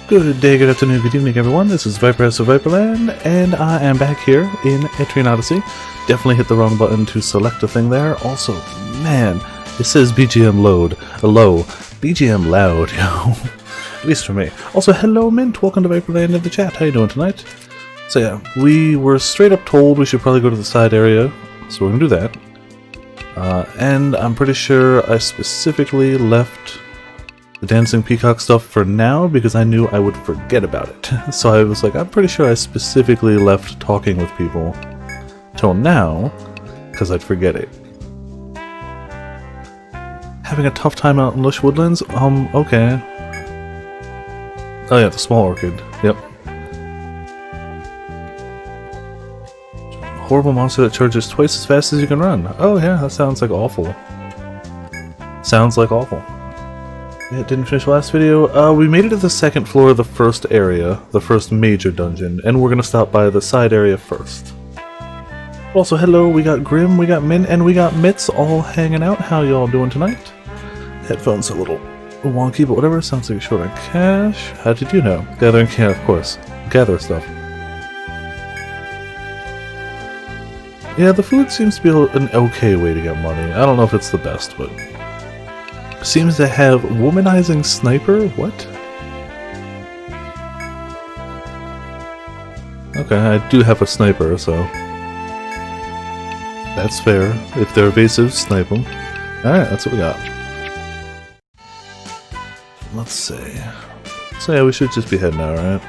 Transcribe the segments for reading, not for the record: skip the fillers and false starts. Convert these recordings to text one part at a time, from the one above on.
Good day, good afternoon, good evening, everyone. This is Viper of Viperland, and I am back here in Etrian Odyssey. Definitely hit the wrong button to select a thing there. Also, man, it says BGM low. BGM loud, at least for me. Also, hello, Mint. Welcome to Viperland in the chat. How you doing tonight? So yeah, we were straight up told we should probably go to the side area, so we're gonna do that. And I'm pretty sure I specifically left the dancing peacock stuff for now because I knew I would forget about it. So I was like, I'm pretty sure I specifically left talking with people till now because I'd forget it. Having a tough time out in lush woodlands? Okay. Oh yeah, the small orchid. Yep. Horrible monster that charges twice as fast as you can run. Oh yeah, that sounds like awful. Sounds like awful. Yeah, didn't finish the last video. We made it to the second floor of the first area, the first major dungeon, and we're gonna stop by the side area first. Also, hello, we got Grim, we got Min, and we got Mitz all hanging out. How y'all doing tonight? Headphones a little wonky, but whatever. Sounds like you're short on cash. How did you know? Gathering, yeah, of course. Gather stuff. Yeah, the food seems to be an okay way to get money. I don't know if it's the best, but seems to have womanizing sniper? What? Okay, I do have a sniper, so that's fair. If they're evasive, snipe them. Alright, that's what we got. Let's see. So yeah, we should just be heading out, right?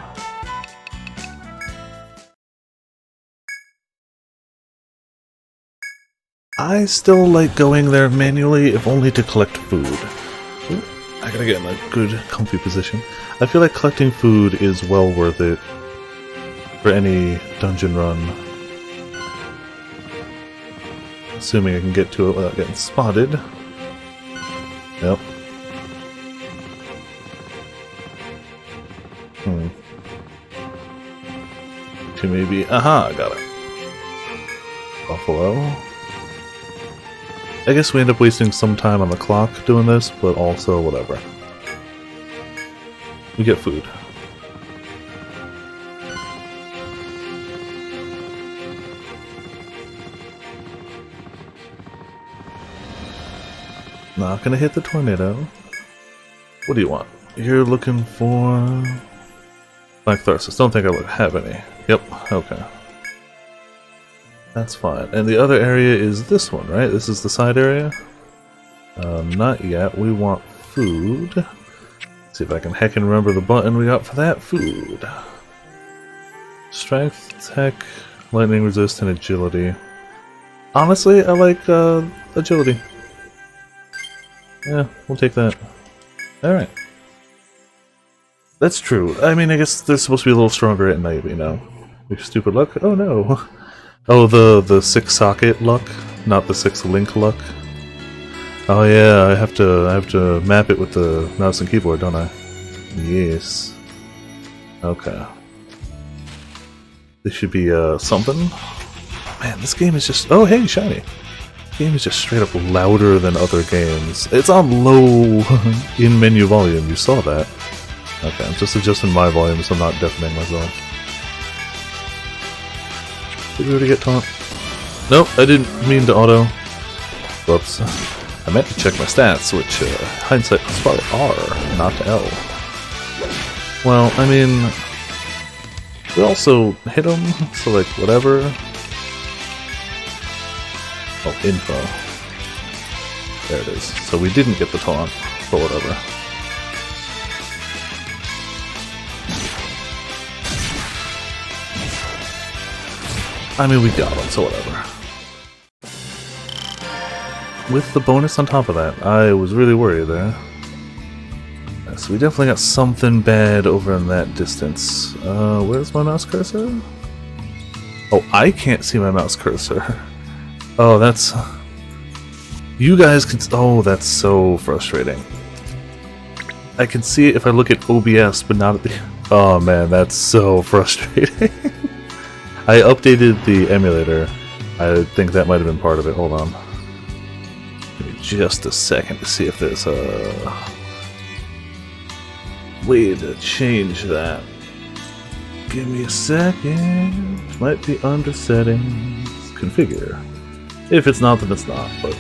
I still like going there manually, if only to collect food. Ooh, I gotta get in a good, comfy position. I feel like collecting food is well worth it for any dungeon run. Assuming I can get to it without getting spotted. Yep. Maybe. Aha, got it. Buffalo. I guess we end up wasting some time on the clock doing this, but also whatever. We get food. Not gonna hit the tornado. What do you want? You're looking for Black Tharsis. Don't think I would have any. Yep, okay. That's fine. And the other area is this one, right? This is the side area? Not yet. We want food. Let's see if I can heckin' remember the button we got for that. Food. Strength, tech, lightning resist, and agility. Honestly, I like agility. Yeah, we'll take that. Alright. That's true. I mean, I guess they're supposed to be a little stronger at night, you know. Your stupid luck? Oh no. Oh, the 6-socket luck, not the 6-link luck. Oh yeah, I have to map it with the mouse and keyboard, don't I? Yes. Okay. This should be something. Man, this game is just. Oh hey, shiny. This game is just straight up louder than other games. It's on low in menu volume. You saw that. Okay, I'm just adjusting my volume so I'm not deafening myself. Did we already get taunt? Nope, I didn't mean to auto. Whoops. I meant to check my stats, which, hindsight was probably R, not L. Well, I mean, we also hit him, so like, whatever. Oh, info. There it is. So we didn't get the taunt, but whatever. I mean, we got him, so whatever. With the bonus on top of that, I was really worried there. Yeah, so we definitely got something bad over in that distance. Where's my mouse cursor? Oh, I can't see my mouse cursor. Oh, that's... You guys can... Oh, that's so frustrating. I can see it if I look at OBS, but not at the... Oh man, that's so frustrating. I updated the emulator. I think that might have been part of it. Hold on. Give me just a second to see if there's a... way to change that. Give me a second. Might be under settings. Configure. If it's not, then it's not, but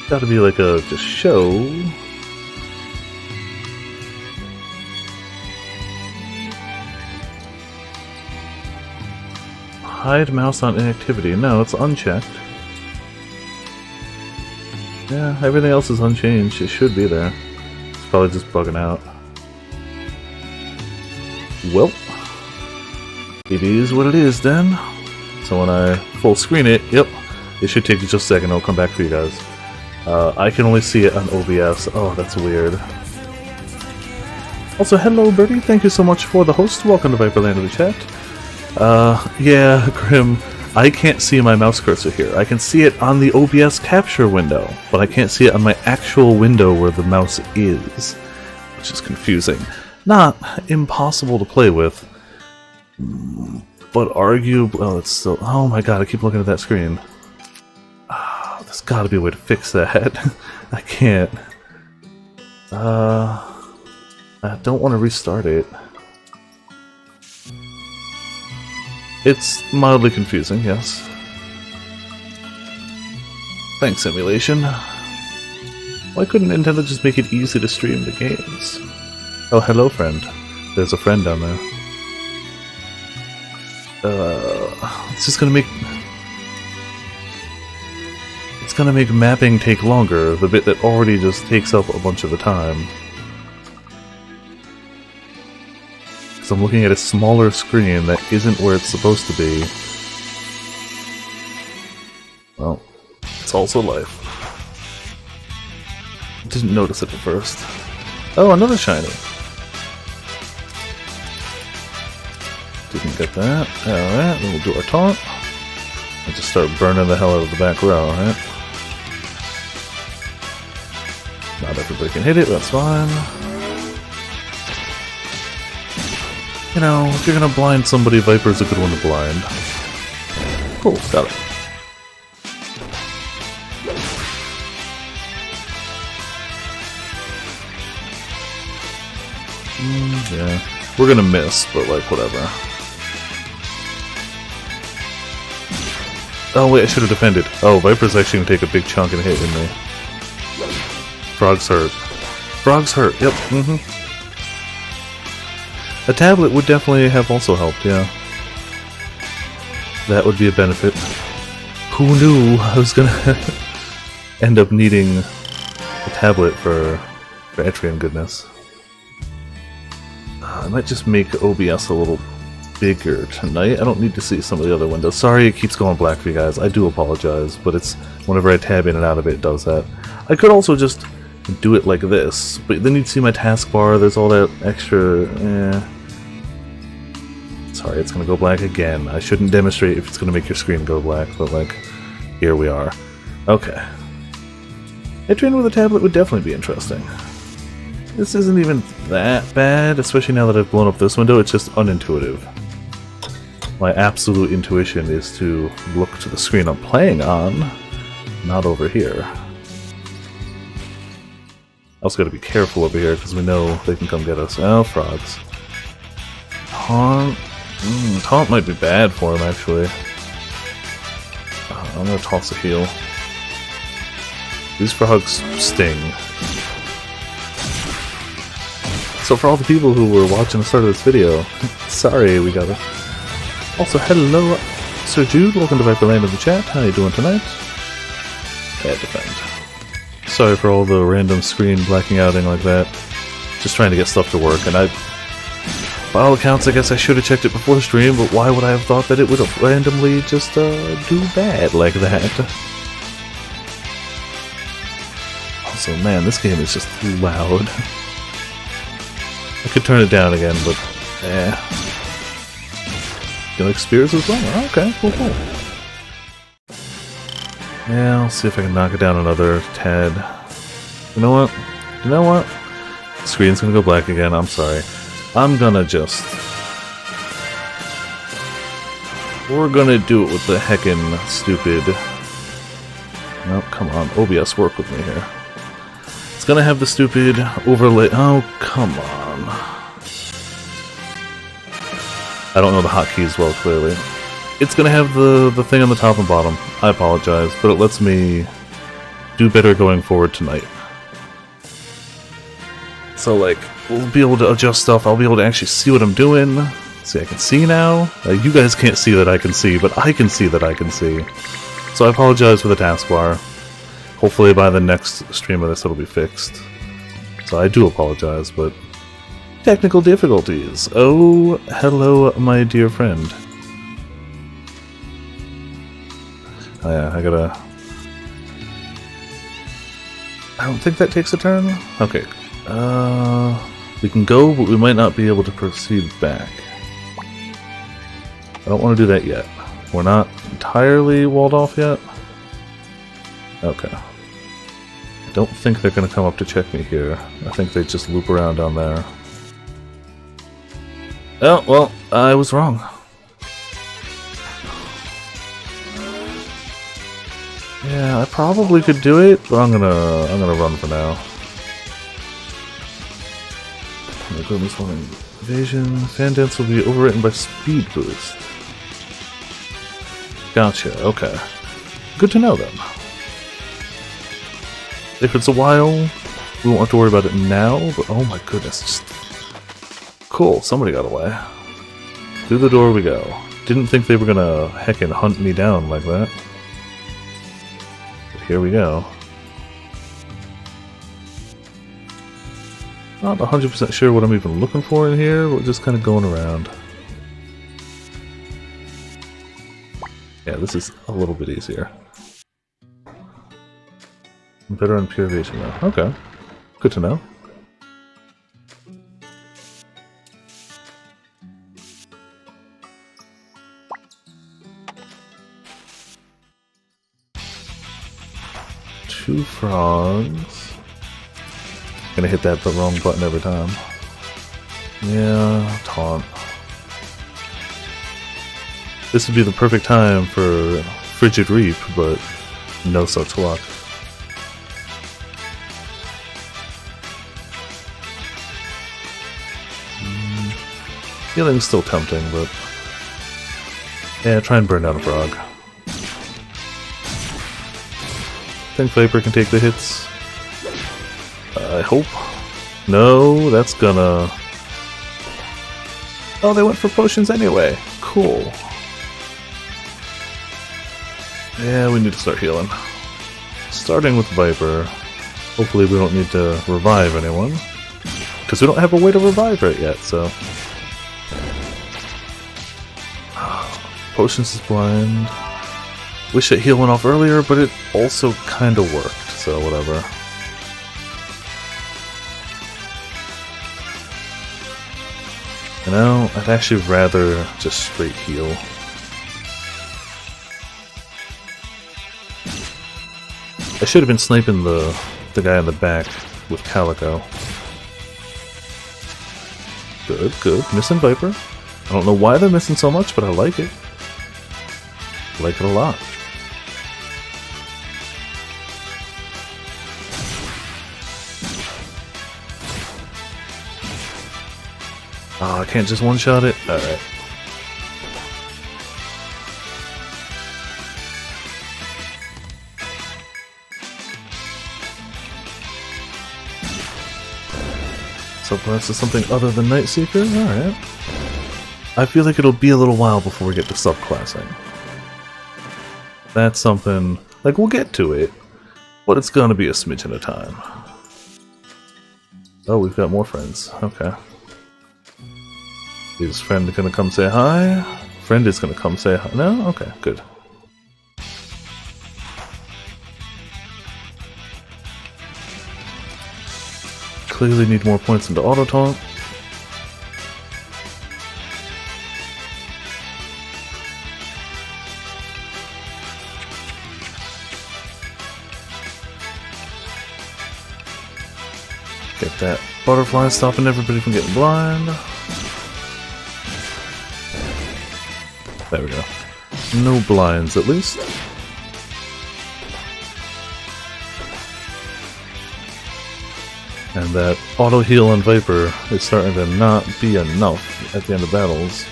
gotta be like a just show. Hide mouse on inactivity. No, it's unchecked. Yeah, everything else is unchanged. It should be there. It's probably just bugging out. Well, it is what it is then. So when I full screen it, yep, it should take just a second. It'll come back for you guys. I can only see it on OBS. Oh, that's weird. Also, hello, Birdie. Thank you so much for the host. Welcome to Viperland in the chat. Yeah, Grim. I can't see my mouse cursor here. I can see it on the OBS capture window, but I can't see it on my actual window where the mouse is, which is confusing. Not impossible to play with, but arguably... Oh, it's still... Oh my god, I keep looking at that screen. Oh, there's gotta be a way to fix that. I can't. I don't want to restart it. It's mildly confusing, yes. Thanks, emulation. Why couldn't Nintendo just make it easy to stream the games? Oh, hello, friend. There's a friend down there. It's just gonna make... It's gonna make mapping take longer, the bit that already just takes up a bunch of the time. Because I'm looking at a smaller screen that isn't where it's supposed to be. Well, it's also life. Didn't notice it at first. Oh, another shiny. Didn't get that. Alright, then we'll do our taunt. And just start burning the hell out of the back row, right? Not everybody can hit it, that's fine. You know, if you're gonna blind somebody, Viper's a good one to blind. Cool, got it. Yeah, we're gonna miss, but like, whatever. Oh wait, I should have defended. Oh, Viper's actually gonna take a big chunk and hit, didn't he? Frog's hurt. Frog's hurt, yep, A tablet would definitely have also helped, yeah. That would be a benefit. Who knew I was gonna end up needing a tablet for Etrian goodness. I might just make OBS a little bigger tonight. I don't need to see some of the other windows. Sorry it keeps going black for you guys. I do apologize, but it's whenever I tab in and out of it, it does that. I could also just do it like this, but then you'd see my taskbar. There's all that extra... Sorry, it's gonna go black again. I shouldn't demonstrate if it's gonna make your screen go black, but like, here we are. Okay. Etrian with a tablet would definitely be interesting. This isn't even that bad, especially now that I've blown up this window. It's just unintuitive. My absolute intuition is to look to the screen I'm playing on, not over here. Also gotta be careful over here, because we know they can come get us. Oh, frogs. Taunt? Taunt might be bad for him, actually. I'm gonna toss a heal. These frogs sting. So for all the people who were watching the start of this video, sorry we got it. Also, hello, Sir Jude, welcome to Viperland in the chat. How you doing tonight? Bad defend. Sorry for all the random screen blacking outing like that. Just trying to get stuff to work, and by all accounts, I guess I should have checked it before the stream, but why would I have thought that it would have randomly just do bad like that? Also, man, this game is just loud. I could turn it down again, but You like spears as well? Oh, okay, cool. Yeah, I'll see if I can knock it down another tad. You know what? The screen's gonna go black again, I'm sorry. I'm gonna just... We're gonna do it with the heckin' stupid... Nope, come on, OBS, work with me here. It's gonna have the stupid overlay. Oh, come on. I don't know the hotkeys well, clearly. It's gonna have the thing on the top and bottom. I apologize, but it lets me do better going forward tonight. So, like, we'll be able to adjust stuff. I'll be able to actually see what I'm doing. See, I can see now. You guys can't see that I can see, but I can see that I can see. So I apologize for the taskbar. Hopefully by the next stream of this it'll be fixed. So I do apologize, but... technical difficulties. Oh, hello, my dear friend. Oh yeah, I gotta... I don't think that takes a turn. Okay. We can go, but we might not be able to proceed back. I don't want to do that yet. We're not entirely walled off yet. Okay. I don't think they're going to come up to check me here. I think they just loop around down there. Oh, well, I was wrong. Yeah, I probably could do it, but I'm gonna run for now. This one, evasion. Fan dance will be overwritten by speed boost. Gotcha. Okay. Good to know then. If it's a while, we won't have to worry about it now. But oh my goodness, just cool. Somebody got away. Through the door we go. Didn't think they were gonna heckin' hunt me down like that. But here we go. Not 100% sure what I'm even looking for in here, but we're just kind of going around. Yeah, this is a little bit easier. I'm better on pure evasion now. Okay. Good to know. Two frogs. Gonna hit the wrong button every time. Yeah, taunt. This would be the perfect time for Frigid Reap, but no such luck. Healing's still tempting, but yeah, try and burn down a frog. Think Viper can take the hits. I hope. No, that's gonna... Oh, they went for potions anyway. Cool. Yeah, we need to start healing. Starting with Viper. Hopefully we don't need to revive anyone. Because we don't have a way to revive it yet, so... Potions is blind. Wish it healed went off earlier, but it also kinda worked, so whatever. You know, I'd actually rather just straight heal. I should have been sniping the guy in the back with Calico. Good, good. Missing Viper. I don't know why they're missing so much, but I like it. I like it a lot. Oh, I can't just one-shot it? Alright. So perhaps it's something other than Nightseeker? Alright. I feel like it'll be a little while before we get to subclassing. That's something... like, we'll get to it, but it's gonna be a smidgen of time. Oh, we've got more friends. Okay. Is friend gonna come say hi? Friend is gonna come say hi. No? Okay, good. Clearly need more points into auto taunt. Get that butterfly stopping everybody from getting blind. There we go. No blinds, at least. And that auto heal on Viper is starting to not be enough at the end of battles.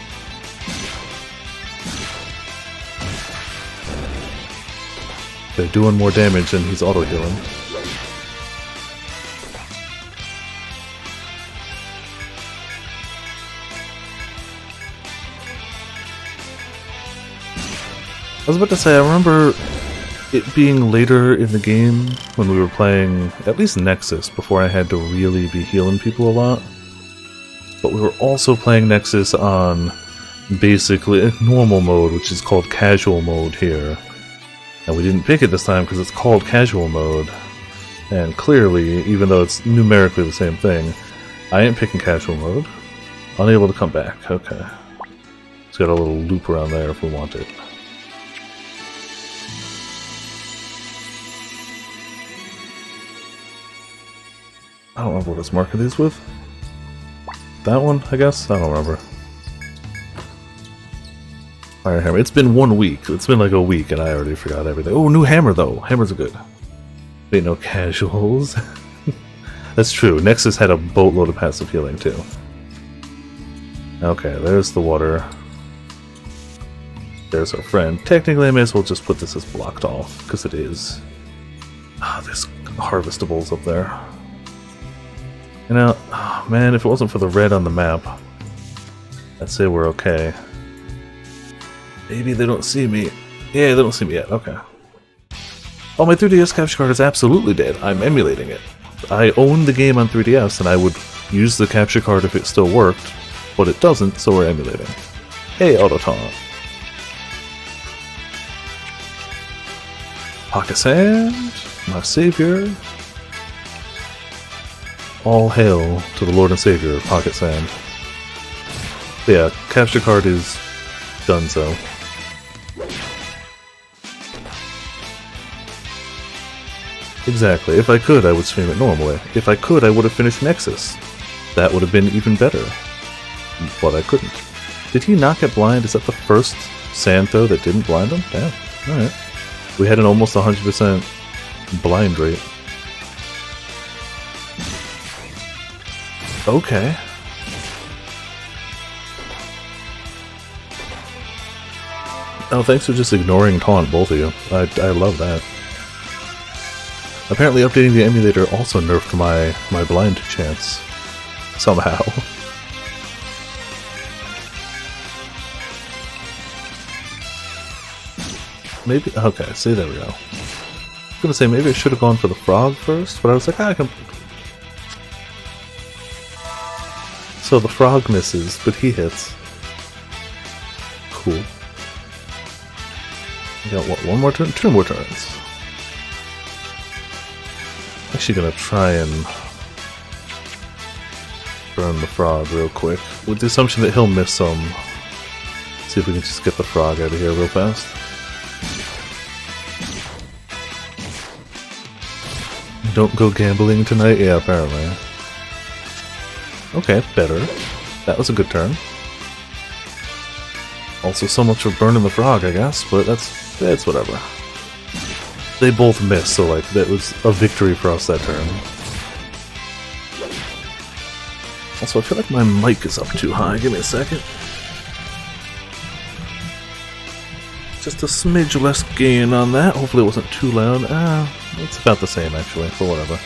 They're doing more damage and he's auto healing. I was about to say, I remember it being later in the game when we were playing at least Nexus before I had to really be healing people a lot. But we were also playing Nexus on basically normal mode, which is called casual mode here. And we didn't pick it this time because it's called casual mode. And clearly, even though it's numerically the same thing, I ain't picking casual mode. Unable to come back. Okay. It's got a little loop around there if we want it. I don't remember what his market is with. That one, I guess? I don't remember. Fire hammer. It's been 1 week. It's been like a week and I already forgot everything. Oh, new hammer though. Hammers are good. Ain't no casuals. That's true. Nexus had a boatload of passive healing too. Okay, there's the water. There's our friend. Technically I may as well just put this as blocked off, because it is. Ah, there's harvestables up there. You know, oh man, if it wasn't for the red on the map, I'd say we're okay. Maybe they don't see me. Yeah, they don't see me yet. Okay. Oh, my 3DS capture card is absolutely dead. I'm emulating it. I own the game on 3DS, and I would use the capture card if it still worked, but it doesn't, so we're emulating. Hey, auto taunt. Pocket Sand, my savior. All hail to the Lord and Savior of Pocket Sand. But yeah, capture card is done so. Exactly. If I could, I would stream it normally. If I could, I would have finished Nexus. That would have been even better. But I couldn't. Did he not get blind? Is that the first sand throw that didn't blind him? Damn. Alright. We had an almost 100% blind rate. Okay. Oh, thanks for just ignoring taunt, both of you. I love that. Apparently updating the emulator also nerfed my blind chance. Somehow. Maybe, okay, see, there we go. I was gonna say, maybe I should have gone for the frog first, but I was like, I can... So the frog misses, but he hits. Cool. We got what, one more turn? 2 more turns. Actually gonna try and burn the frog real quick, with the assumption that he'll miss some. See if we can just get the frog out of here real fast. Don't go gambling tonight? Yeah, apparently. Okay, better. That was a good turn. Also, so much for burning the frog, I guess, but that's whatever. They both missed, so like that was a victory for us that turn. Also, I feel like my mic is up too high. Give me a second. Just a smidge less gain on that. Hopefully it wasn't too loud. It's about the same actually, but whatever.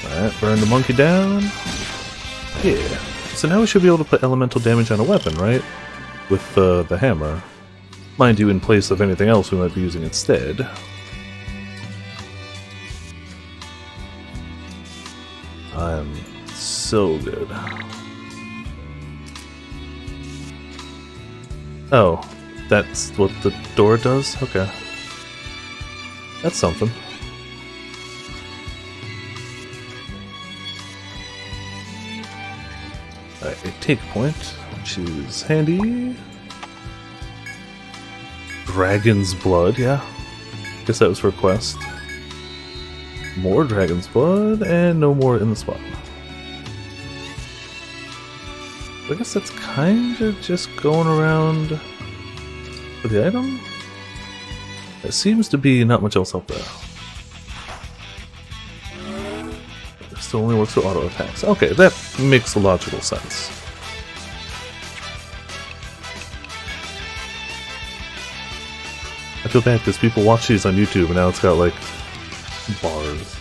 Alright, burn the monkey down. Yeah. So now we should be able to put elemental damage on a weapon, right? With the hammer. Mind you, in place of anything else we might be using instead. I'm so good. Oh, that's what the door does? Okay. That's something. Alright, a take point, which is handy. Dragon's blood, yeah. Guess that was for a quest. More dragon's blood, and no more in the spot. I guess that's kind of just going around for the item? There seems to be not much else up there. It still only works for auto attacks. Okay, that makes logical sense. I feel bad because people watch these on YouTube and now it's got like bars.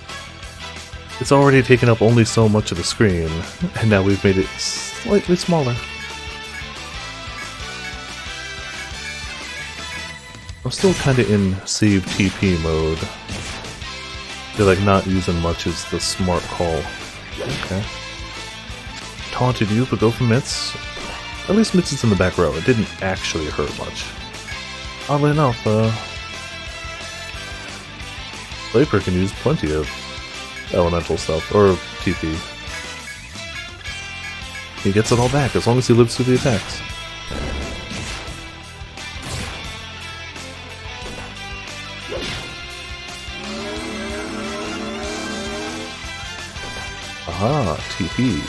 It's already taken up only so much of the screen, and now we've made it slightly smaller. I'm still kind of in save TP mode. They're like not using much is the smart call. Okay. Taunted you, but go for Mitz. At least Mitz is in the back row. It didn't actually hurt much. Oddly enough, Viper can use plenty of elemental stuff, or TP. He gets it all back as long as he lives through the attacks. Aha, TP.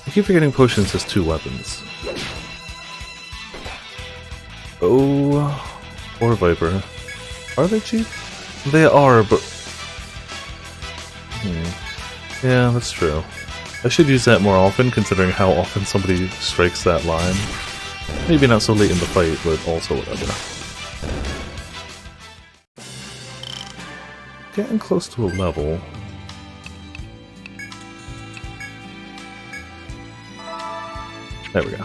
I keep forgetting potions has 2 weapons. Oh, poor Viper. Are they cheap? They are, but... Yeah, that's true. I should use that more often, considering how often somebody strikes that line. Maybe not so late in the fight, but also whatever. Getting close to a level. There we go.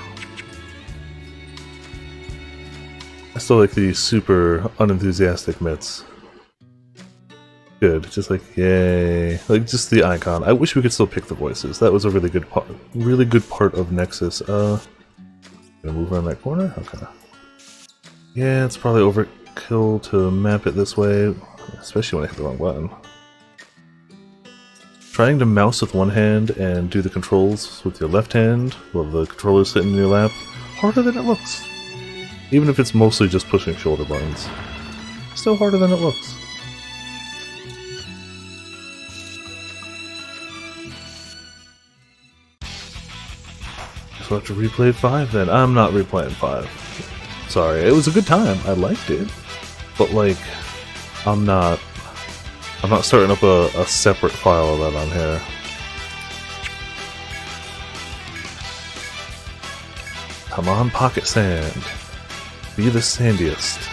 I still like the super unenthusiastic mitts. Good, just like, yay. Like, just the icon. I wish we could still pick the voices. That was a really good part of Nexus. Gonna move around that corner? Okay. Yeah, it's probably overkill to map it this way, especially when I hit the wrong button. Trying to mouse with one hand and do the controls with your left hand while the controller's sitting in your lap, harder than it looks. Even if it's mostly just pushing shoulder buttons. Still harder than it looks. So I have to replay 5 then. I'm not replaying 5. Sorry, it was a good time. I liked it. But like, I'm not starting up a separate file of that on here. Come on, Pocket Sand. Be the sandiest.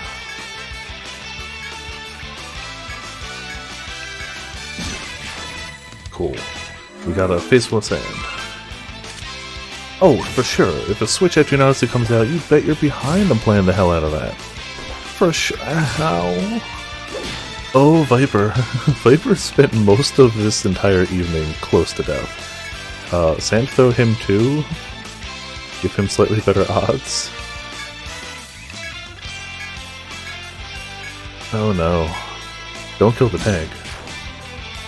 Cool. We got a face full of sand. Oh, for sure. If a Switch Etrian Odyssey comes out, you bet you're behind I'm playing the hell out of that. For sure. Ow. Oh, Viper. Viper spent most of this entire evening close to death. Sand throw him too. Give him slightly better odds. Oh no. Don't kill the tank.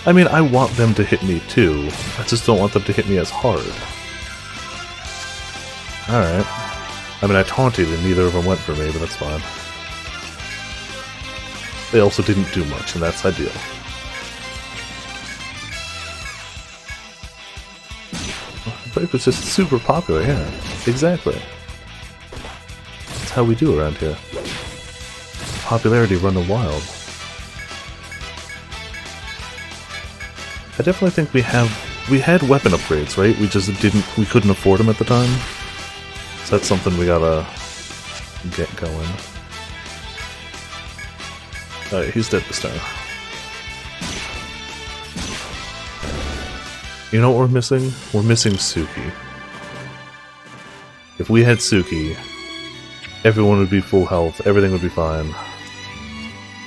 I mean, I want them to hit me too. I just don't want them to hit me as hard. Alright. I mean, I taunted and neither of them went for me, but that's fine. They also didn't do much, and that's ideal. Viper's just super popular, yeah. Exactly. That's how we do around here. Popularity running wild. I definitely think we had weapon upgrades, right? We couldn't afford them at the time. So that's something we gotta get going. Alright, he's dead this time. You know what we're missing? We're missing Suki. If we had Suki, everyone would be full health, everything would be fine.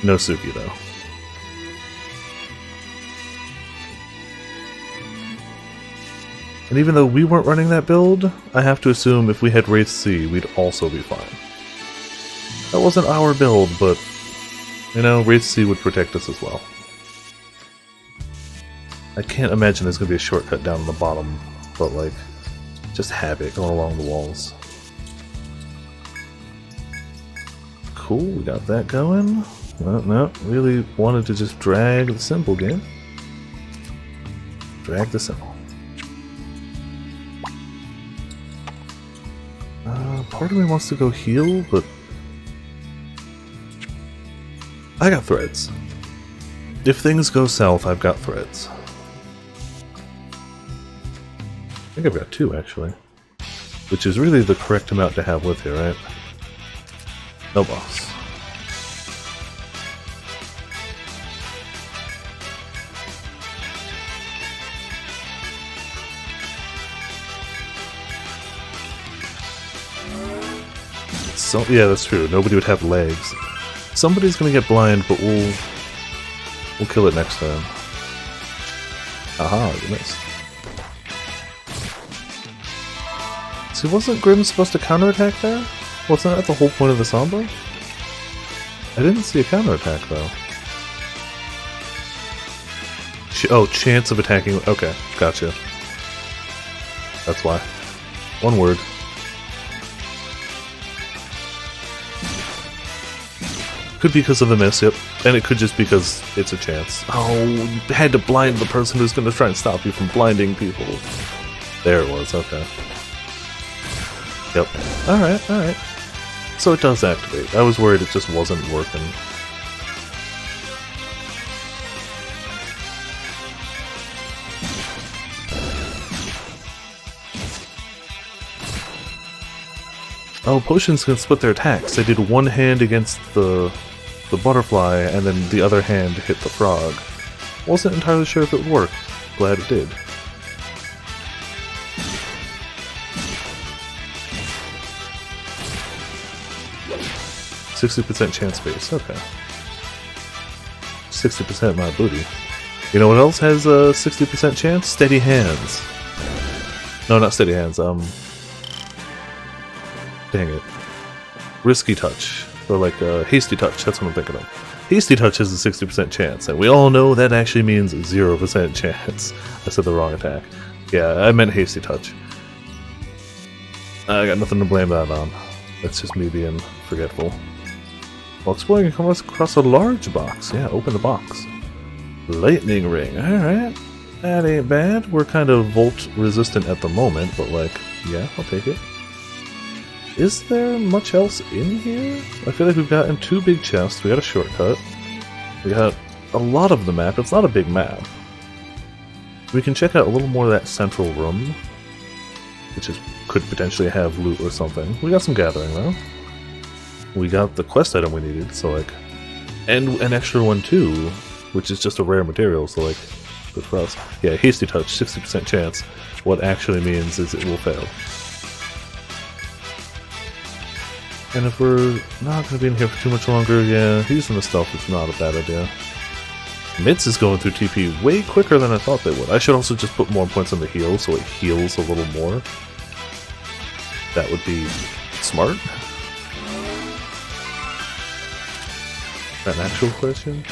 No Suki, though. And even though we weren't running that build, I have to assume if we had Wraith C, we'd also be fine. That wasn't our build, but, you know, Wraith C would protect us as well. I can't imagine there's going to be a shortcut down the bottom, but like, just have it going along the walls. Cool, we got that going. No, really wanted to just drag the symbol again. Drag the symbol. Part of me wants to go heal, but I got threads. If things go south, I've got threads. I think I've got 2, actually. Which is really the correct amount to have with you, right? No boss. So, yeah, that's true. Nobody would have legs. Somebody's gonna get blind, but we'll kill it next time. Aha, you missed. See, wasn't Grimm supposed to counterattack there? Wasn't that the whole point of the Samba? I didn't see a counterattack, though. Oh, chance of attacking. Okay, gotcha. That's why. One word. Could be because of the miss, yep. And it could just because it's a chance. Oh, you had to blind the person who's going to try and stop you from blinding people. There it was, okay. Yep. Alright, alright. So it does activate. I was worried it just wasn't working. Oh, potions can split their attacks. They did one hand against the butterfly, and then the other hand hit the frog. Wasn't entirely sure if it would work. Glad it did. %60 chance base, okay. 60% my booty. You know what else has a 60% chance? Steady hands. No, not steady hands, dang it. Risky touch. Or like hasty touch, that's what I'm thinking of. Hasty touch has a 60% chance, and we all know that actually means 0% chance. I said the wrong attack. Yeah, I meant hasty touch. I got nothing to blame that on. That's just me being forgetful. While exploring, you come across a large box. Yeah, open the box. Lightning ring, alright. That ain't bad. We're kind of volt resistant at the moment, but like, yeah, I'll take it. Is there much else in here? I feel like we've gotten 2 big chests, we got a shortcut. We got a lot of the map, it's not a big map. We can check out a little more of that central room, which could potentially have loot or something. We got some gathering though. We got the quest item we needed, so like... And an extra one too, which is just a rare material, so like... Good for us. Yeah, hasty touch, 60% chance. What actually means is it will fail. And if we're not going to be in here for too much longer, yeah, using the stealth is not a bad idea. Mitz is going through TP way quicker than I thought they would. I should also just put more points on the heal, so it heals a little more. That would be smart. Is that an actual question?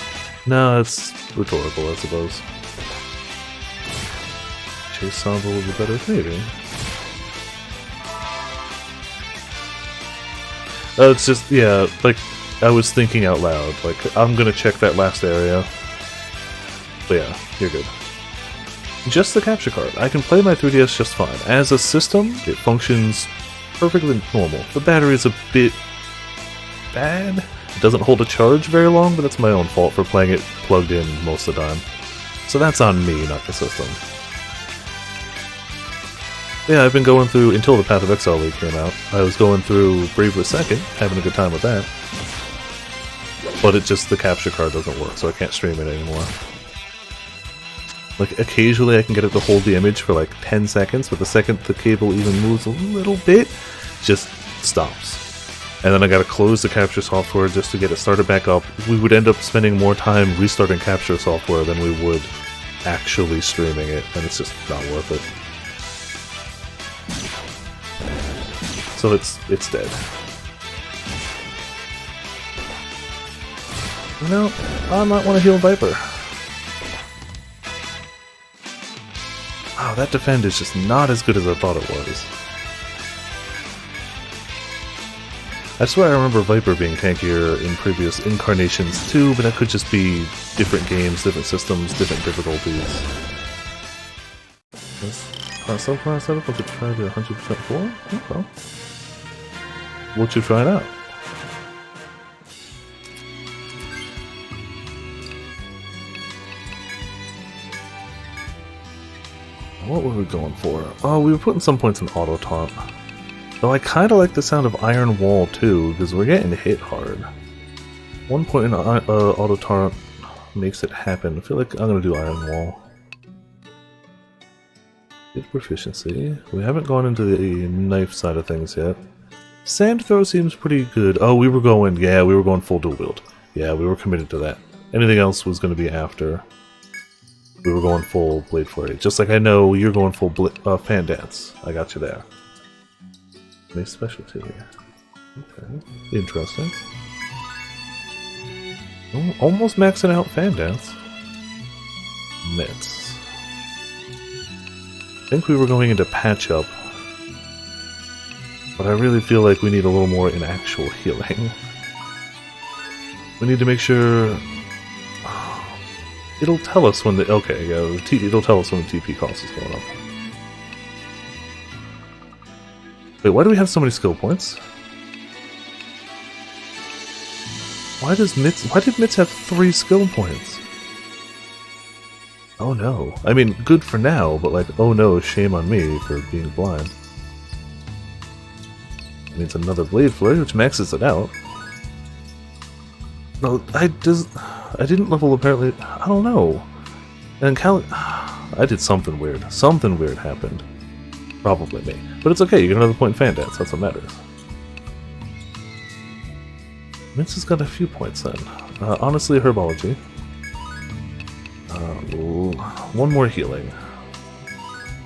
No, it's rhetorical, I suppose. Chase Samba would be better, maybe. It's just, yeah, like, I was thinking out loud, like, I'm gonna check that last area. But yeah, you're good. Just the capture card. I can play my 3DS just fine. As a system, it functions perfectly normal. The battery's a bit bad. It doesn't hold a charge very long, but that's my own fault for playing it plugged in most of the time. So that's on me, not the system. Yeah, I've been going through, until the Path of Exile League came out, I was going through Bravely Second, having a good time with that. But it just, the capture card doesn't work, so I can't stream it anymore. Like, occasionally I can get it to hold the image for like 10 seconds, but the second the cable even moves a little bit, it just stops. And then I gotta close the capture software just to get it started back up. We would end up spending more time restarting capture software than we would actually streaming it, and it's just not worth it. So it's dead. No, I might want to heal Viper. Wow, that defend is just not as good as I thought it was. I swear I remember Viper being tankier in previous incarnations too, but that could just be different games, different systems, different difficulties. Subclass setup, I could try to 100% 4? Oh well. what you find out. What were we going for? Oh, we were putting some points in auto taunt. Though I kind of like the sound of Iron Wall too, because we're getting hit hard. 1 point in auto taunt makes it happen. I feel like I'm gonna do Iron Wall. Good proficiency. We haven't gone into the knife side of things yet. Sand throw seems pretty good. Oh, we were going full dual wield. Yeah, we were committed to that. Anything else was going to be after. We were going full Blade Flurry. Just like I know you're going full Fan Dance. I got you there. Nice specialty here. Okay, interesting. Oh, almost maxing out Fan Dance. Mitts. I think we were going into Patch Up. But I really feel like we need a little more in actual healing. We need to make sure... It'll tell us when the... Okay, yeah, it'll tell us when the TP cost is going up. Wait, why do we have so many skill points? Why did Mitz have 3 skill points? Oh no. I mean, good for now, but like, oh no, shame on me for being blind. It means another Blade Flurry, which maxes it out. No, I didn't level apparently. I don't know. And I did something weird. Something weird happened. Probably me. But it's okay, you get another point in Fan Dance, that's what matters. Mince has got a few points then. Honestly, Herbology. 1 more healing.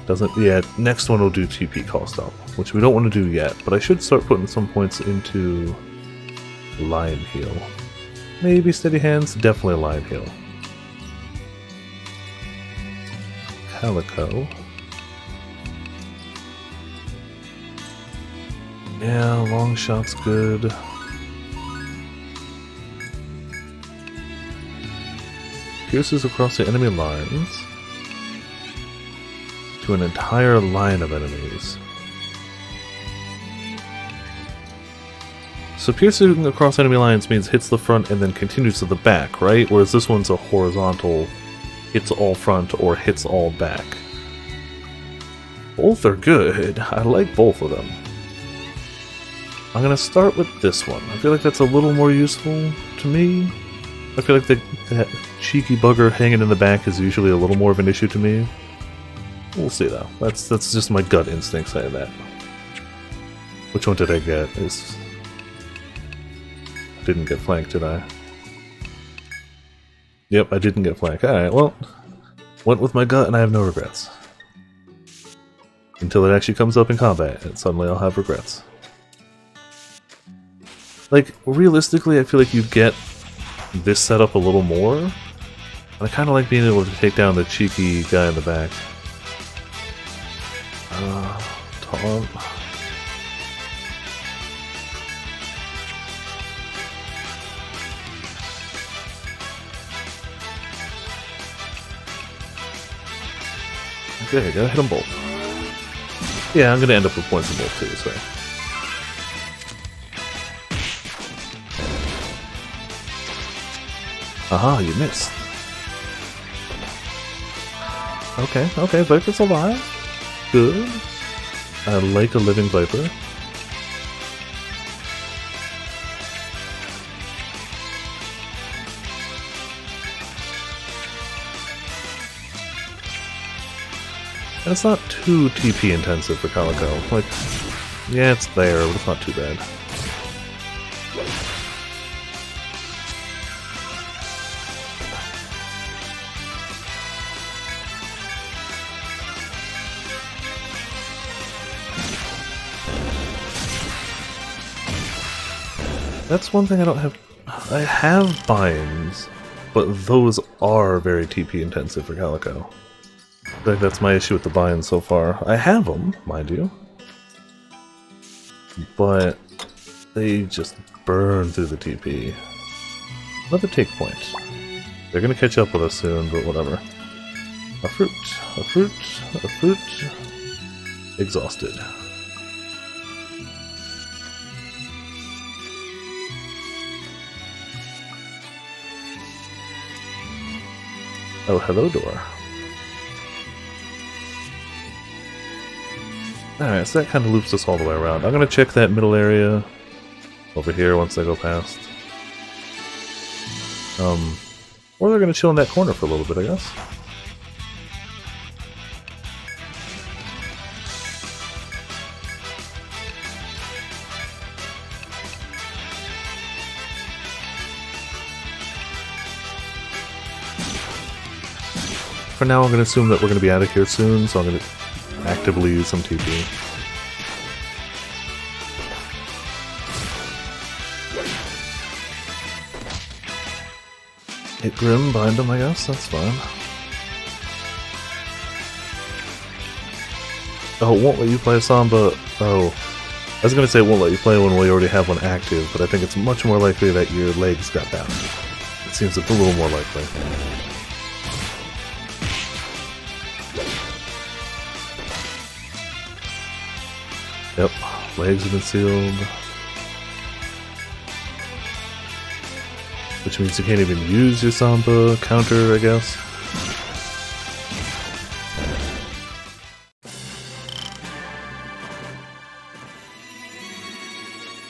Doesn't yet. Next one will do TP cost up, which we don't want to do yet, but I should start putting some points into Lion Heal. Maybe Steady Hands, definitely Lion Heal. Calico. Yeah, long shot's good. Pierces across the enemy lines to an entire line of enemies. So piercing across enemy lines means hits the front and then continues to the back, right? Whereas this one's a horizontal, hits all front or hits all back. Both are good. I like both of them. I'm gonna start with this one. I feel like that's a little more useful to me. I feel like that cheeky bugger hanging in the back is usually a little more of an issue to me. We'll see though. That's just my gut instinct saying that. Which one did I get? Didn't get flanked, did I? Yep, I didn't get flanked. Alright, well, went with my gut and I have no regrets. Until it actually comes up in combat, and suddenly I'll have regrets. Like, realistically, I feel like you get this setup a little more. And I kind of like being able to take down the cheeky guy in the back. Taunt. There you go, hit them both. Yeah, I'm gonna end up with points in both too, so. Aha, you missed. Okay, Viper's alive. Good. I like a living Viper. And it's not too TP intensive for Calico. Like, yeah, it's there, but it's not too bad. That's one thing I don't have. I have binds, but those are very TP intensive for Calico. I think that's my issue with the binds so far. I have them, mind you, but they just burn through the TP. Another take point. They're gonna catch up with us soon, but whatever. A fruit, a fruit, a fruit. Exhausted. Oh, hello, door. Alright, so that kind of loops us all the way around. I'm going to check that middle area over here once I go past. Or they're going to chill in that corner for a little bit, I guess. For now, I'm going to assume that we're going to be out of here soon, so I'm going to actively use some TP. Hit Grim, bind him, I guess, that's fine. Oh, it won't let you play Samba. Oh, I was going to say it won't let you play one while you already have one active, but I think it's much more likely that your legs got bound. It seems it's a little more likely. Yep, legs have been sealed. Which means you can't even use your Samba counter, I guess.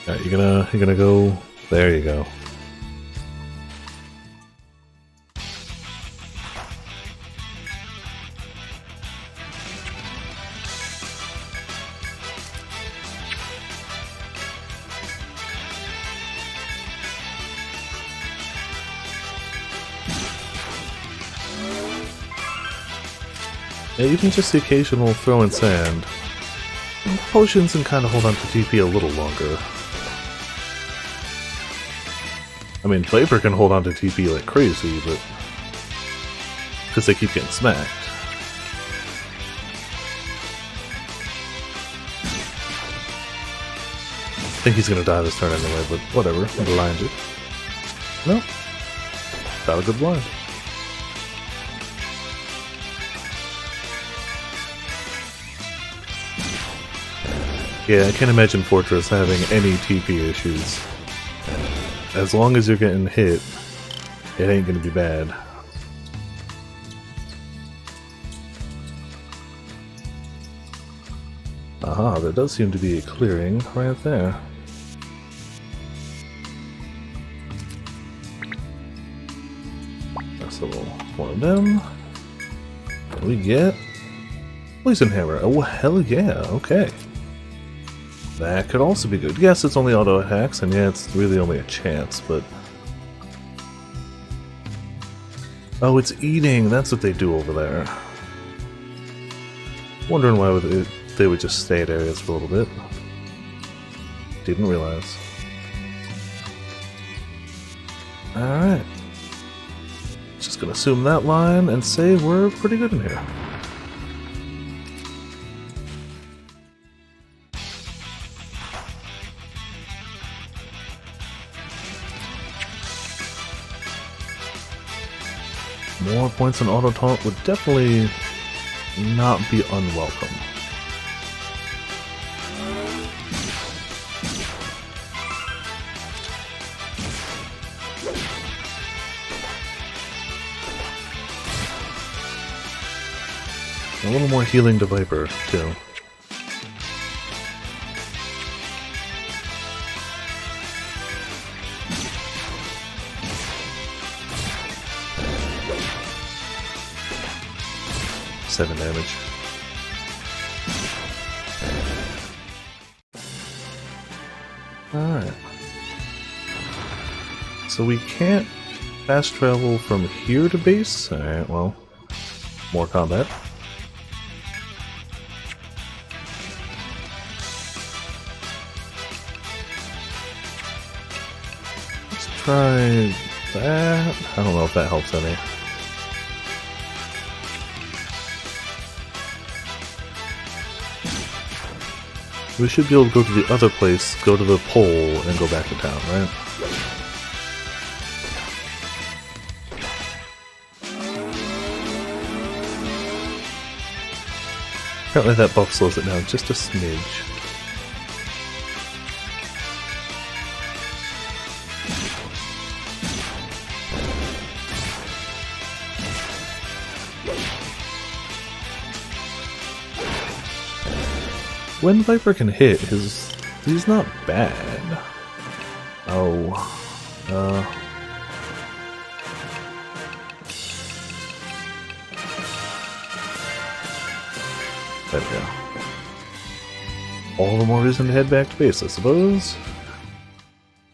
Alright, you're gonna go. There you go. Yeah, even just the occasional throw in sand. Potions can kind of hold on to TP a little longer. I mean, Viper can hold on to TP like crazy, but... because they keep getting smacked. I think he's gonna die this turn anyway, but whatever. Blinded. No. Got a good blind. Yeah, I can't imagine Fortress having any TP issues. As long as you're getting hit, it ain't gonna be bad. Aha, there does seem to be a clearing right there. That's a little one of them. What do we get? Poison Hammer. Oh, hell yeah, okay. That could also be good. Yes, it's only auto attacks, and yeah, it's really only a chance, but... oh, it's eating! That's what they do over there. Wondering why they would just stay at areas for a little bit. Didn't realize. Alright. Just gonna assume that line and say we're pretty good in here. More points on auto taunt would definitely not be unwelcome. A little more healing to Viper, too. Seven damage. Alright. So we can't fast travel from here to base? Alright, well, more combat. Let's try that. I don't know if that helps any. We should be able to go to the other place, go to the pole, and go back to town, right? Apparently that buff slows it down just a smidge. when Viper can hit, he's not bad. Oh, there we go. All the more reason to head back to base, I suppose.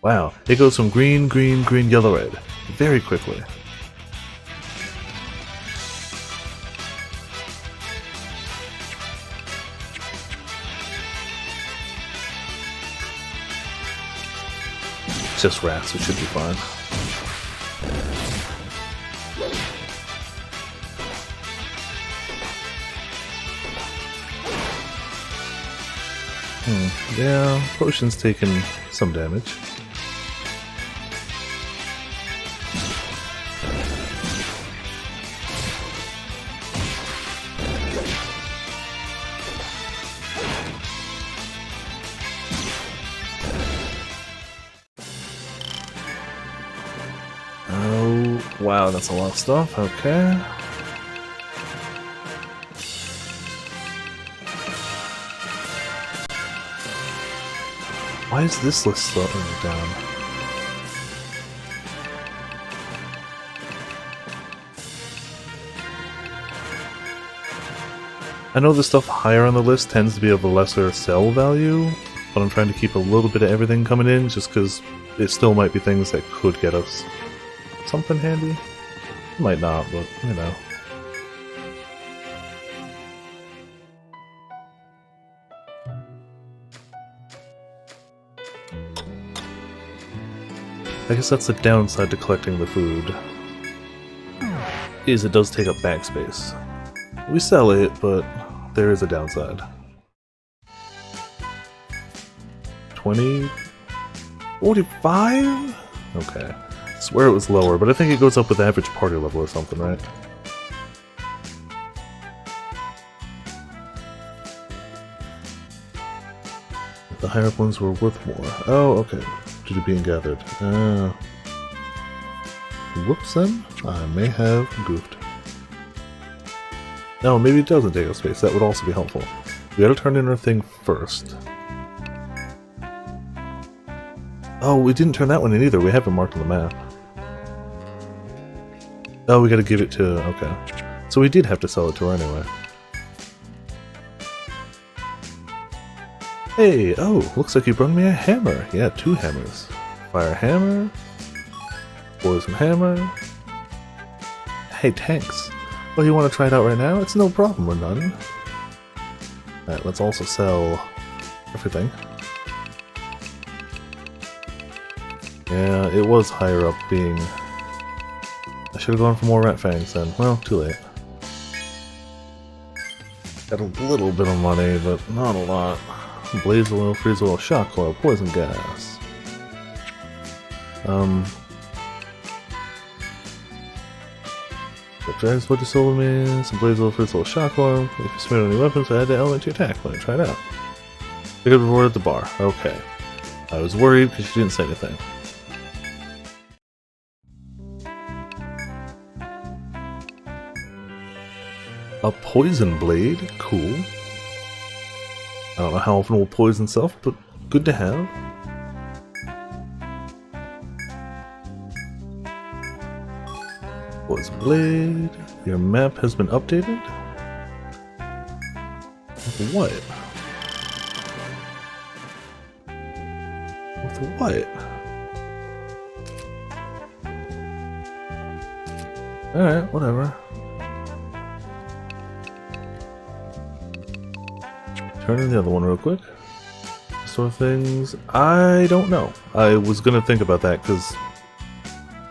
Wow, it goes from green, green, green, yellow, red very quickly. It's just rats, it should be fine. Yeah, potion's taken some damage. Oh, wow, that's a lot of stuff, okay. Why is this list slowing down? I know the stuff higher on the list tends to be of a lesser sell value, but I'm trying to keep a little bit of everything coming in just because it still might be things that could get us something handy. Might not, but you know. I guess that's the downside to collecting the food, is it does take up backspace. We sell it, but there is a downside. 20? 45? Okay. I swear it was lower, but I think it goes up with average party level or something, right? The higher up ones were worth more. Oh, okay. Due to being gathered. Whoops then. I may have goofed. No, maybe it doesn't take up space. That would also be helpful. We gotta turn in our thing first. Oh, we didn't turn that one in either. We have it marked on the map. Oh, we gotta give it to... okay. So we did have to sell it to her anyway. Hey, oh, looks like you brought me a hammer. Yeah, 2 hammers. Fire hammer. Poison hammer. Hey, tanks. Well, you want to try it out right now? It's no problem, we're done. Alright, let's also sell everything. Yeah, it was higher up being... I should have gone for more rat fangs then. Well, too late. Got a little bit of money, but not a lot. Blaze oil, freeze oil, shock oil, poison gas. The dragon's what you sold me, some blaze oil, freeze oil, shock oil. If you spend any weapons, add the element to your attack. Let me try it out. Pick up the reward at the bar. Okay. I was worried because she didn't say anything. A poison blade? Cool. I don't know how often we'll poison self, but good to have. Poison blade. Your map has been updated? What? With what? Alright, whatever. Turn in the other one real quick. Store things. I don't know. I was gonna think about that because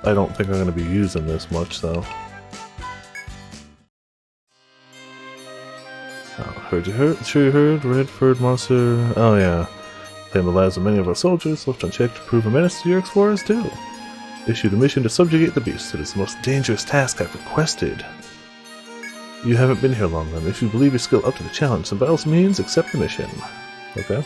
I don't think I'm gonna be using this much, so. Oh, heard you heard? Sure you heard? Red furred monster. Oh yeah. Claim the lives of many of our soldiers, left unchecked to prove a menace to your explorers too. Issued a mission to subjugate the beast. It is the most dangerous task I've requested. You haven't been here long then. If you believe your skill up to the challenge, then by all means, accept the mission. Okay.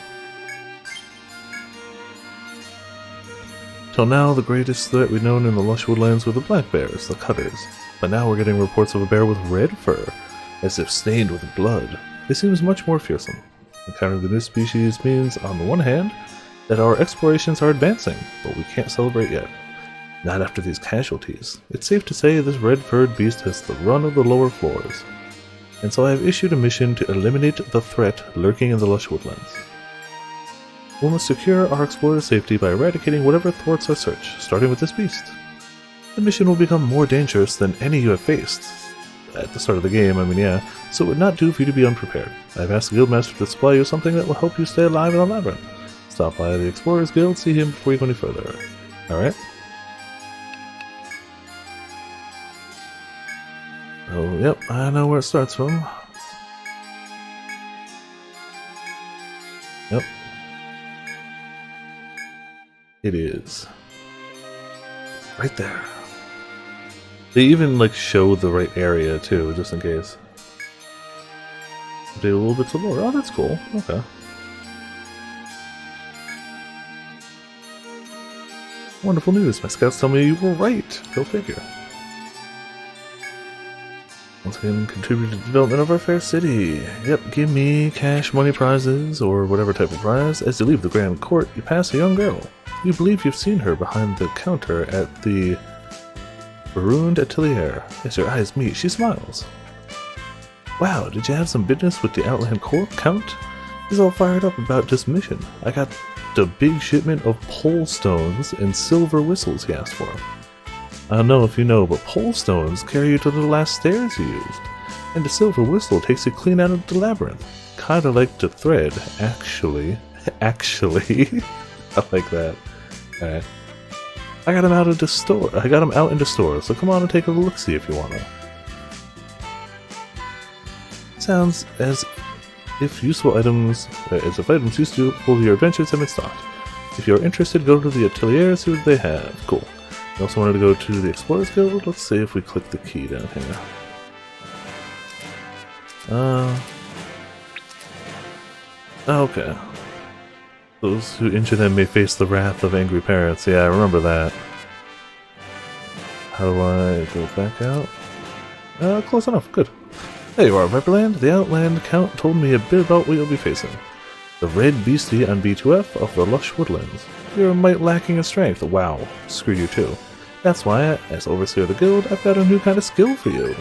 Till now, the greatest threat we'd known in the lush woodlands were the black bears, the cutters. But now we're getting reports of a bear with red fur, as if stained with blood. It seems much more fearsome. Encountering the new species means, on the one hand, that our explorations are advancing, but we can't celebrate yet. Not after these casualties. It's safe to say this red-furred beast has the run of the lower floors. And so I have issued a mission to eliminate the threat lurking in the lush woodlands. We must secure our explorer's safety by eradicating whatever thwarts our search, starting with this beast. The mission will become more dangerous than any you have faced. At the start of the game, I mean, yeah, so it would not do for you to be unprepared. I have asked the Guildmaster to supply you something that will help you stay alive in the labyrinth. Stop by the Explorer's Guild, see him before you go any further. Alright. Oh, yep, I know where it starts from. Yep. It is. Right there. They even, like, show the right area, too, just in case. Update a little bit to lore. Oh, that's cool. Okay. Wonderful news. My scouts tell me you were right. Go figure. Once again, contribute to the development of our fair city. Yep, give me cash, money, prizes, or whatever type of prize. As you leave the Grand Court, you pass a young girl. You believe you've seen her behind the counter at the Marooned Atelier. As your eyes meet, she smiles. Wow, did you have some business with the Outland Count? He's all fired up about this mission. I got the big shipment of pole stones and silver whistles he asked for. I don't know if you know, but pole stones carry you to the last stairs you used, and the silver whistle takes you clean out of the labyrinth. Kinda like the thread, actually. Actually. I like that. Alright. I got him out of the store. I got him out in the store, so come on and take a look-see if you wanna. Sounds as if items useful to your adventures have been stocked. If you're interested, go to the Atelier and see what they have. Cool. I also wanted to go to the Explorer's Guild. Let's see if we click the key down here. Okay. Those who injure them may face the wrath of angry parents. Yeah, I remember that. How do I go back out? Close enough. Good. There you are, Viperland. The Outland Count told me a bit about what you'll be facing. The red beastie on B2F of the lush woodlands. You're a mite lacking in strength. Wow. Screw you too. That's why, as Overseer of the Guild, I've got a new kind of skill for you.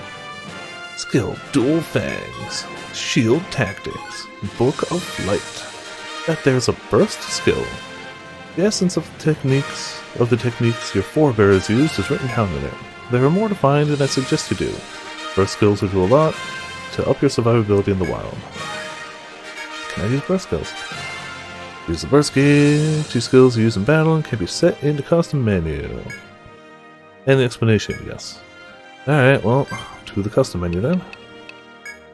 Skill Dual Fangs. Shield Tactics. Book of Flight. That there's a burst skill. The essence of the techniques your forebears used is written down in it. There are more to find, and I suggest you do. Burst skills will do a lot to up your survivability in the wild. Can I use burst skills? Use the burst gauge. 2 skills you use in battle and can be set in the custom menu. And the explanation, yes. Alright, well, to the custom menu then.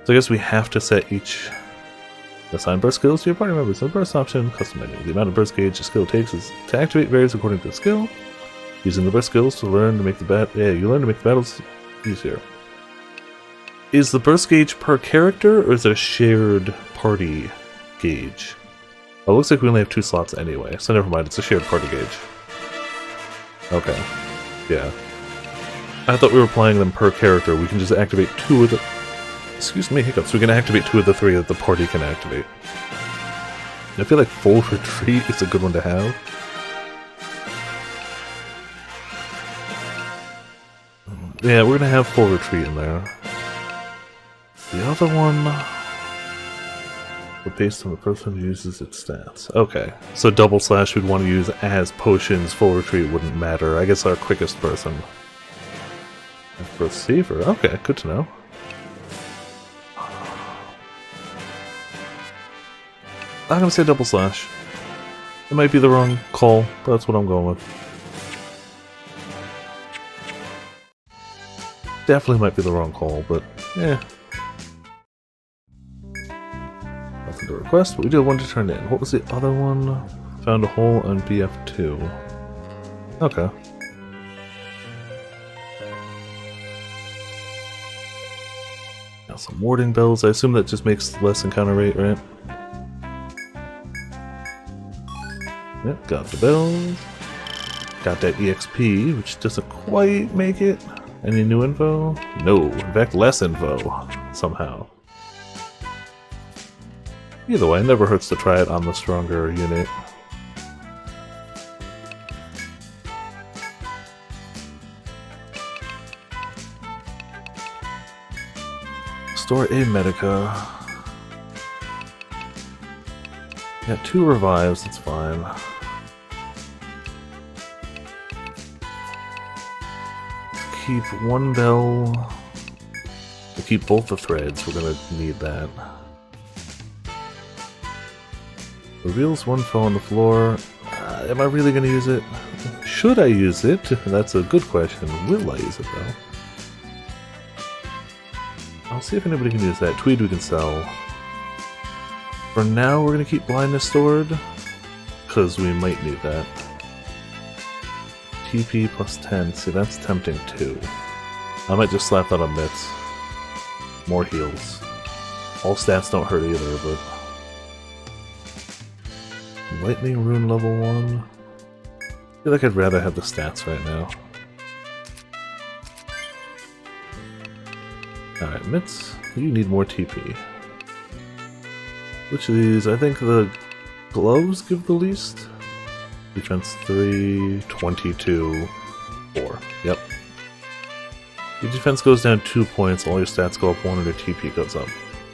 So I guess we have to set each. Assign burst skills to your party members. The burst option, custom menu. The amount of burst gauge a skill takes is to activate varies according to the skill. Using the burst skills to learn to make the you learn to make the battles easier. Is the burst gauge per character, or is it a shared party gauge? Oh, it looks like we only have 2 slots anyway, so never mind, it's a shared party gauge. Okay. Yeah. I thought we were applying them per character. We can just activate 2 of the... Excuse me, hiccups. We can activate 2 of the 3 that the party can activate. I feel like full retreat is a good one to have. Yeah, we're gonna have full retreat in there. The other one... But based on the person who uses its stats. Okay, so double slash we'd want to use as potions, full retreat wouldn't matter. I guess our quickest person. Perceiver, okay, good to know. I'm gonna say double slash. It might be the wrong call, but that's what I'm going with. Definitely might be the wrong call, but yeah. Nothing to request, but we do have one to turn in. What was the other one? Found a hole on BF2. Okay. Now some warding bells. I assume that just makes less encounter rate, right? Yep, got the bells. Got that EXP, which doesn't quite make it. Any new info? No, in fact, less info, somehow. Either way, it never hurts to try it on the stronger unit. Store a Medica. Got 2 revives, that's fine. Keep 1 bell. We'll keep both the threads, we're gonna need that. Reveals 1 foe on the floor. Am I really gonna use it? Should I use it? That's a good question. Will I use it though? I'll see if anybody can use that. Tweed we can sell. For now, we're gonna keep blindness stored, because we might need that. TP plus 10. See, that's tempting too. I might just slap that on mitts. More heals. All stats don't hurt either, but... Lightning rune level 1. I feel like I'd rather have the stats right now. Alright, mitts, you need more TP. Which of these? I think the gloves give the least. Defense 3, 22, 4. Yep. Your defense goes down 2 points, all your stats go up 1, and your TP goes up.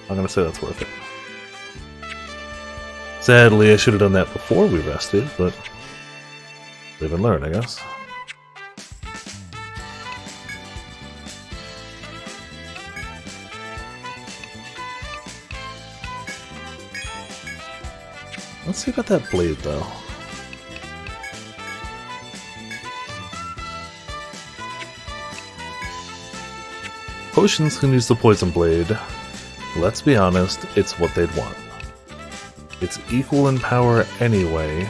I'm gonna say that's worth it. Sadly, I should have done that before we rested, but live and learn, I guess. Let's see about that blade, though. Potions can use the poison blade. Let's be honest, it's what they'd want. It's equal in power anyway.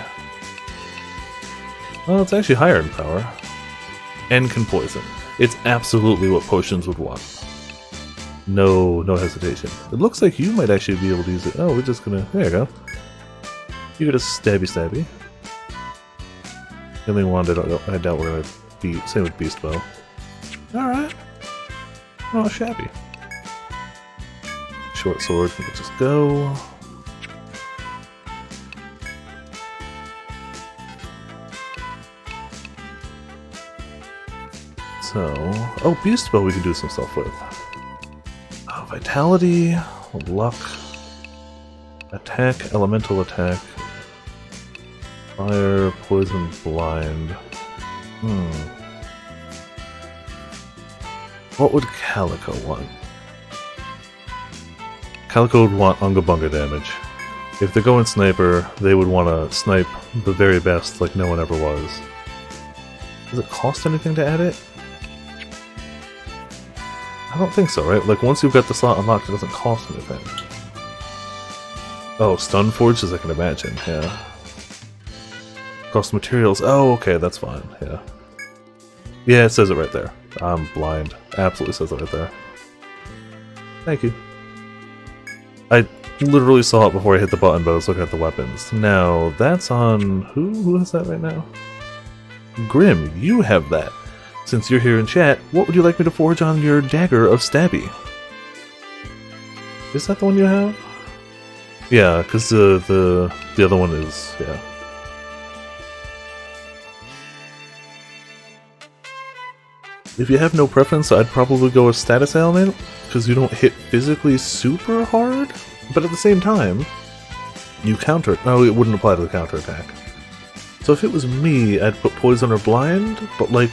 Well, it's actually higher in power. And can poison. It's absolutely what potions would want. No hesitation. It looks like you might actually be able to use it. Oh, we're just gonna... There you go. You get a stabby. Healing wand, I doubt we're gonna beat. Same with beast bow. Alright. Not shabby. Short sword, we'll just go. So, oh, beast bow we can do some stuff with. Vitality, luck, attack, elemental attack, fire, poison, blind. What would Calico want? Calico would want Unga Bunga damage. If they're going sniper, they would want to snipe the very best like no one ever was. Does it cost anything to add it? I don't think so, right? Like, once you've got the slot unlocked, it doesn't cost anything. Oh, stun forges, I can imagine, yeah. Cost materials, oh, okay, that's fine, yeah. Yeah, it says it right there. I'm blind. Absolutely says it right there. Thank you. I literally saw it before I hit the button, but I was looking at the weapons. Now, that's on... Who has that right now? Grim, you have that. Since you're here in chat, what would you like me to forge on your dagger of Stabby? Is that the one you have? Yeah, because the other one is, yeah. If you have no preference, I'd probably go with status ailment, because you don't hit physically super hard, but at the same time, you counter it. No, it wouldn't apply to the counter attack. So if it was me, I'd put poison or blind, but like,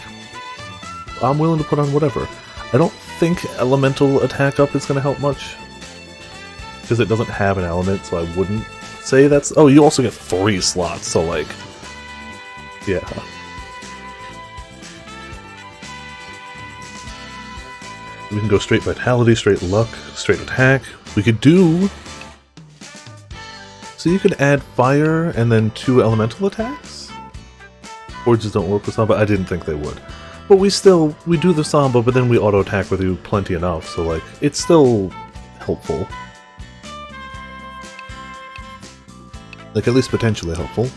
I'm willing to put on whatever. I don't think elemental attack up is going to help much, because it doesn't have an element, so I wouldn't say that's... Oh, you also get 3 slots, so like... Yeah. We can go straight vitality, straight luck, straight attack. We could do... So you could add fire and then 2 elemental attacks? Forges don't work with Samba. I didn't think they would. But we do the Samba, but then we auto-attack with you plenty enough, so like, it's still helpful. Like, at least potentially helpful.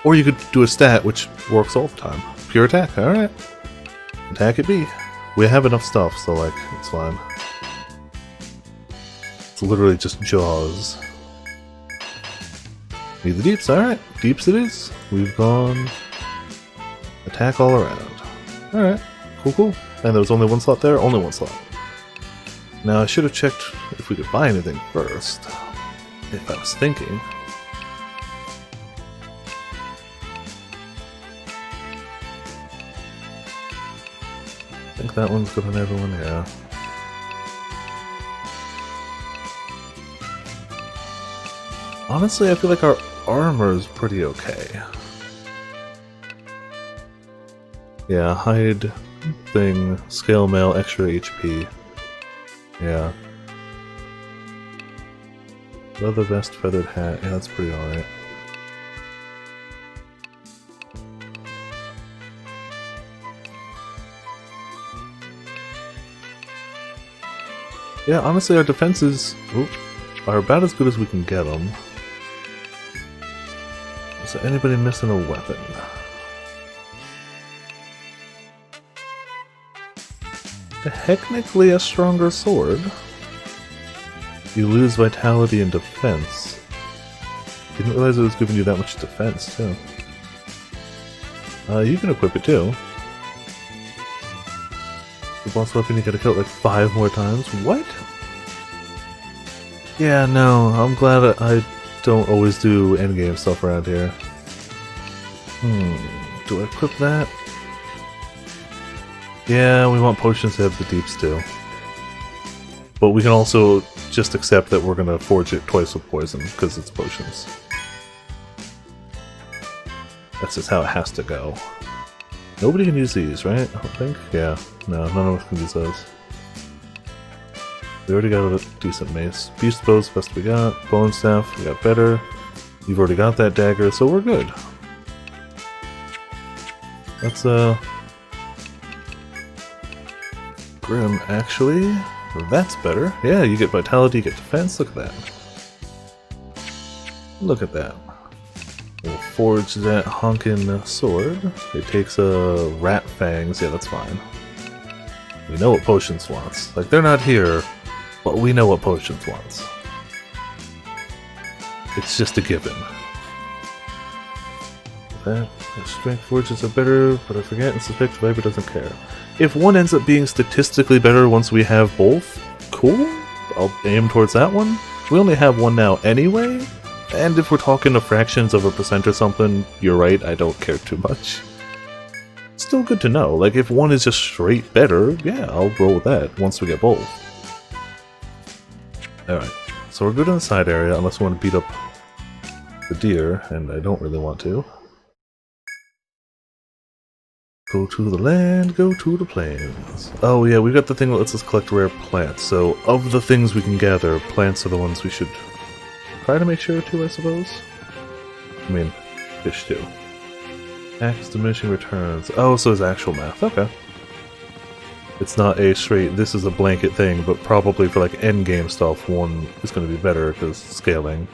Or you could do a stat, which works all the time. Pure attack, alright. Attack it be. We have enough stuff, so like, it's fine. It's literally just jaws. Need the deeps, alright. Deeps it is. We've gone attack all around. Alright, cool. And there was only one slot there? Only one slot. Now I should have checked if we could buy anything first. If I was thinking. I think that one's good on everyone, yeah. Honestly, I feel like our armor is pretty okay. Yeah, hide thing, scale mail, extra HP. Yeah. Leather vest, feathered hat. Yeah, that's pretty alright. Yeah, honestly, our defenses are about as good as we can get them. Is there anybody missing a weapon? Technically a stronger sword. You lose vitality and defense. Didn't realize it was giving you that much defense, too. You can equip it, too. The boss weapon, you gotta kill it like 5 more times? What? Yeah, no, I'm glad I don't always do endgame stuff around here. Do I equip that? Yeah, we want potions to have the deeps too. But we can also just accept that we're gonna forge it twice with poison, because it's potions. That's just how it has to go. Nobody can use these, right? I don't think? Yeah. No, none of us can use those. We already got a decent mace. Beast bow's best we got. Bone staff, we got better. You've already got that dagger, so we're good. That's Grim, actually. That's better. Yeah, you get vitality, you get defense. Look at that. Look at that. We'll forge that honkin' sword. It takes rat fangs. Yeah, that's fine. We know what potions wants. Like, they're not here, but we know what potions wants. It's just a given. That strength forges are better, but I forget and suspect Viper doesn't care. If one ends up being statistically better once we have both, cool. I'll aim towards that one. We only have one now anyway, and if we're talking to fractions of a percent or something, you're right, I don't care too much. Still good to know. Like, if one is just straight better, yeah, I'll roll with that once we get both. Alright, so we're good in the side area unless we want to beat up the deer, and I don't really want to. Go to the land, go to the plains. Oh yeah, we got the thing that lets us collect rare plants, so of the things we can gather, plants are the ones we should try to make sure to, I suppose? I mean, fish too. Axe diminishing returns. Oh, so it's actual math, okay. It's not a straight, this is a blanket thing, but probably for like endgame stuff, one is going to be better because scaling.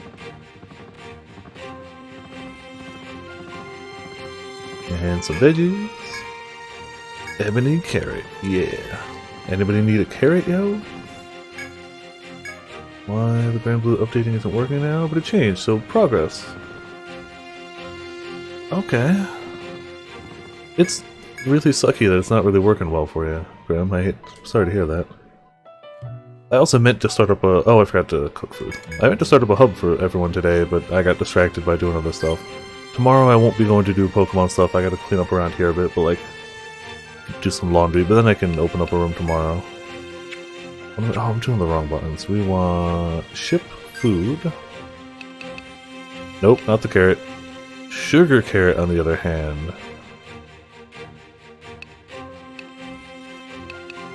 And some veggies. Ebony carrot, yeah. Anybody need a carrot, yo? Why the Grand Blue updating isn't working now? But it changed, so progress. Okay. It's really sucky that it's not really working well for you, Graham. Sorry to hear that. I also meant to start up a... Oh, I forgot to cook food. I meant to start up a hub for everyone today, but I got distracted by doing other stuff. Tomorrow I won't be going to do Pokemon stuff. I gotta clean up around here a bit, but like... do some laundry, but then I can open up a room tomorrow. Oh, I'm doing the wrong buttons. We want... ship food. Nope, not the carrot. Sugar carrot, on the other hand.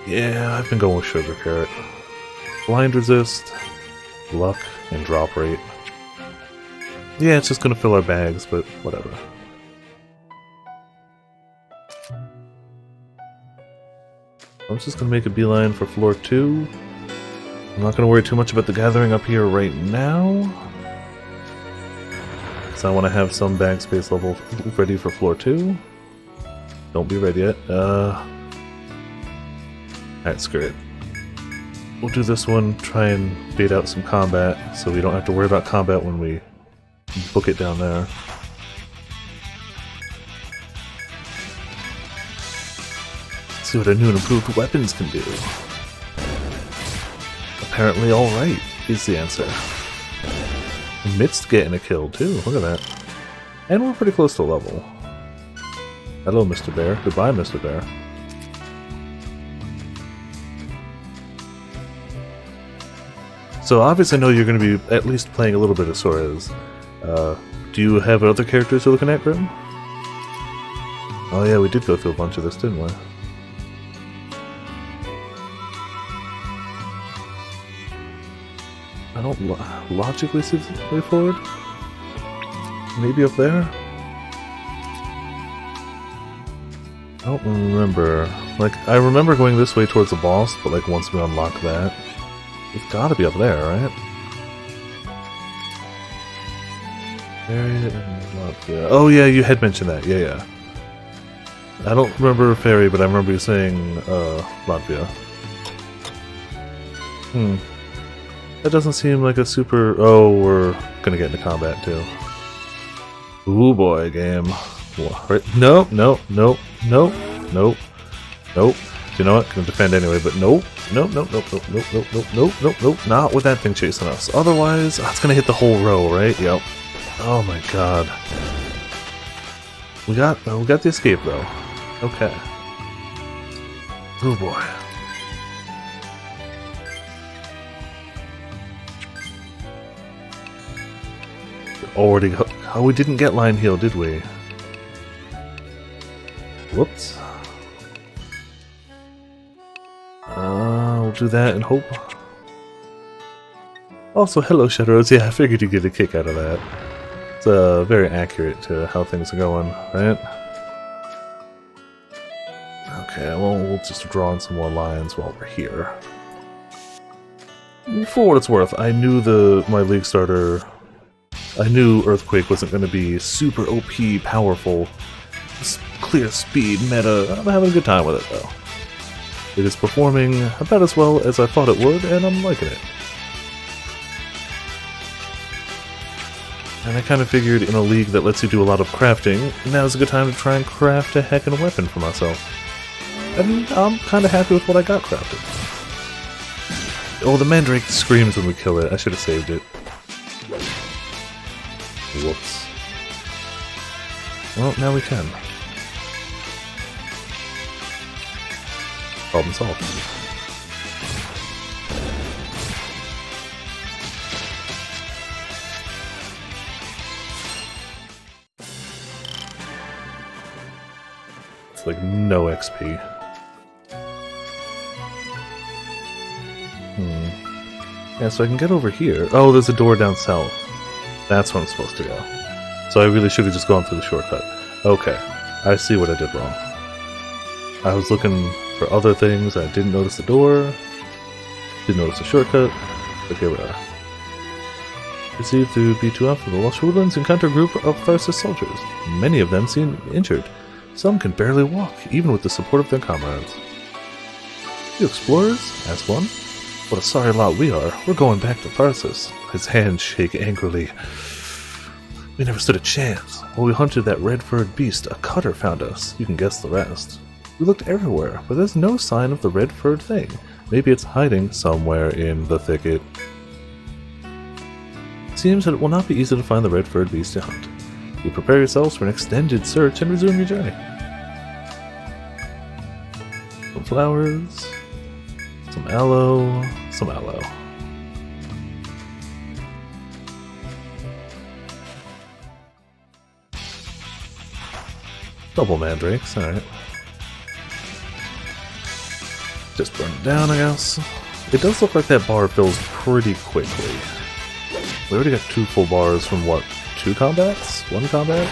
Yeah, I've been going with sugar carrot. Blind resist, luck, and drop rate. Yeah, it's just gonna fill our bags, but whatever. I'm just gonna make a beeline for floor 2. I'm not gonna worry too much about the gathering up here right now, because I want to have some bag space level ready for floor 2. Don't be ready yet. Alright, screw it. we'll do this one, try and bait out some combat, so we don't have to worry about combat when we book it down there. Let's see what our new and improved weapons can do. Apparently alright is the answer. Amidst getting a kill too, look at that. And we're pretty close to level. Hello, Mr. Bear. Goodbye, Mr. Bear. So obviously I know you're going to be at least playing a little bit of Suarez. Do you have other characters you're looking at, Grim? Oh yeah, we did go through a bunch of this, didn't we? I don't logically see the way forward. Maybe up there? I don't remember. Like, I remember going this way towards the boss, but like once we unlock that, it's gotta be up there, right? Fairy, oh yeah, you had mentioned that. Yeah. I don't remember Fairy, but I remember you saying Latvia. That doesn't seem like a super... Oh, we're gonna get into combat too. Ooh boy, game. Right. Nope. You know what? Gonna defend anyway, but nope. Nope. Not with that thing chasing us. Otherwise, it's gonna hit the whole row, right? Yep. Oh my god. We got the escape though. Okay. Oh boy. Already got... Oh, we didn't get line heal, did we? Whoops. We'll do that and hope. Also, hello, Shadows. Yeah, I figured you'd get a kick out of that. It's very accurate to how things are going, right? Okay, well, we'll just draw on some more lines while we're here. For what it's worth, I knew my League Starter... I knew Earthquake wasn't going to be super OP, powerful, clear speed, meta. I'm having a good time with it, though. It is performing about as well as I thought it would, and I'm liking it. And I kind of figured in a league that lets you do a lot of crafting, now's a good time to try and craft a heckin' weapon for myself. And I'm kind of happy with what I got crafted. Oh, the Mandrake screams when we kill it. I should have saved it. Whoops. Well, now we can. Problem solved. It's like no XP. Yeah, so I can get over here. Oh, there's a door down south. That's where I'm supposed to go. So I really should have just gone through the shortcut. Okay, I see what I did wrong. I was looking for other things, I didn't notice the door, didn't notice the shortcut, but here we are. Received through B2 Alpha, the Welsh Woodlands encounter a group of Tharsis soldiers. Many of them seem injured. Some can barely walk, even with the support of their comrades. You explorers? Asked one. What a sorry lot we are. We're going back to Tharsis. His hands shake angrily. We never stood a chance. While we hunted that red-furred beast, a cutter found us. You can guess the rest. We looked everywhere, but there's no sign of the red-furred thing. Maybe it's hiding somewhere in the thicket. It seems that it will not be easy to find the red-furred beast to hunt. You prepare yourselves for an extended search and resume your journey. Some flowers, some aloe, some aloe. Double mandrakes, alright. Just burn it down, I guess. It does look like that bar fills pretty quickly. We already got 2 full bars from what? 2 combats? 1 combat?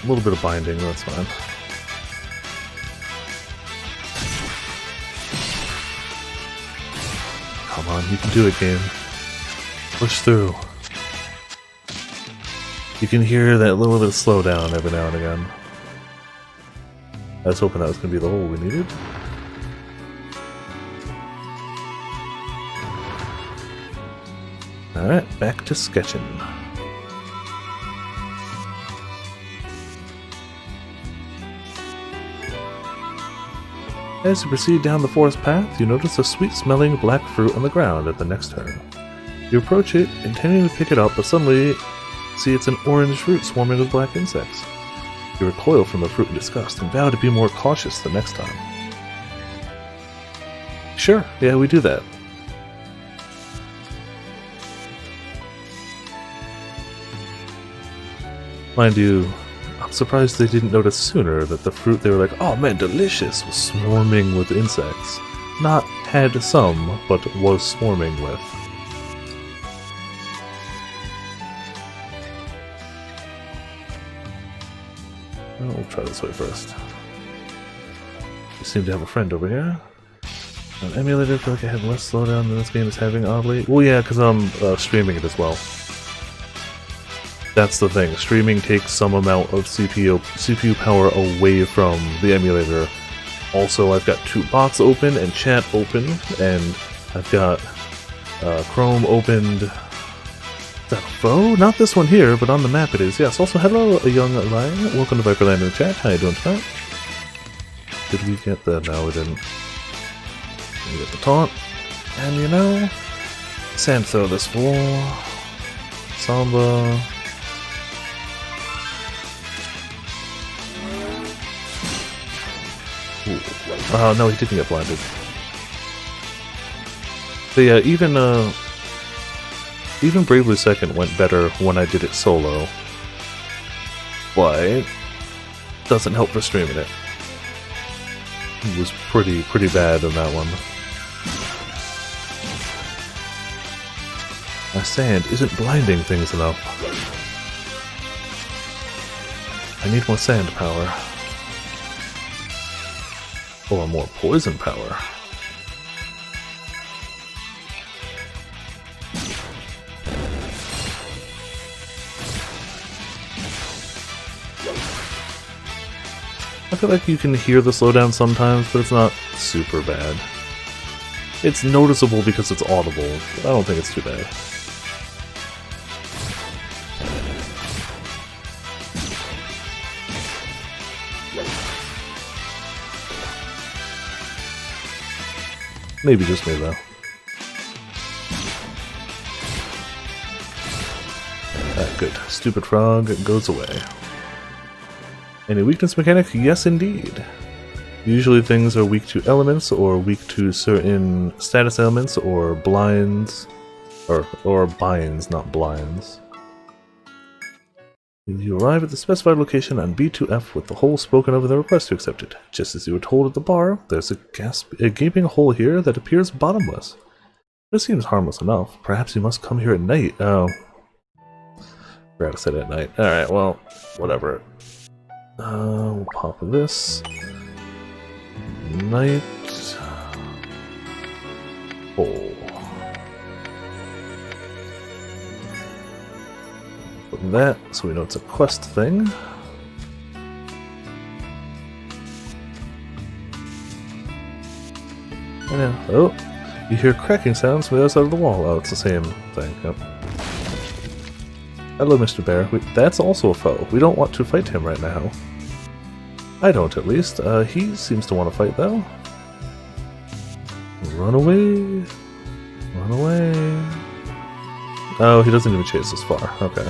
A little bit of binding, that's fine. Come on, you can do it, game. Push through. You can hear that little bit of slowdown every now and again. I was hoping that was going to be the hole we needed. Alright, back to sketching. As you proceed down the forest path, you notice a sweet-smelling black fruit on the ground at the next turn. You approach it, intending to pick it up, but suddenly see it's an orange fruit swarming with black insects. You recoil from the fruit in disgust and vow to be more cautious the next time. Sure, yeah, we do that. Mind you, I'm surprised they didn't notice sooner that the fruit they were like, oh man, delicious, was swarming with insects. Not had some, but was swarming with. Well, we'll try this way first. We seem to have a friend over here. An emulator, I feel like I have less slowdown than this game is having, oddly. Well, yeah, because I'm streaming it as well. That's the thing. Streaming takes some amount of CPU power away from the emulator. Also, I've got two bots open and chat open, and I've got Chrome opened. Is that a foe? Not this one here, but on the map it is. Yes. Also, hello, a young lion. Welcome to Viperland in the chat. How you doing tonight? Did we get the? No, we didn't. We get the taunt, and you know, sand throw this fool. Samba. Oh, no, he didn't get blinded. But yeah, even Bravely Second went better when I did it solo. But doesn't help for streaming it. It was pretty bad on that one. My sand isn't blinding things enough. I need more sand power. Or more poison power. I feel like you can hear the slowdown sometimes, but it's not super bad. It's noticeable because it's audible, but I don't think it's too bad. Maybe just me, though. Good. Stupid frog goes away. Any weakness mechanic? Yes, indeed. Usually things are weak to elements, or weak to certain status elements, or blinds. Or binds, not blinds. You arrive at the specified location on B2F with the hole spoken of in the request to accept it. Just as you were told at the bar, there's a gaping hole here that appears bottomless. This seems harmless enough. Perhaps you must come here at night. Oh. Forgot to set it at night. Alright, well, whatever. We'll pop this. Night hole. Put that so we know it's a quest thing. And oh, you hear cracking sounds from the other side of the wall. Oh, it's the same thing. Yep. Hello, Mr. Bear. That's also a foe. We don't want to fight him right now. I don't, at least. He seems to want to fight, though. Run away. Run away. Oh, he doesn't even chase us far. Okay.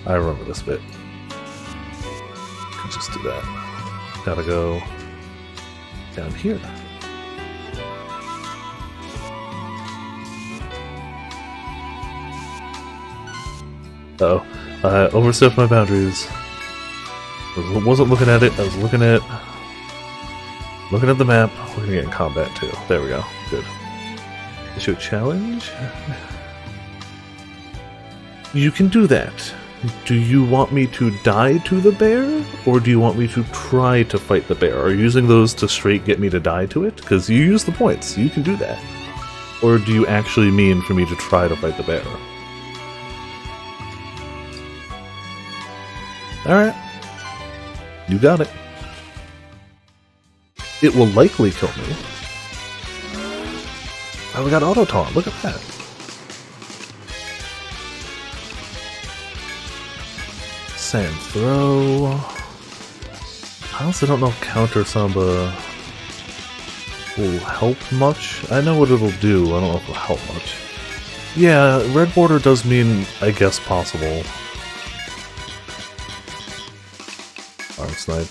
I remember this bit. Can just do that. Gotta go down here. Uh-oh. I overstepped my boundaries. I wasn't looking at it, I was looking at the map. We're gonna get in combat too. There we go. Good. Issue a challenge? You can do that. Do you want me to die to the bear? Or do you want me to try to fight the bear? Are you using those to straight get me to die to it? Because you use the points, you can do that. Or do you actually mean for me to try to fight the bear? Alright. You got it. It will likely kill me. Oh, we got auto taunt. Look at that. Sand throw. I also don't know if counter Samba will help much. I know what it'll do, I don't know if it'll help much. Yeah, red border does mean, I guess, possible. Arm snipe.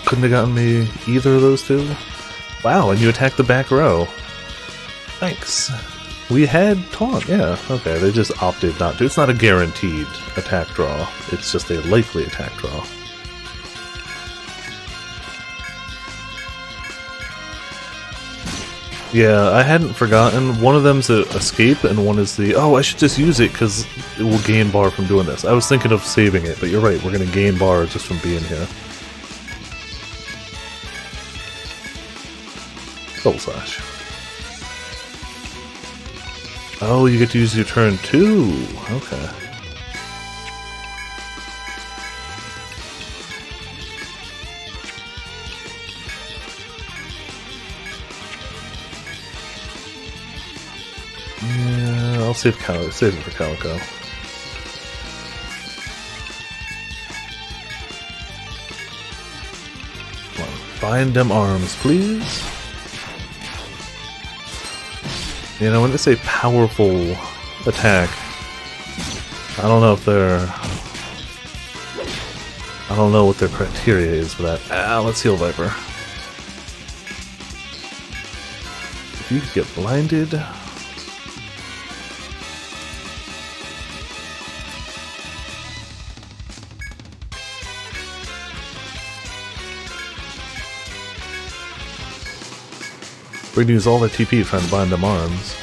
Couldn't have gotten me either of those two. Wow, and you attacked the back row. Thanks. We had taunt, yeah. Okay, they just opted not to. It's not a guaranteed attack draw. It's just a likely attack draw. Yeah, I hadn't forgotten. One of them's a escape, and one is the, oh, I should just use it because it will gain bar from doing this. I was thinking of saving it, but you're right, we're going to gain bar just from being here. Double slash. Oh, you get to use your turn too. Okay. Yeah, I'll save it for Calico. Come on, bind them arms, please. You know, when they say powerful attack, I don't know if they're... I don't know what their criteria is for that. Ah, let's heal Viper. If you could get blinded... We're gonna use all their TP trying to bind them arms.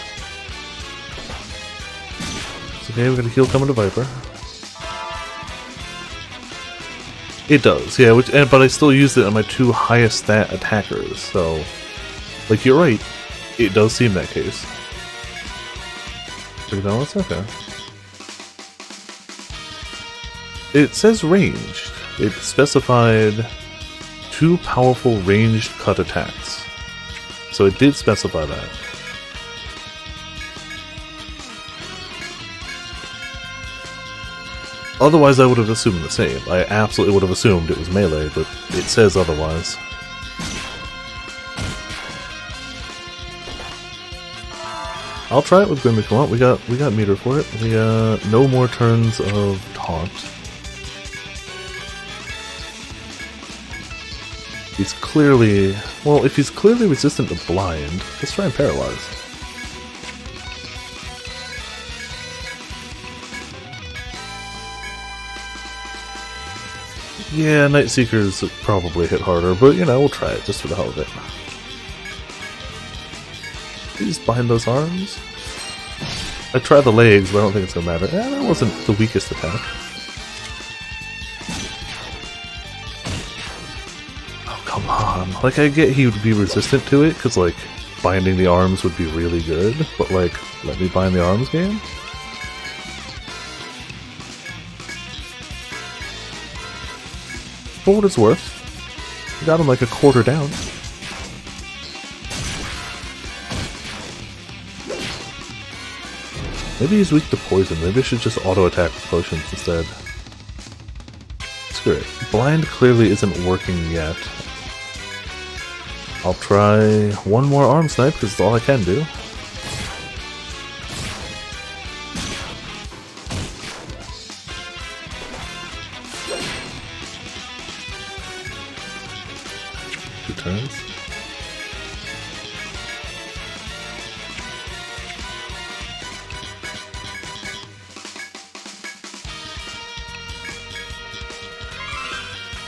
It's okay, we're gonna heal coming to Viper. It does, yeah, but I still used it on my two highest stat attackers, so... Like, you're right, it does seem that case. No, it's okay. It says ranged. It specified 2 powerful ranged cut attacks. So it did specify that. Otherwise I would have assumed the same. I absolutely would have assumed it was melee, but it says otherwise. I'll try it with Grim if you want. We got meter for it. We no more turns of taunt. He's clearly... Well, if he's clearly resistant to blind, let's try and paralyze. Yeah, Night Seekers probably hit harder, but you know, we'll try it just for the hell of it. Please bind those arms. I tried the legs, but I don't think it's gonna matter. Eh, that wasn't the weakest attack. Come on, like I get he would be resistant to it, because like, binding the arms would be really good, but like, let me bind the arms game? For what it's worth, got him like a quarter down. Maybe he's weak to poison, maybe I should just auto-attack with potions instead. Screw it. Blind clearly isn't working yet. I'll try one more arm snipe, because it's all I can do. Two turns.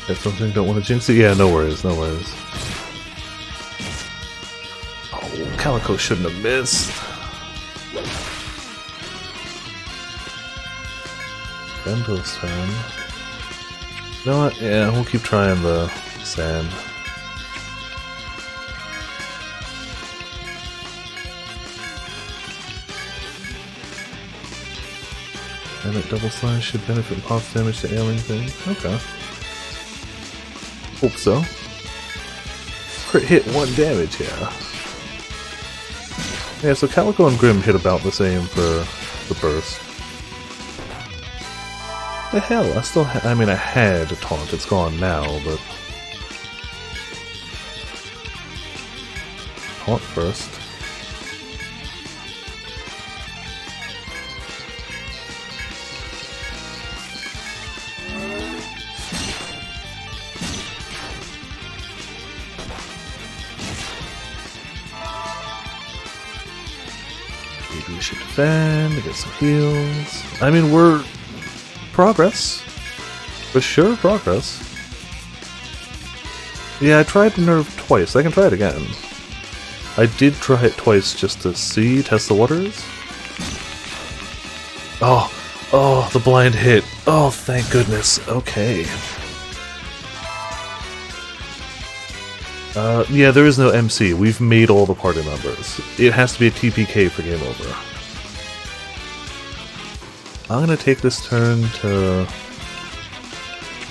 Got something, don't want to jinx it? Yeah, no worries, no worries. Calico shouldn't have missed. Bendo's turn. You know what? Yeah, we'll keep trying the sand. And that double slash should benefit from pulse damage to ailing thing. Okay. Hope so. Crit hit 1 damage, yeah. Yeah, so Calico and Grim hit about the same for the burst. The hell, I still I mean, I had a taunt, it's gone now, but... Taunt first. Maybe we should defend, get some heals. I mean, we're... Progress. For sure, progress. Yeah, I tried the nerve twice. I can try it again. I did try it twice just to see, test the waters. Oh, oh, the blind hit. Oh, thank goodness. Okay. Yeah, there is no MC. We've made all the party members. It has to be a TPK for game over. I'm gonna take this turn to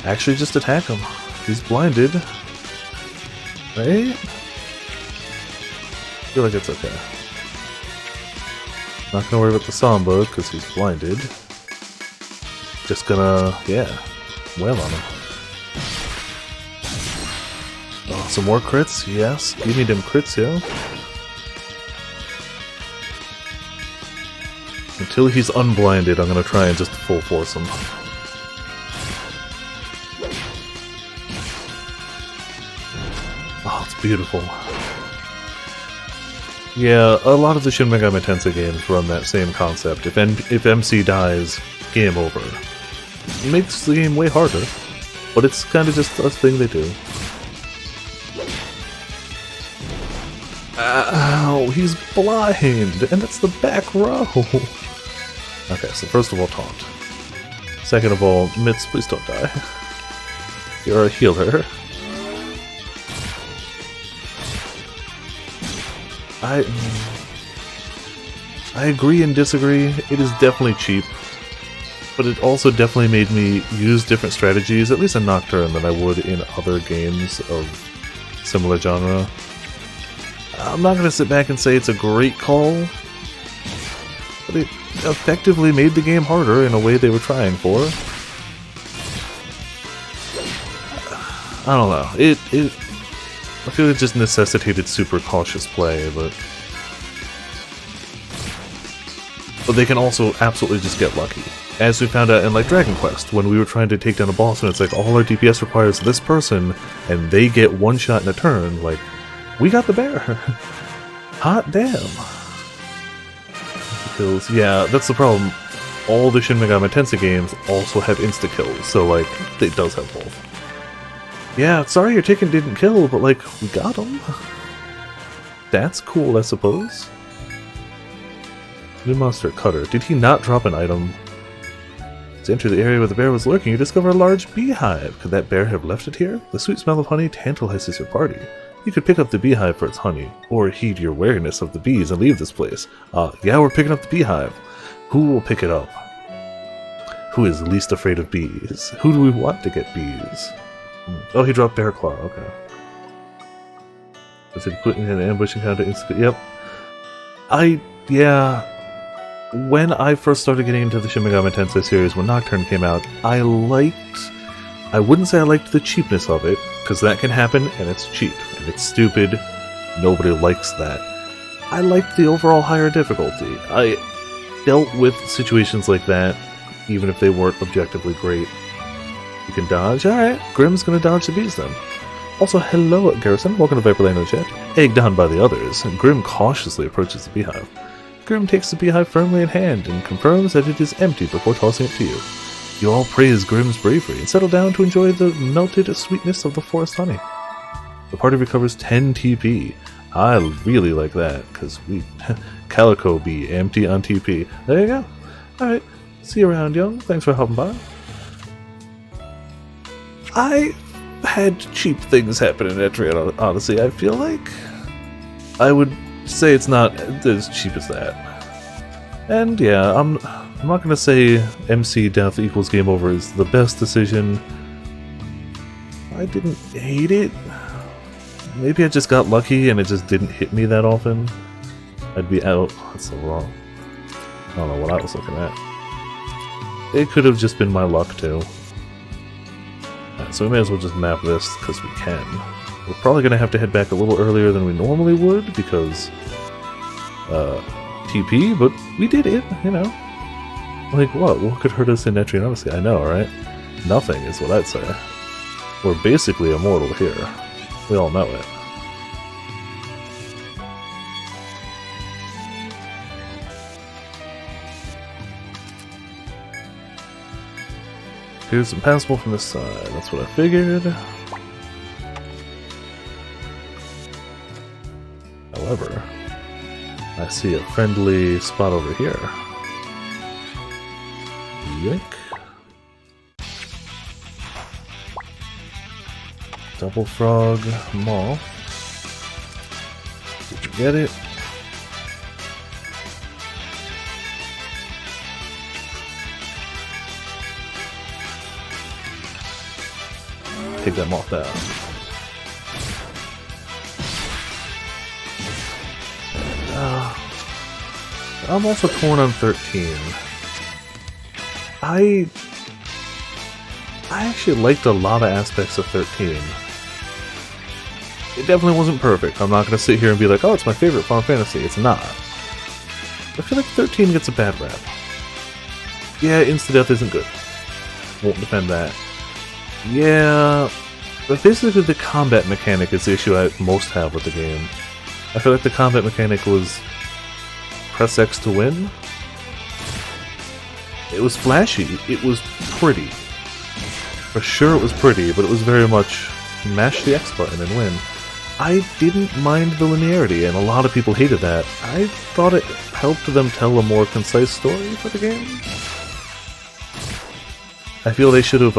actually just attack him. He's blinded. Right? I feel like it's okay. Not gonna worry about the Samba because he's blinded. Just gonna, yeah, wail on him. Oh, some more crits? Yes. Give me them crits, yo. Until he's unblinded, I'm gonna try and just full force him. Oh, it's beautiful. Yeah, a lot of the Shin Megami Tensei games run that same concept. If MC dies, game over. It makes the game way harder, but it's kind of just a thing they do. Ow, he's blind, and that's the back row. Okay, so first of all, taunt. Second of all, Mitz, please don't die. You're a healer. I agree and disagree. It is definitely cheap, but it also definitely made me use different strategies, at least in Nocturne, than I would in other games of similar genre. I'm not going to sit back and say it's a great call, but it effectively made the game harder in a way they were trying for. I don't know. I feel it just necessitated super cautious play, but they can also absolutely just get lucky. As we found out in like Dragon Quest, when we were trying to take down a boss and it's like all our DPS requires this person, and they get one shot in a turn, like, we got the bear! Hot damn! Kills. Yeah, that's the problem. All the Shin Megami Tensei games also have insta-kills, so like, it does have both. Yeah, sorry your ticket didn't kill, but like, we got him. That's cool, I suppose. New monster, Cutter. Did he not drop an item? To enter the area where the bear was lurking, you discover a large beehive. Could that bear have left it here? The sweet smell of honey tantalizes your party. You could pick up the beehive for its honey, or heed your wariness of the bees and leave this place. Yeah, we're picking up the beehive. Who will pick it up? Who is least afraid of bees? Who do we want to get bees? Oh, he dropped Bear Claw, okay. Is it putting an ambush encounter instant? Yep. Yeah. When I first started getting into the Shin Megami Tensei series, when Nocturne came out, I wouldn't say I liked the cheapness of it, because that can happen, and it's cheap, and it's stupid. Nobody likes that. I liked the overall higher difficulty. I dealt with situations like that, even if they weren't objectively great. You can dodge? Alright, Grimm's gonna dodge the bees then. Also, hello Garrison, welcome to Viperland chat. Egged on by the others, Grimm cautiously approaches the beehive. Grimm takes the beehive firmly in hand and confirms that it is empty before tossing it to you. You all praise Grimm's bravery and settle down to enjoy the melted sweetness of the forest honey. The party recovers 10 TP. I really like that, because we... Calico Bee, empty on TP. There you go. Alright, see you around, young. Thanks for helping by. I had cheap things happen in Etrian Odyssey, I feel like. I would say it's not as cheap as that. And yeah, I'm not gonna say MC death equals game over is the best decision. I didn't hate it. Maybe I just got lucky and it just didn't hit me that often. I'd be out. That's so wrong. don't know what I was looking at. It could have just been my luck, too. Right, so we may as well just map this, because we can. We're probably going to have to head back a little earlier than we normally would, because... TP, but we did it, you know. Like, what? What could hurt us in Etrian Odyssey? I know, right? Nothing is what I'd say. We're basically immortal here. We all know it. Here's impassable from this side. That's what I figured. However, I see a friendly spot over here. Yoink. Double frog maw. Did you get it? Take that moth down. I'm also torn on 13. I actually liked a lot of aspects of 13. It definitely wasn't perfect. I'm not going to sit here and be like, oh, it's my favorite Final Fantasy. It's not. I feel like 13 gets a bad rap. Yeah, insta-death isn't good. Won't defend that. Yeah, but basically the combat mechanic is the issue I most have with the game. I feel like the combat mechanic was press X to win. It was flashy. It was pretty. For sure it was pretty, but it was very much mash the X button and win. I didn't mind the linearity, and a lot of people hated that. I thought it helped them tell a more concise story for the game. I feel they should have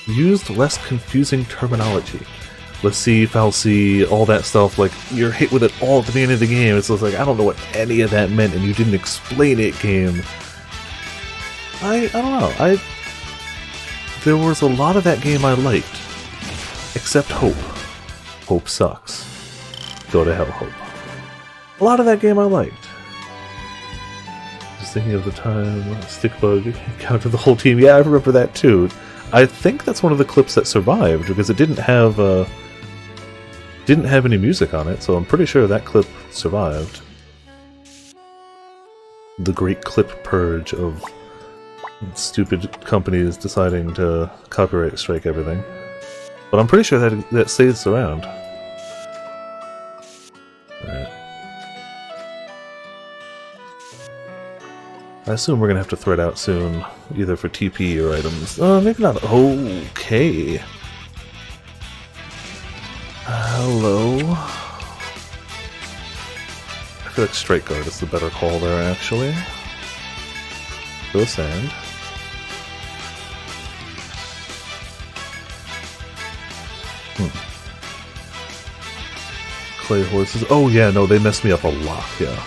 used less confusing terminology. Let's see, foul C, all that stuff, like, you're hit with it all at the beginning of the game. It's just like, I don't know what any of that meant, and you didn't explain it, game. I don't know, there was a lot of that game I liked. Except Hope. Hope sucks. Go to hell, Hope. A lot of that game I liked. Just thinking of the time Stickbug encountered the whole team. Yeah, I remember that too. I think that's one of the clips that survived, because it didn't have any music on it, so I'm pretty sure that clip survived. The great clip purge of stupid companies deciding to copyright strike everything. But I'm pretty sure that stays around. Alright. I assume we're gonna have to thread out soon, either for TP or items. Maybe not. Okay. Hello. I feel like Strike Guard is the better call there, actually. Go sand. Clay horses. Oh yeah, no, they messed me up a lot, yeah.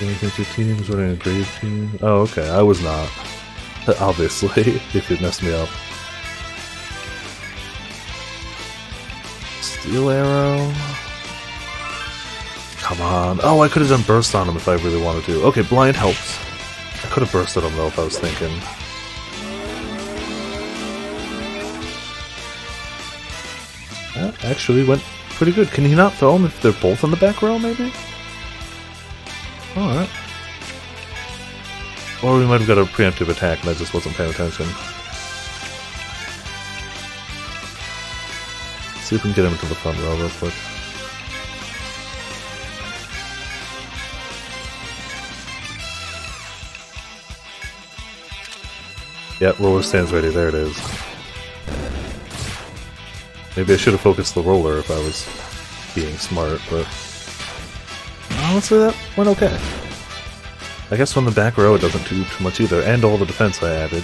Anything to teams running a grave team? Oh, okay, I was not. Obviously, if it messed me up. Steel arrow. Come on. Oh, I could have done burst on him if I really wanted to. Okay, blind helps. I could have bursted him though if I was thinking. That actually went pretty good. Can he not throw them if they're both in the back row, maybe? Alright. Or we might have got a preemptive attack and I just wasn't paying attention. Let's see if we can get him into the front row real quick. Yep, roller stands ready. There it is. Maybe I should have focused the roller if I was being smart, but... honestly, that went okay. I guess on the back row it doesn't do too much either, and all the defense I added.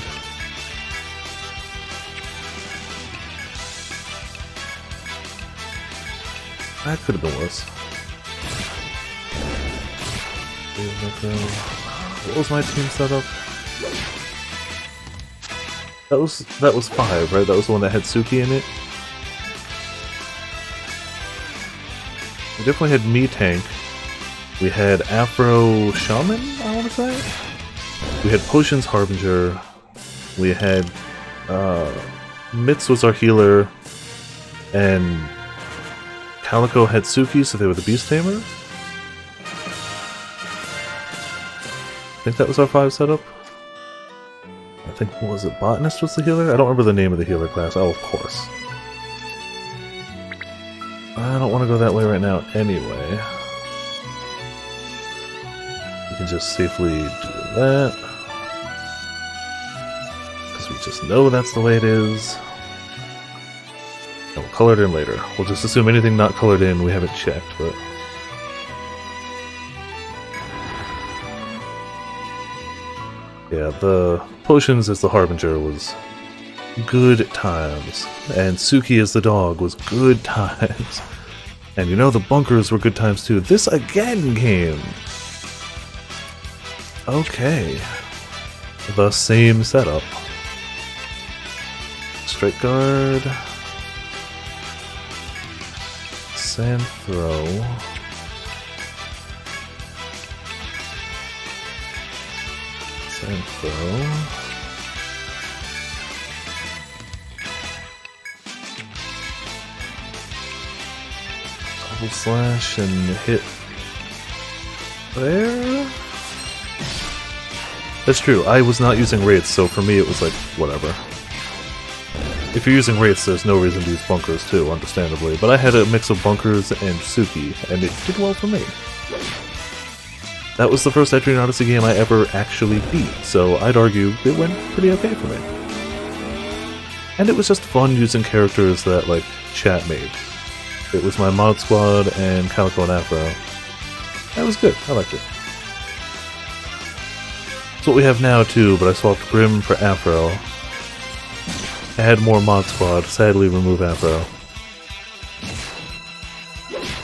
That could have been worse. What was my team setup? That was 5, right? That was the one that had Suki in it. We definitely had me tank. We had Afro Shaman, I want to say? We had Potions Harbinger. We had Mitz was our healer. And Calico had Suki, so they were the Beast Tamer. I think that was our 5 setup. I think, what was it, Botanist was the healer? I don't remember the name of the healer class. Oh, of course. I don't want to go that way right now anyway. We can just safely do that. Because we just know that's the way it is. And we'll color it in later. We'll just assume anything not colored in we haven't checked, but... yeah, the Potions as the Harbinger was good times. And Suki as the dog was good times. And you know the bunkers were good times too. This again came! Okay. The same setup. Straight guard. Sand throw. Sand throw. Double slash and hit there. That's true. I was not using wraiths, so for me it was like whatever. If you're using wraiths, there's no reason to use bunkers too, understandably. But I had a mix of bunkers and Suki, and it did well for me. That was the first Etrian Odyssey game I ever actually beat, so I'd argue it went pretty okay for me. And it was just fun using characters that, like, chat made. It was my mod squad and Calico and Afro. That was good. I liked it. It's what we have now too, but I swapped Grim for Afro. I had more mod squad, sadly remove Afro.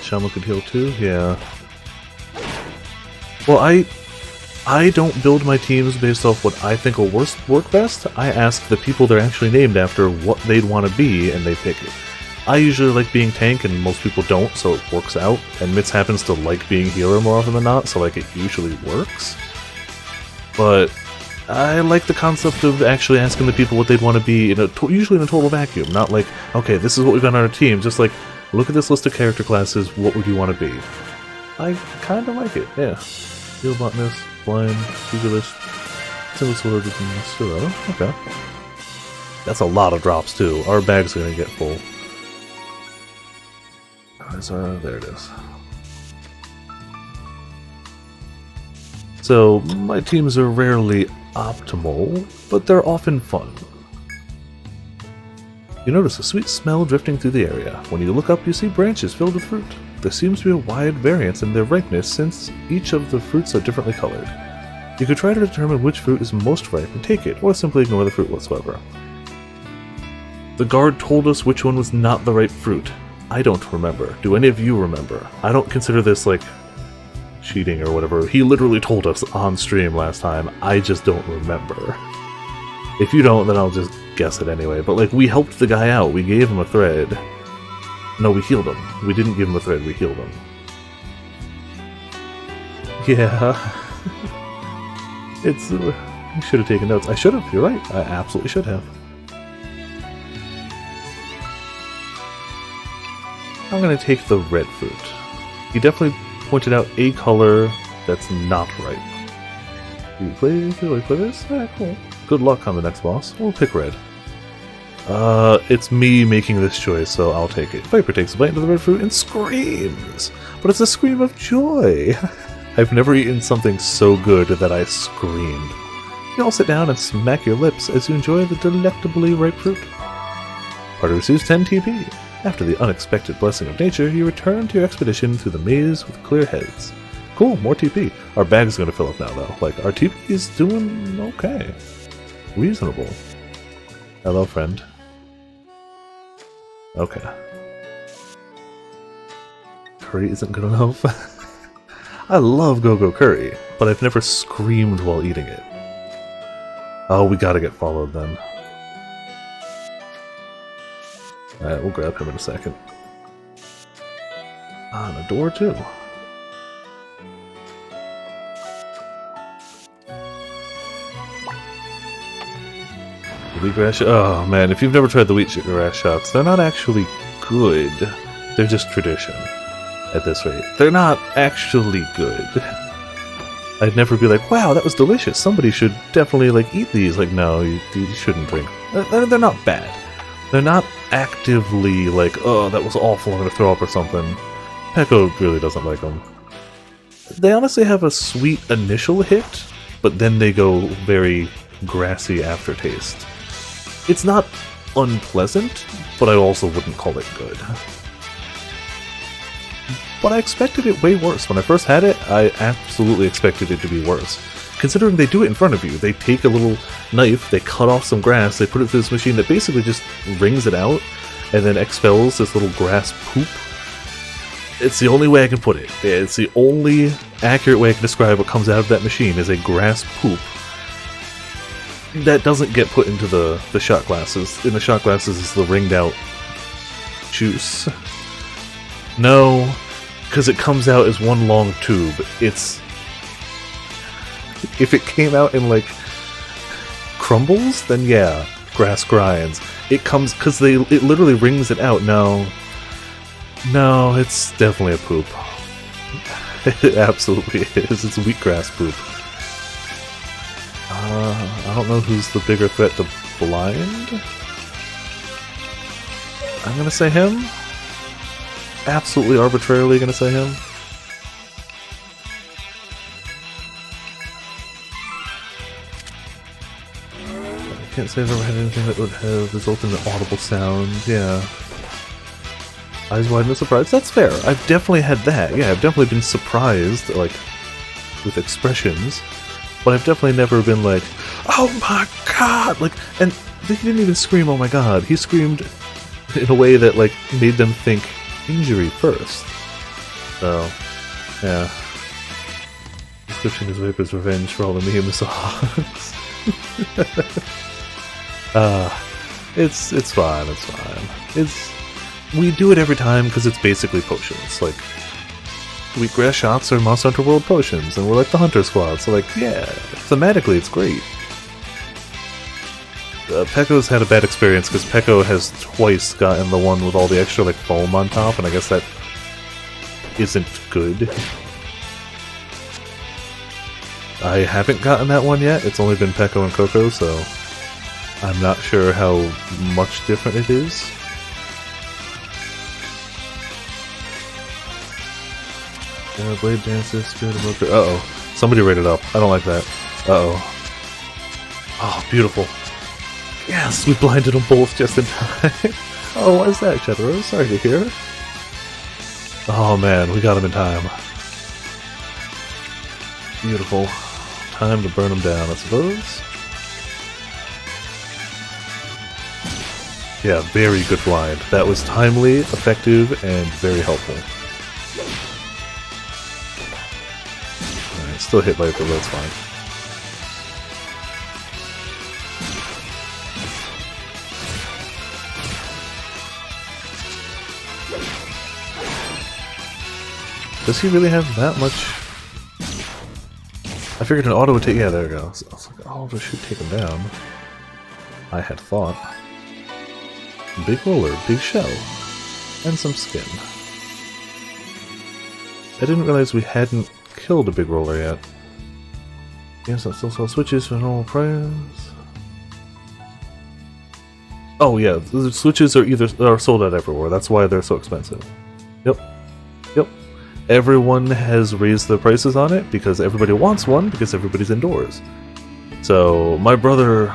Shaman could heal too? Yeah. Well, I don't build my teams based off what I think will work best. I ask the people they're actually named after what they'd want to be, and they pick it. I usually like being tank, and most people don't, so it works out. And Mitz happens to like being healer more often than not, so like it usually works. But I like the concept of actually asking the people what they'd want to be, usually in a total vacuum. Not like, okay, this is what we've got on our team. Just like, look at this list of character classes, what would you want to be? I kind of like it, yeah. Heal Botanist, Blind, Pugilist, Single Sword with Masuro. Okay. That's a lot of drops too. Our bag's gonna get full. There it is. So, my teams are rarely optimal, but they're often fun. You notice a sweet smell drifting through the area. When you look up, you see branches filled with fruit. There seems to be a wide variance in their ripeness since each of the fruits are differently colored. You could try to determine which fruit is most ripe and take it, or simply ignore the fruit whatsoever. The guard told us which one was not the right fruit. I don't remember. Do any of you remember? I don't consider this, like, cheating or whatever. He literally told us on stream last time. I just don't remember. If you don't, then I'll just guess it anyway. But, like, we helped the guy out. We gave him a thread. No, we healed him. We didn't give him a thread, we healed him. Yeah. It's... I should have taken notes. I should have, you're right. I absolutely should have. I'm gonna take the red fruit. He definitely pointed out a color that's not right. Do we play this? Yeah, cool. Good luck on the next boss. We'll pick red. It's me making this choice, so I'll take it. Viper takes a bite into the red fruit and screams! But it's a scream of joy! I've never eaten something so good that I screamed. You all sit down and smack your lips as you enjoy the delectably ripe fruit. Party receives 10 TP. After the unexpected blessing of nature, you return to your expedition through the maze with clear heads. Cool, more TP. Our bag's gonna fill up now, though. Like, our TP is doing okay. Reasonable. Hello, friend. Okay. Curry isn't good enough. I love Go-Go Curry, but I've never screamed while eating it. Oh, we gotta get followed then. Alright, we'll grab him in a second. Ah, and a door too. Wheatgrass. Oh man, if you've never tried the wheatgrass shots, they're not actually good. They're just tradition. At this rate, they're not actually good. I'd never be like, wow, that was delicious. Somebody should definitely like eat these. Like, no, you shouldn't drink. They're not bad. They're not actively like, oh, that was awful, I'm gonna throw up or something. Pecco really doesn't like them. They honestly have a sweet initial hit, but then they go very grassy aftertaste. It's not unpleasant, but I also wouldn't call it good. But I expected it way worse. When I first had it, I absolutely expected it to be worse. Considering they do it in front of you. They take a little knife, they cut off some grass, they put it through this machine that basically just wrings it out, and then expels this little grass poop. It's the only way I can put it. It's the only accurate way I can describe what comes out of that machine is a grass poop. That doesn't get put into the shot glasses. In the shot glasses is the ringed out juice. No, because it comes out as one long tube. If it came out in like crumbles, then yeah, grass grinds. It comes because it literally wrings it out. No, it's definitely a poop. It absolutely is. It's wheatgrass poop. I don't know who's the bigger threat to blind. I'm gonna say him. Absolutely arbitrarily gonna say him. I can't say I've ever had anything that would have resulted in an audible sound. Yeah. Eyes wide in surprise. That's fair. I've definitely had that. Yeah, I've definitely been surprised, like, with expressions. But I've definitely never been like, oh my god! Like, and he didn't even scream, oh my god. He screamed in a way that, like, made them think injury first. So, yeah. Description is Vapor's revenge for all the meme songs. It's fine, it's fine. We do it every time because it's basically potions. Like, wheatgrass shots are Monster Hunter World potions, and we're like the Hunter Squad, so like, yeah, thematically it's great. Pecco's had a bad experience because Pecco has twice gotten the one with all the extra like foam on top, and I guess that isn't good. I haven't gotten that one yet. It's only been Pecco and Coco, so I'm not sure how much different it is. Blade Dancer, Spirit of Mocha. Uh-oh. Somebody rated up. I don't like that. Uh-oh. Oh, beautiful. Yes, we blinded them both just in time. Oh, why is that, Shadowrose? Sorry to hear. Oh man, we got him in time. Beautiful. Time to burn them down, I suppose. Yeah, very good blind. That was timely, effective, and very helpful. Alright, still hit Viper, but that's fine. Does he really have that much? I figured an auto would take. Yeah, there we go. So I was like, oh, this should take him down. I had thought. Big roller, big shell, and some skin. I didn't realize we hadn't killed a big roller yet. Yes, I still sell switches for normal price. Oh yeah, the switches are sold out everywhere. That's why they're so expensive. Yep. Yep. Everyone has raised their prices on it because everybody wants one because everybody's indoors. So my brother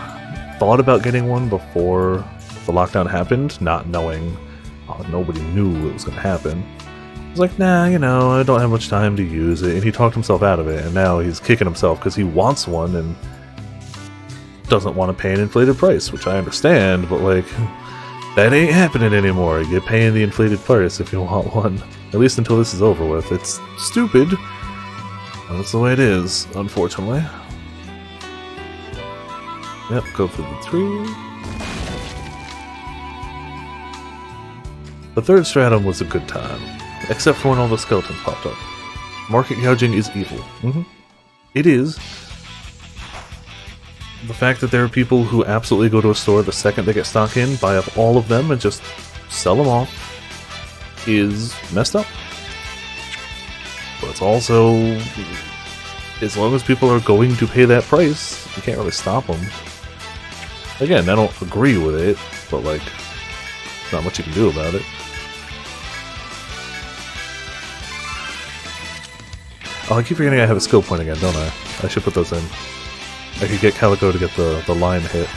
thought about getting one before the lockdown happened, not knowing nobody knew it was going to happen. He was like, nah, you know, I don't have much time to use it, and he talked himself out of it, and now he's kicking himself because he wants one and doesn't want to pay an inflated price, which I understand, but like, that ain't happening anymore. You're paying the inflated price if you want one. At least until this is over with. It's stupid. That's the way it is, unfortunately. Yep, go for the 3. The third stratum was a good time, except for when all the skeletons popped up. Market gouging is evil. It is. the fact that there are people who absolutely go to a store the second they get stock in, buy up all of them, and just sell them off is messed up. But it's also, as long as people are going to pay that price, you can't really stop them. Again, I don't agree with it, but like, not much you can do about it. Oh, I keep forgetting I have a skill point again, don't I? I should put those in. I could get Calico to get the line hit.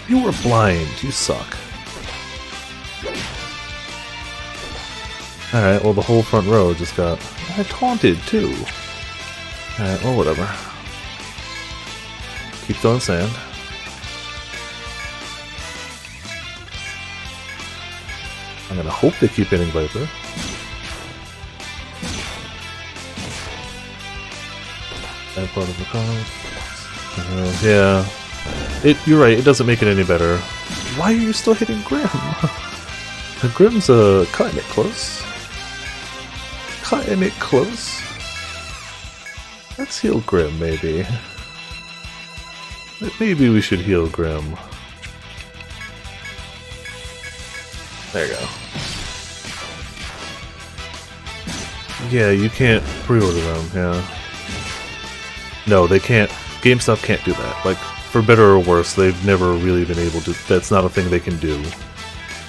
You were blind, you suck. Alright, well the whole front row just got... I taunted too. Alright, well whatever. Keep throwing sand. I'm gonna hope they keep hitting Viper. That part of the card. Yeah. You're right, it doesn't make it any better. Why are you still hitting Grim? Grim's cutting it close. Cutting it close. Let's heal Grim, maybe. Maybe we should heal Grim. There you go. Yeah, you can't pre-order them, yeah. No, they can't. GameStop can't do that. Like, for better or worse, they've never really been able to. That's not a thing they can do.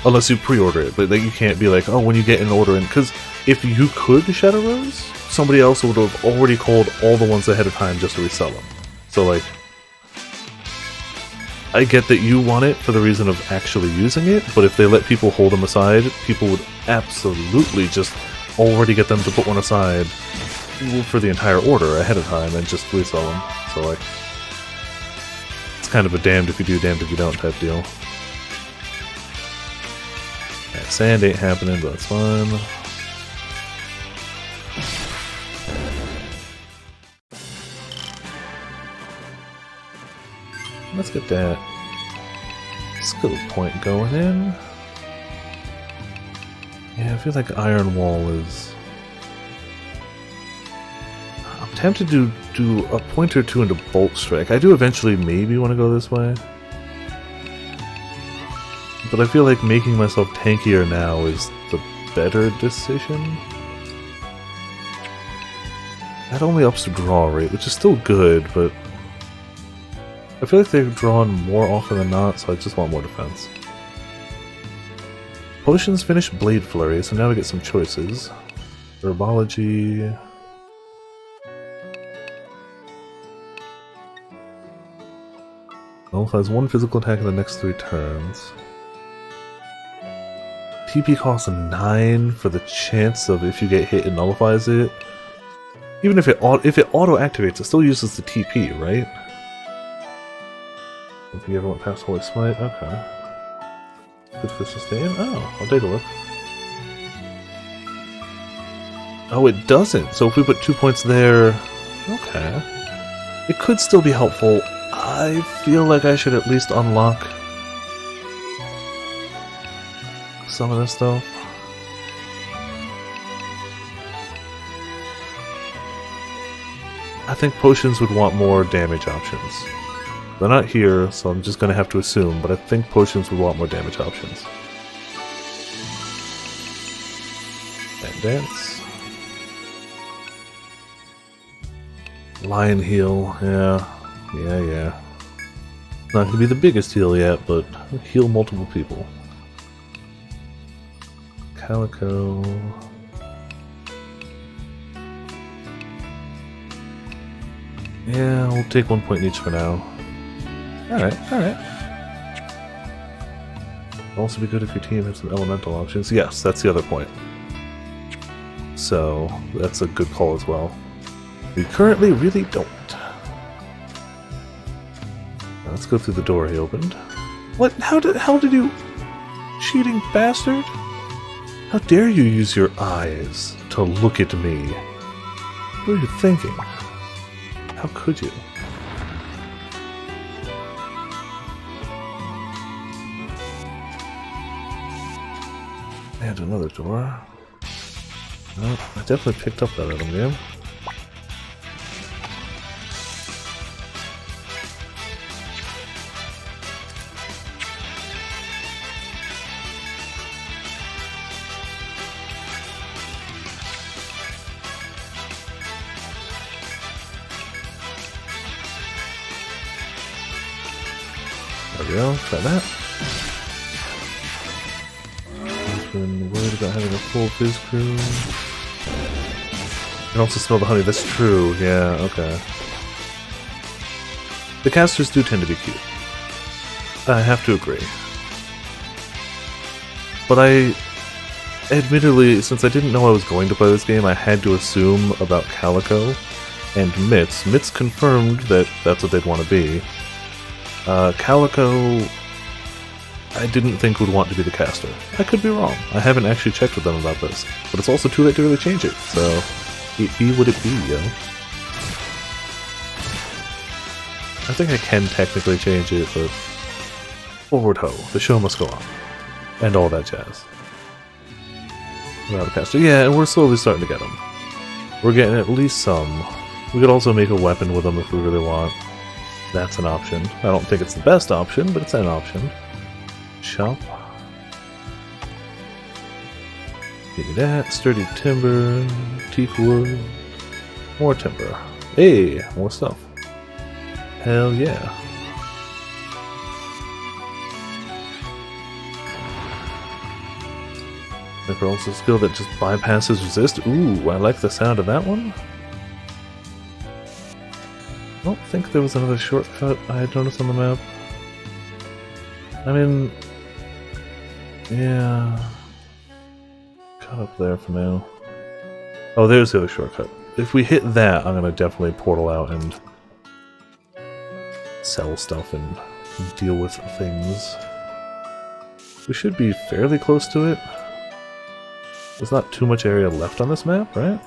Unless you pre-order it. But like, you can't be like, oh, when you get an order in. Because if you could Shadow Rose, somebody else would have already called all the ones ahead of time just to resell them. So, like, I get that you want it for the reason of actually using it, but if they let people hold them aside, people would absolutely just already get them to put one aside for the entire order ahead of time and just resell them. So, like, it's kind of a damned if you do, damned if you don't type deal. That sand ain't happening, but that's fine. Let's get that skill point going in. Yeah, I feel like Iron Wall is... I'm tempted to do a point or two into Bolt Strike. I do eventually maybe want to go this way. But I feel like making myself tankier now is the better decision. That only ups the draw rate, which is still good, but... I feel like they've drawn more often than not, so I just want more defense. Potions finish Blade Flurry, so now we get some choices. Herbology... Nullifies one physical attack in the next 3 turns. TP costs 9 for the chance of if you get hit it nullifies it. Even if it auto-activates, it still uses the TP, right? If you ever went past Holy Smite, okay. Good for sustain? Oh, I'll take a look. Oh, it doesn't! So if we put 2 points there... Okay. It could still be helpful. I feel like I should at least unlock some of this stuff. I think potions would want more damage options. They're not here, so I'm just going to have to assume, but I think potions would want more damage options. And dance. Lion heal, yeah. Not going to be the biggest heal yet, but heal multiple people. Calico. Yeah, we'll take 1 point each for now. Alright. Also be good if your team has some elemental options. Yes, that's the other point. So, that's a good call as well. We currently really don't. Now, let's go through the door he opened. What? How did you... Cheating bastard? How dare you use your eyes to look at me? What are you thinking? How could you? And another door. Well, I definitely picked up that item game. There we go, try that. I've been worried about having a full fizz crew. You can also smell the honey, that's true, yeah, okay. The casters do tend to be cute. I have to agree. But admittedly, since I didn't know I was going to play this game, I had to assume about Calico and Mitz. Mitz confirmed that that's what they'd want to be. Calico, I didn't think would want to be the caster. I could be wrong. I haven't actually checked with them about this. But it's also too late to really change it, so it be what it be, yo. I think I can technically change it, but forward ho, the show must go on. And all that jazz. Without a caster. Yeah, and we're slowly starting to get them. We're getting at least some. We could also make a weapon with them if we really want. That's an option. I don't think it's the best option, but it's an option. Shop. Give me that. Sturdy timber. Teak wood. More timber. Hey, more stuff. Hell yeah. There's also a skill that just bypasses resist. Ooh, I like the sound of that one. I don't think there was another shortcut I had noticed on the map. I mean, yeah. Cut up there for now. Oh, there's the other shortcut. If we hit that, I'm gonna definitely portal out and sell stuff and deal with things. We should be fairly close to it. There's not too much area left on this map, right?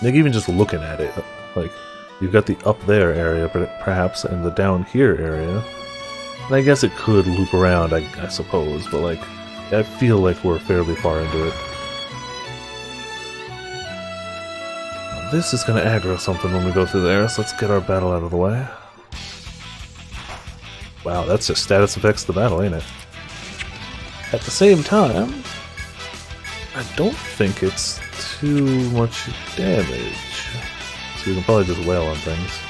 Like, even just looking at it, like, you've got the up there area, perhaps, and the down here area. And I guess it could loop around, I suppose, but, like, I feel like we're fairly far into it. Now, this is gonna aggro something when we go through there, so let's get our battle out of the way. Wow, that's just status effects to the battle, ain't it? At the same time, I don't think it's too much damage. So you can probably just wail on things.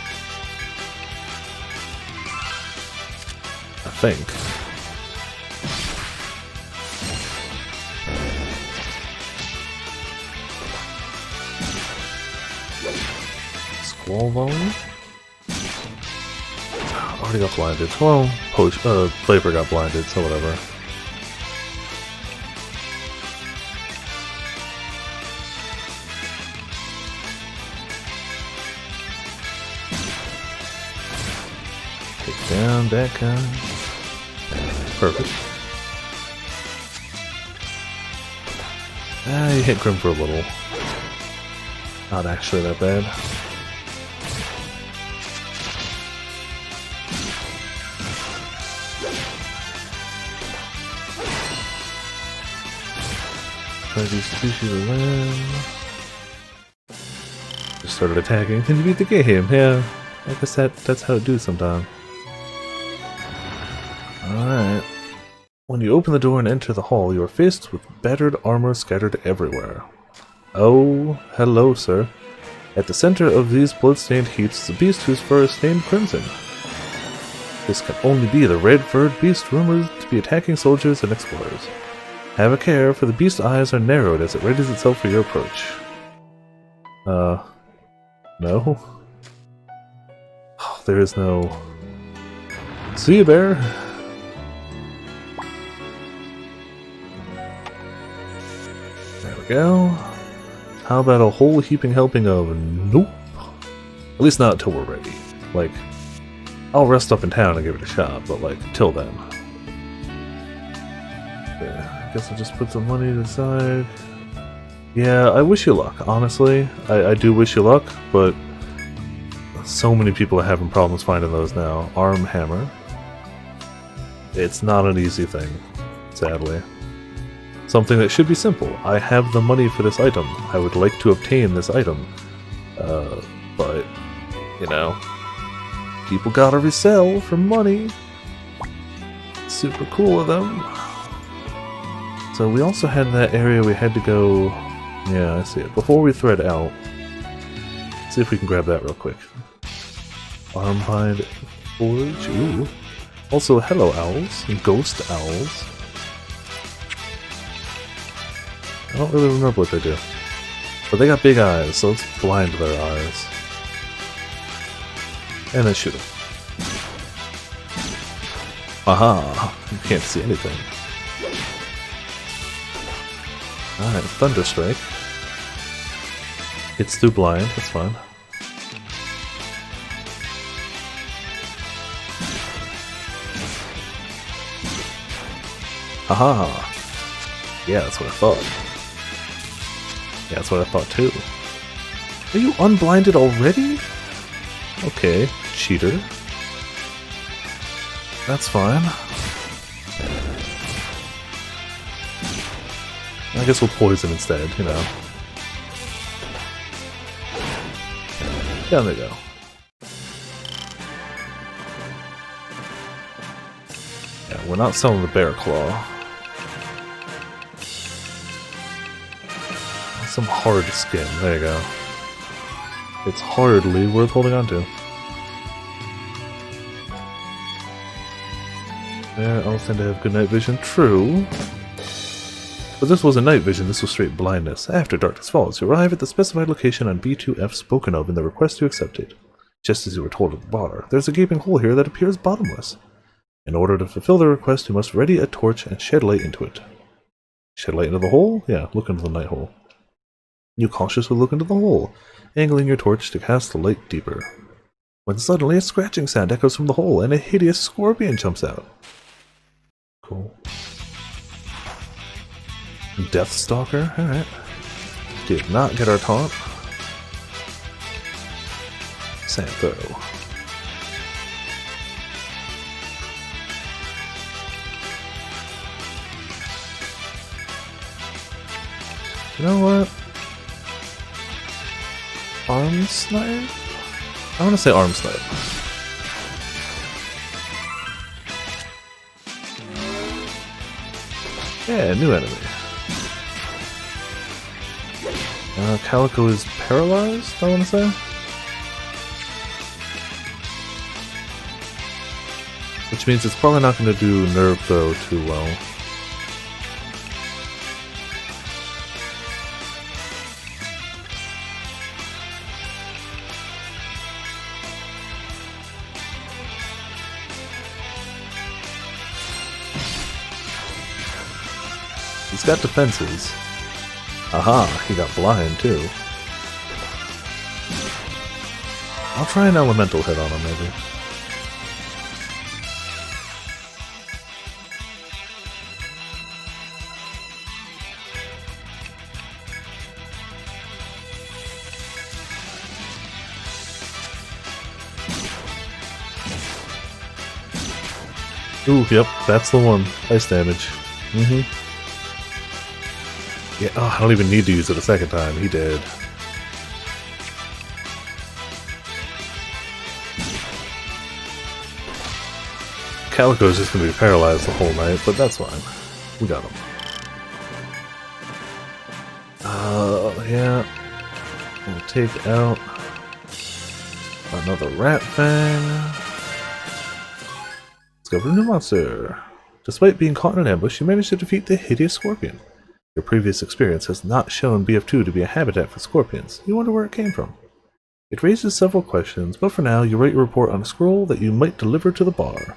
I think. Squall volley? Already got blinded. Well, Flavor got blinded, so whatever. Down that guy. Perfect. Ah, you hit Grim for a little. Not actually that bad. Try to species of land. Just started attacking. Then you beat the game. Yeah, I guess that's how it do sometimes. Alright. When you open the door and enter the hall, you are faced with battered armor scattered everywhere. Oh, hello, sir. At the center of these blood-stained heaps is a beast whose fur is stained crimson. This can only be the red-furred beast rumored to be attacking soldiers and explorers. Have a care, for the beast's eyes are narrowed as it readies itself for your approach. No? Oh, there is no... See you, bear! There we go. How about a whole heaping helping of nope? At least not until we're ready. Like, I'll rest up in town and give it a shot, but like, till then. Yeah, I guess I'll just put some money to the side. Yeah, I wish you luck, honestly. I do wish you luck, but so many people are having problems finding those now. Arm hammer. It's not an easy thing, sadly. Something that should be simple. I have the money for this item. I would like to obtain this item. But, you know, people gotta resell for money. Super cool of them. So we also had that area we had to go... Yeah, I see it. Before we thread out, see if we can grab that real quick. Armbind Forge. Ooh. Also, hello owls, and ghost owls. I don't really remember what they do. But they got big eyes, so let's blind their eyes. And then shoot them. Aha! You can't see anything. Alright, Thunder Strike. It's through blind, that's fine. Haha! Yeah, that's what I thought. Yeah, that's what I thought too. Are you unblinded already? Okay, cheater. That's fine. I guess we'll poison instead, you know. Down they go. Yeah, we're not selling the bear claw. Some hard skin, there you go. It's hardly worth holding on to. There, all tend to have good night vision, true. But this wasn't night vision, this was straight blindness. After darkness falls, you arrive at the specified location on B2F spoken of in the request to accept it. Just as you were told at the bar, there's a gaping hole here that appears bottomless. In order to fulfill the request, you must ready a torch and shed light into it. Shed light into the hole? Yeah, look into the night hole. You cautiously look into the hole, angling your torch to cast the light deeper. When suddenly a scratching sound echoes from the hole and a hideous scorpion jumps out. Cool. Deathstalker? Alright. Did not get our taunt. Santho. You know what? Arm snipe? I want to say arm snipe. Yeah, new enemy. Calico is paralyzed, I want to say? Which means it's probably not going to do nerve throw too well. He's got defenses. Aha, he got blind too. I'll try an elemental hit on him maybe. Ooh, yep, that's the one. Ice damage. Yeah, oh, I don't even need to use it a second time. He did. Calico's just gonna be paralyzed the whole night, but that's fine. We got him. Yeah. We'll take out another rat fang. Let's go for a new monster. Despite being caught in an ambush, you managed to defeat the hideous scorpion. Your previous experience has not shown BF2 to be a habitat for scorpions. You wonder where it came from. It raises several questions, but for now, you write your report on a scroll that you might deliver to the bar.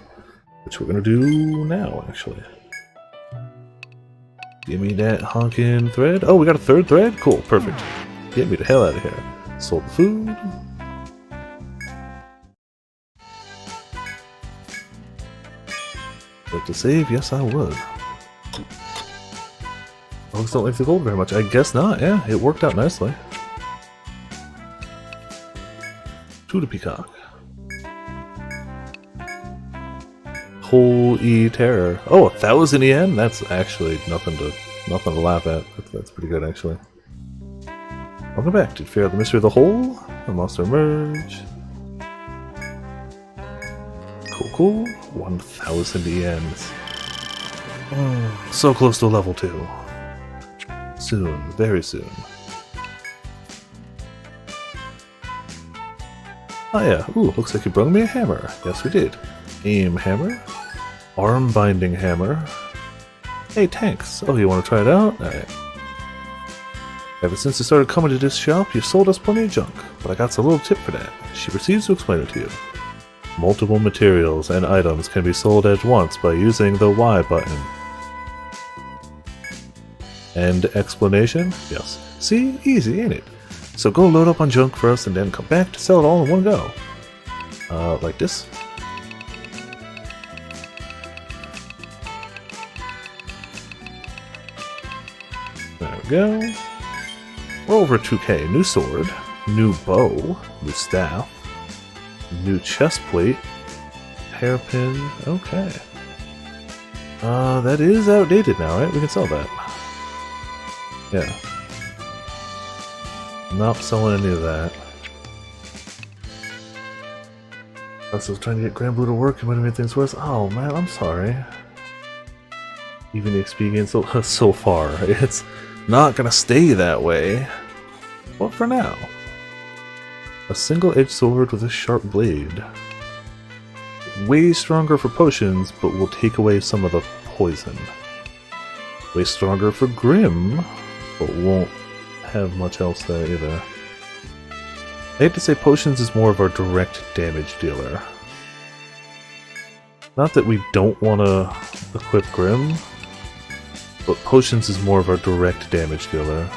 Which we're going to do now, actually. Give me that honkin' thread. Oh, we got a third thread? Cool, perfect. Get me the hell out of here. Sold the food. Like to save? Yes, I would. Dogs don't like the gold very much. I guess not, yeah. It worked out nicely. To the peacock. Holy terror. Oh, 1,000 yen? That's actually nothing to laugh at. That's pretty good, actually. Welcome back. Did you figure out the mystery of the hole? The monster emerge. Cool, cool. 1,000 yens. Oh, so close to level 2. Soon, very soon. Oh yeah, ooh, looks like you brought me a hammer. Yes we did. Aim hammer. Arm binding hammer. Hey, tanks. Oh, you want to try it out? Alright. Ever since you started coming to this shop, you've sold us plenty of junk, but I got a little tip for that. She proceeds to explain it to you. Multiple materials and items can be sold at once by using the Y button. End explanation? Yes. See? Easy, ain't it? So go load up on junk first and then come back to sell it all in one go. Like this? There we go. We're over 2k. New sword, new bow, new staff, new chest plate, hairpin. Okay. That is outdated now, right? We can sell that. Yeah. Not selling any of that. I was trying to get Granblue to work and might have made things worse. Oh man, I'm sorry. Even the XP gain so far. It's not gonna stay that way. But for now. A single-edged sword with a sharp blade. Way stronger for potions, but will take away some of the poison. Way stronger for Grim, but won't have much else there either. I hate to say potions is more of our direct damage dealer. Not that we don't want to equip Grim, but potions is more of our direct damage dealer.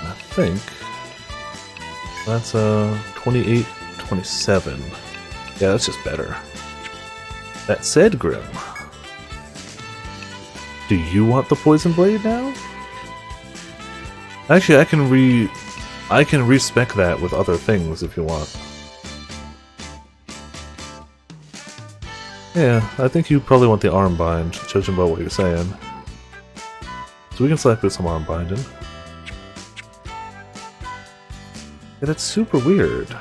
I think that's 28, 27. Yeah, that's just better. That said, Grim, do you want the poison blade now? Actually, I can respec that with other things if you want. Yeah, I think you probably want the arm bind, judging by what you're saying. So we can select with some arm binding. Yeah, that's super weird.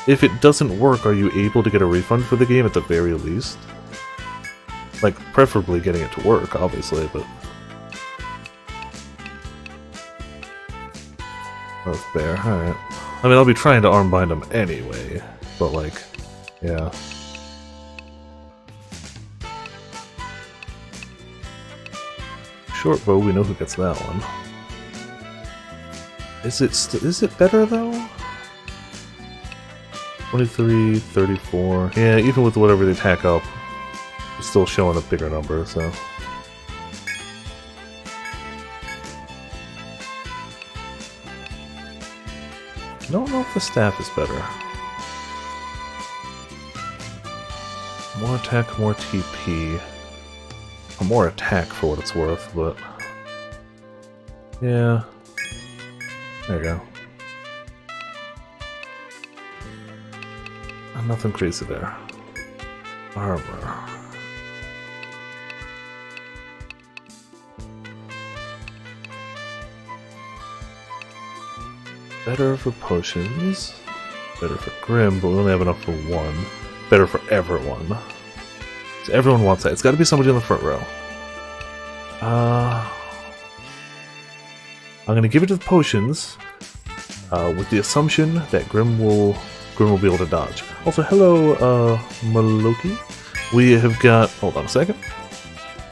If it doesn't work, are you able to get a refund for the game at the very least? Like, preferably getting it to work, obviously, but... That's fair, alright. I mean, I'll be trying to arm bind them anyway, but like, yeah. Short bow, we know who gets that one. Is it better though? 23, 34. Yeah, even with whatever they tack up, it's still showing a bigger number, so. I don't know if the staff is better. More attack, more TP. Or more attack for what it's worth, but... Yeah. There you go. Nothing crazy there. Armor. Better for potions. Better for Grim, but we only have enough for one. Better for everyone. So everyone wants that. It's got to be somebody in the front row. I'm going to give it to the potions, with the assumption that Grim will be able to dodge. Also, hello, Maloki. We have got... Hold on a second.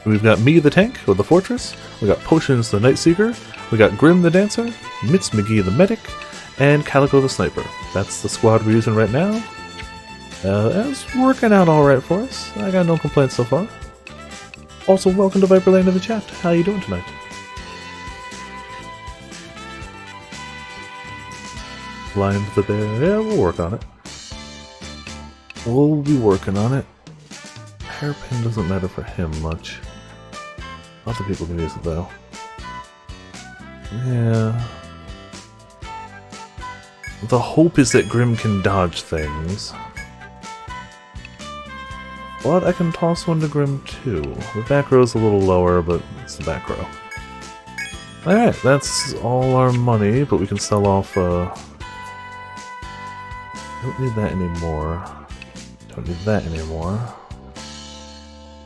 We've got me, the tank, with the fortress. We got Potions, the Night Seeker. We got Grim, the dancer. Mitz McGee, the medic. And Calico, the sniper. That's the squad we're using right now. It's working out alright for us. I got no complaints so far. Also, welcome to Viperland in the chat. How you doing tonight? Blind the bear. Yeah, we'll work on it. We'll be working on it. Hairpin doesn't matter for him much. Other people can use it though. Yeah. The hope is that Grim can dodge things. But I can toss one to Grim too. The back row's a little lower, but it's the back row. Alright, that's all our money, but we can sell off, don't need that anymore. Don't need that anymore.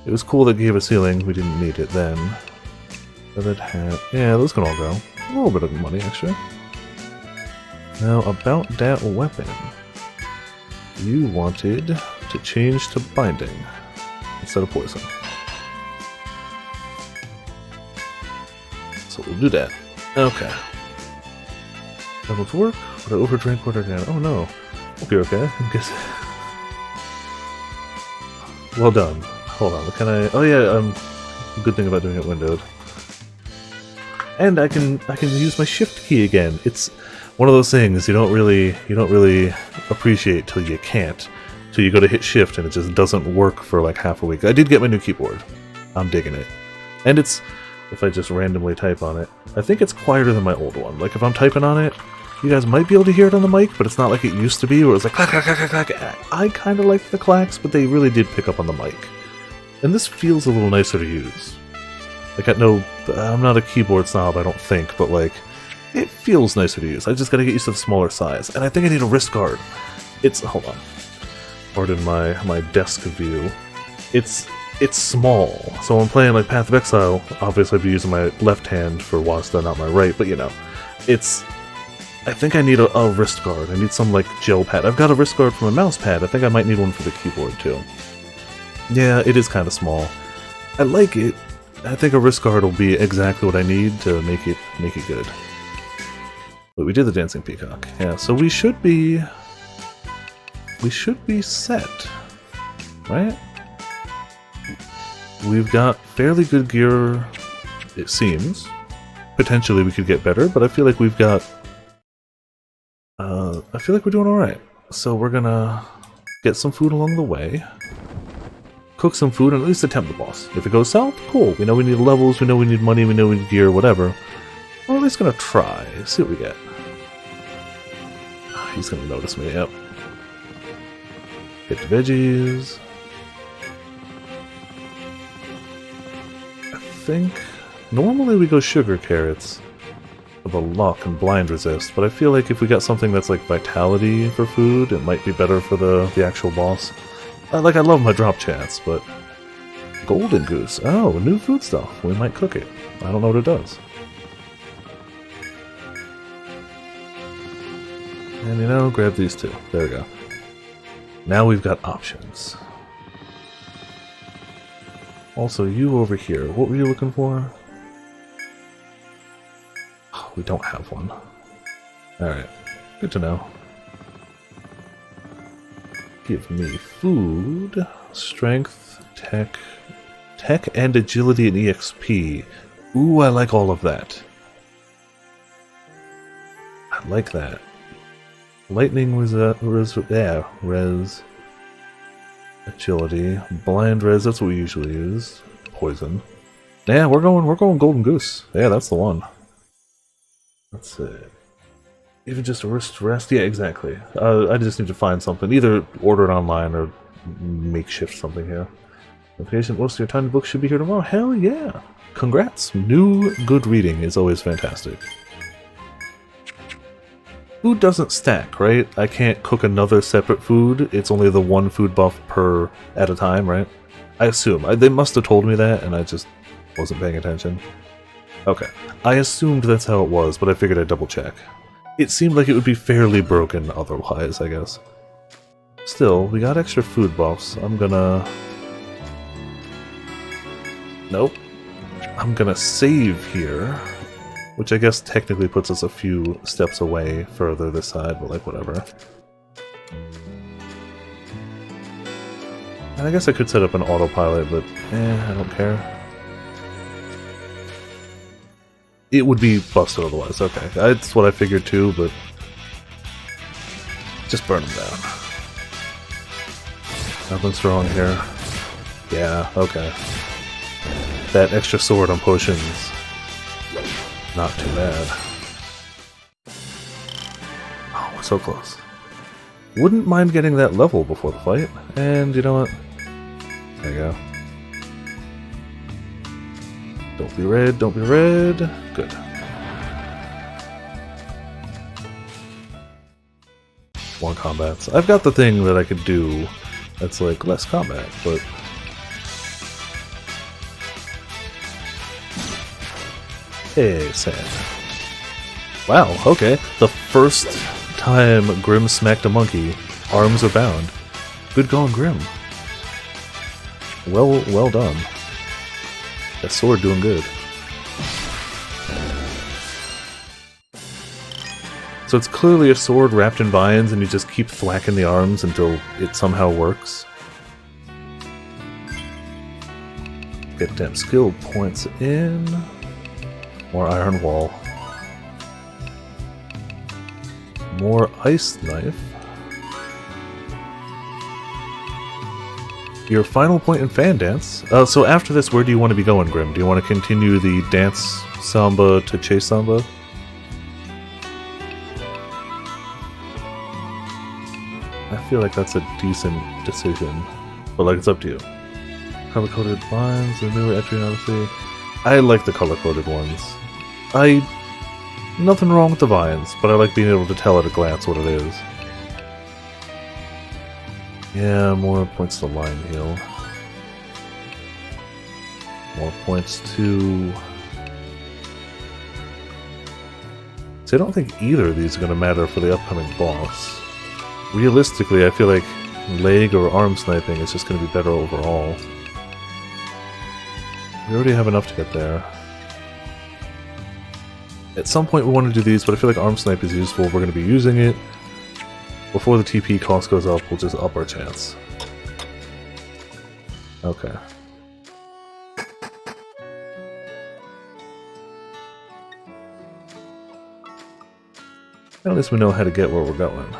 It was cool that it gave us healing, we didn't need it then. Feathered hat. Yeah, those can all go. A little bit of money extra. Now, about that weapon. You wanted to change to binding instead of poison. So we'll do that. Okay. Level to work. Would I overdrink water again? Oh no. Hope you're okay. I guess. Well done. Hold on. Can I? Oh yeah. Good thing about doing it windowed. And I can use my shift key again. It's one of those things you don't really appreciate till you can't. Till you go to hit shift and it just doesn't work for like half a week. I did get my new keyboard. I'm digging it. And it's, if I just randomly type on it, I think it's quieter than my old one. Like if I'm typing on it, you guys might be able to hear it on the mic, but it's not like it used to be where it was like clack, clack, clack, clack, clack. I kind of like the clacks, but they really did pick up on the mic. And this feels a little nicer to use. Like I'm not a keyboard snob, I don't think, but like, it feels nicer to use. I just gotta get used to the smaller size. And I think I need a wrist guard. Hold on. Pardon my desk view. It's small. So when I'm playing like Path of Exile, obviously I'd be using my left hand for Wasta, not my right, but you know. I think I need a wrist guard. I need some like gel pad. I've got a wrist guard for my mouse pad. I think I might need one for the keyboard too. Yeah, it is kind of small. I like it. I think a wrist guard will be exactly what I need to make it good. But we did the dancing peacock. Yeah, so we should be set, right? We've got fairly good gear, it seems. Potentially we could get better, but I feel like we've got I feel like we're doing alright. So we're gonna get some food along the way. Cook some food and at least attempt the boss. If it goes south, cool. We know we need levels, we know we need money, we know we need gear, whatever. We're at least gonna try. See what we get. He's gonna notice me, yep. Get the veggies. I think normally we go sugar carrots for the luck and blind resist, but I feel like if we got something that's like vitality for food, it might be better for the actual boss. Like, I love my drop chats, but... Golden goose. Oh, new food stuff. We might cook it. I don't know what it does. And you know, grab these two. There we go. Now we've got options. Also, you over here. What were you looking for? Oh, we don't have one. Alright. Good to know. Give me food, strength, tech, and agility and EXP. Ooh, I like all of that. I like that. Lightning was res, agility, blind res. That's what we usually use. Poison. Yeah, we're going golden goose. Yeah, that's the one. That's it. Even just a wrist rest? Yeah, exactly. I just need to find something. Either order it online or makeshift something here. Notification, most of your tiny books should be here tomorrow. Hell yeah! Congrats! New good reading is always fantastic. Food doesn't stack, right? I can't cook another separate food. It's only the one food buff per at a time, right? I assume. They must have told me that, and I just wasn't paying attention. Okay. I assumed that's how it was, but I figured I'd double check. It seemed like it would be fairly broken otherwise, I guess. Still, we got extra food buffs. I'm gonna... Nope. I'm gonna save here. Which I guess technically puts us a few steps away further this side, but like, whatever. And I guess I could set up an autopilot, but I don't care. It would be busted otherwise, okay. That's what I figured too, but... Just burn them down. Nothing's wrong here. Yeah, okay. That extra sword on potions. Not too bad. Oh, we're so close. Wouldn't mind getting that level before the fight. And you know what? There you go. Don't be red, don't be red. Good. More combats. I've got the thing that I could do that's like less combat, but... Hey, Sam. Wow, okay. The first time Grim smacked a monkey, arms are bound. Good going, Grim. Well done. That sword doing good. So it's clearly a sword wrapped in vines and you just keep thwacking the arms until it somehow works. Get damn skill points in. More iron wall. More ice knife. Your final point in fan dance. So after this, where do you want to be going, Grim? Do you want to continue the dance samba to chase samba? I feel like that's a decent decision, but like it's up to you. Color-coded vines, the newer Etrian Odyssey. I like the color-coded ones. Nothing wrong with the vines, but I like being able to tell at a glance what it is. Yeah, more points to line heal. More points to... See, I don't think either of these are going to matter for the upcoming boss. Realistically, I feel like leg or arm sniping is just going to be better overall. We already have enough to get there. At some point we want to do these, but I feel like arm snipe is useful. We're going to be using it. Before the TP cost goes up, we'll just up our chance. Okay. At least we know how to get where we're going.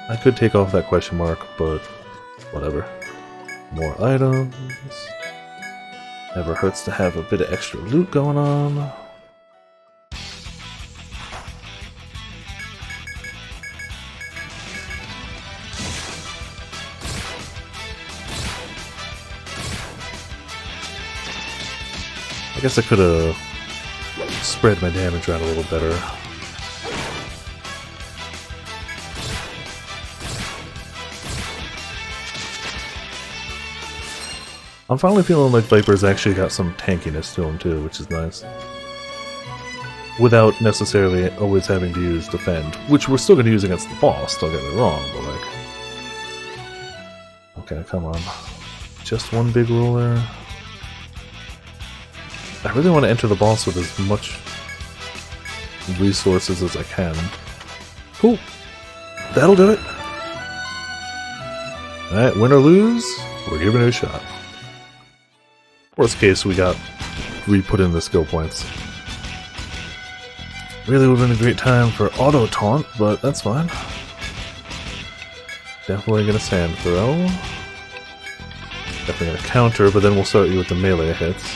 I could take off that question mark, but whatever. More items. Never hurts to have a bit of extra loot going on. I guess I could have spread my damage around a little better. I'm finally feeling like Viper's actually got some tankiness to him too, which is nice. Without necessarily always having to use defend, which we're still going to use against the boss, don't get me wrong, but like... Okay, come on. Just one big roller. I really want to enter the boss with as much resources as I can. Cool. That'll do it. Alright, win or lose, we're giving it a shot. Worst case, we got re-put in the skill points. Really would have been a great time for auto taunt, but that's fine. Definitely gonna sand throw. Definitely gonna counter, but then we'll start you with the melee hits.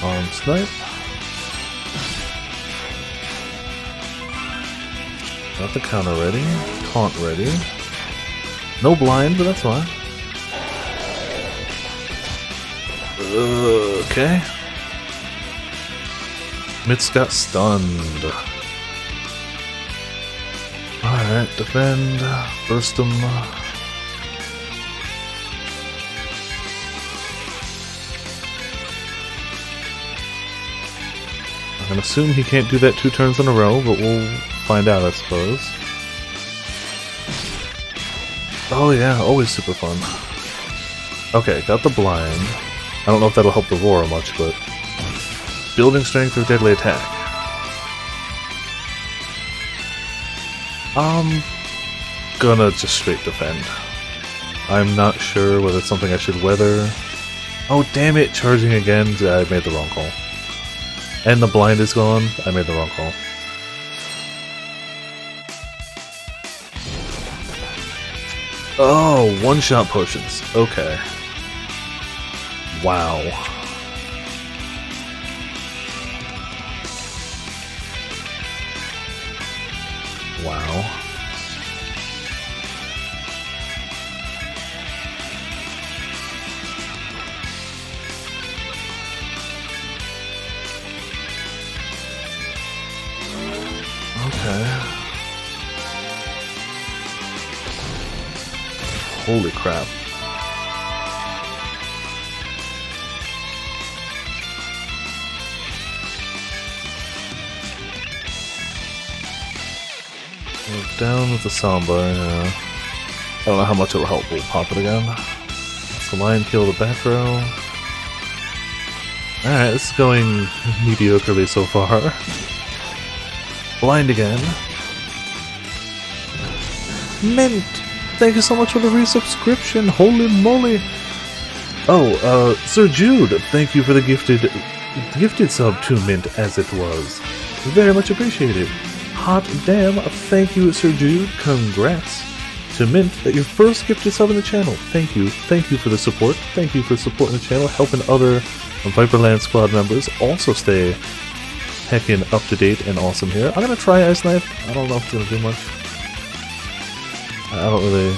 Arm snipe. Got the counter ready. Taunt ready. No blind, but that's fine. Okay. Mitz got stunned. Alright, defend. Burst him. I'm gonna assume he can't do that 2 turns in a row, but we'll find out, I suppose. Oh yeah, always super fun. Okay, got the blind. I don't know if that'll help the roar much, but... Building strength through deadly attack. I'm gonna just straight defend. I'm not sure whether it's something I should weather. Oh damn it, charging again. I made the wrong call. And the blind is gone. I made the wrong call. Oh, one-shot potions. Okay. Wow. Wow. Okay. Holy crap. We're down with the Samba, yeah. I don't know how much it'll help. We'll pop it again. Let's the lion kill the back row. Alright, this is going mediocrely so far. Blind again. Mint! Thank you so much for the resubscription, holy moly! Oh, Sir Jude, thank you for the gifted sub to Mint as it was. Very much appreciated. Hot damn, thank you, Sir Jude, congrats to Mint at your first gifted sub in the channel. Thank you for the support, thank you for supporting the channel, helping other Viperland squad members also stay heckin' up to date and awesome here. I'm gonna try Ice Knife, I don't know if it's gonna do much. I don't really...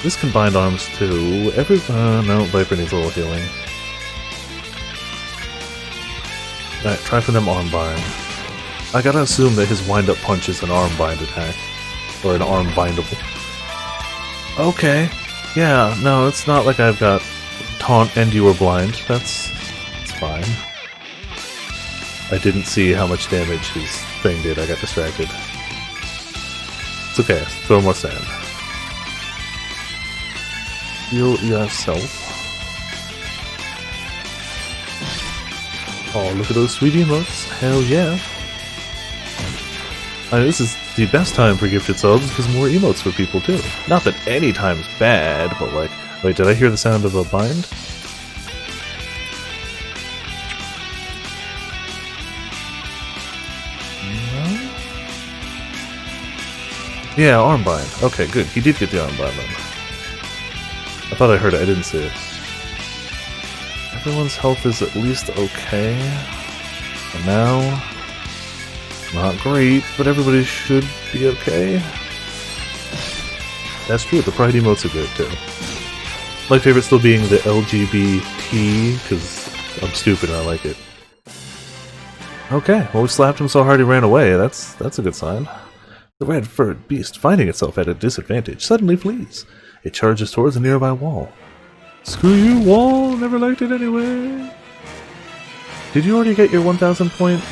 This combined arms too. No, Viper needs a little healing. Alright, try for them arm bind. I gotta assume that his wind-up punch is an arm bind attack. Or an arm bindable. Okay. Yeah, no, it's not like I've got taunt and you were blind. That's fine. I didn't see how much damage his thing did, I got distracted. It's okay, throw more sand. Heal yourself. Oh, look at those sweet emotes. Hell yeah. I mean, this is the best time for gifted subs because more emotes for people too. Not that any time's bad, but like... Wait, did I hear the sound of a bind? Yeah, arm bind. Okay, good. He did get the arm bind then. I thought I heard it, I didn't see it. Everyone's health is at least okay. For now. Not great, but everybody should be okay. That's true, the pride emotes are good too. My favorite still being the LGBT, because I'm stupid and I like it. Okay, well we slapped him so hard he ran away. That's a good sign. The red-furred beast, finding itself at a disadvantage, suddenly flees. It charges towards a nearby wall. Screw you, wall! Never liked it anyway! Did you already get your 1,000 point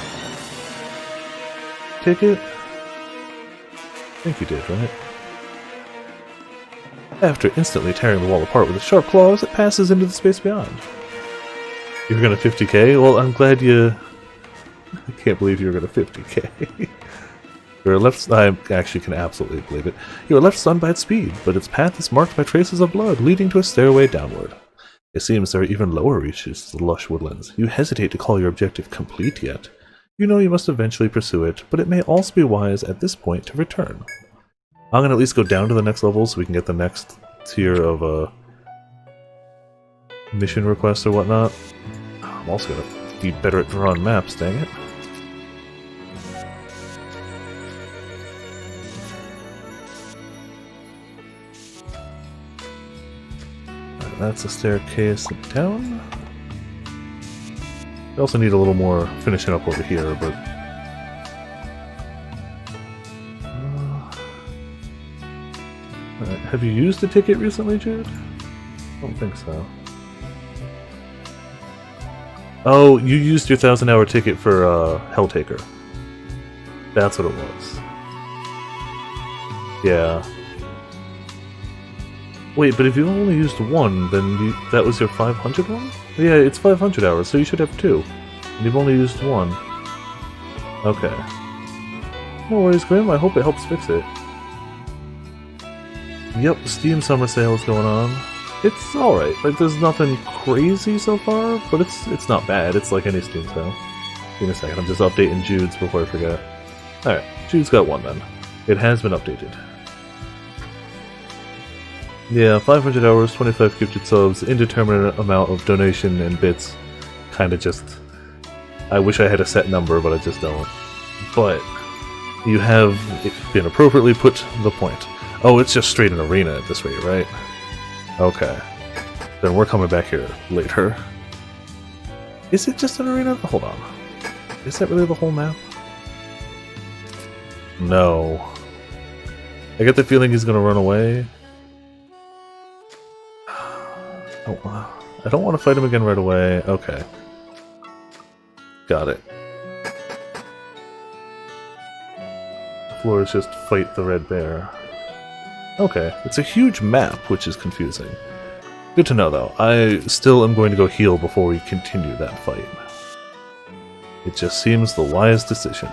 ticket? I think you did, right? After instantly tearing the wall apart with its sharp claws, it passes into the space beyond. You're gonna 50k? Well, I'm glad you... I can't believe you were gonna 50k. You're left... I actually can absolutely believe it. You are left stunned by its speed, but its path is marked by traces of blood, leading to a stairway downward. It seems there are even lower reaches to the lush woodlands. You hesitate to call your objective complete yet. You know you must eventually pursue it, but it may also be wise at this point to return. I'm gonna at least go down to the next level so we can get the next tier of mission requests or whatnot. I'm also gonna be better at drawing maps, dang it. That's a staircase down. We also need a little more finishing up over here, but... have you used the ticket recently, Jude? I don't think so. Oh, you used your 1,000-hour ticket for Helltaker. That's what it was. Yeah. Wait, but if you only used one, then that was your 500 one? Yeah, it's 500 hours, so you should have two. And you've only used one. Okay. No worries, Grim. I hope it helps fix it. Yep, Steam Summer Sale is going on. It's alright. Like, there's nothing crazy so far, but it's not bad. It's like any Steam sale. Give me a second. I'm just updating Jude's before I forget. Alright, Jude's got one then. It has been updated. Yeah, 500 hours, 25 gifted subs, indeterminate amount of donation and bits. Kinda just... I wish I had a set number, but I just don't. But you have been appropriately put to the point. Oh, it's just straight in arena at this rate, right? Okay. Then we're coming back here later. Is it just an arena? Hold on. Is that really the whole map? No. I get the feeling he's gonna run away. Oh, I don't want to fight him again right away. Okay. Got it. The floor is just fight the red bear. Okay, it's a huge map, which is confusing. Good to know, though. I still am going to go heal before we continue that fight. It just seems the wise decision.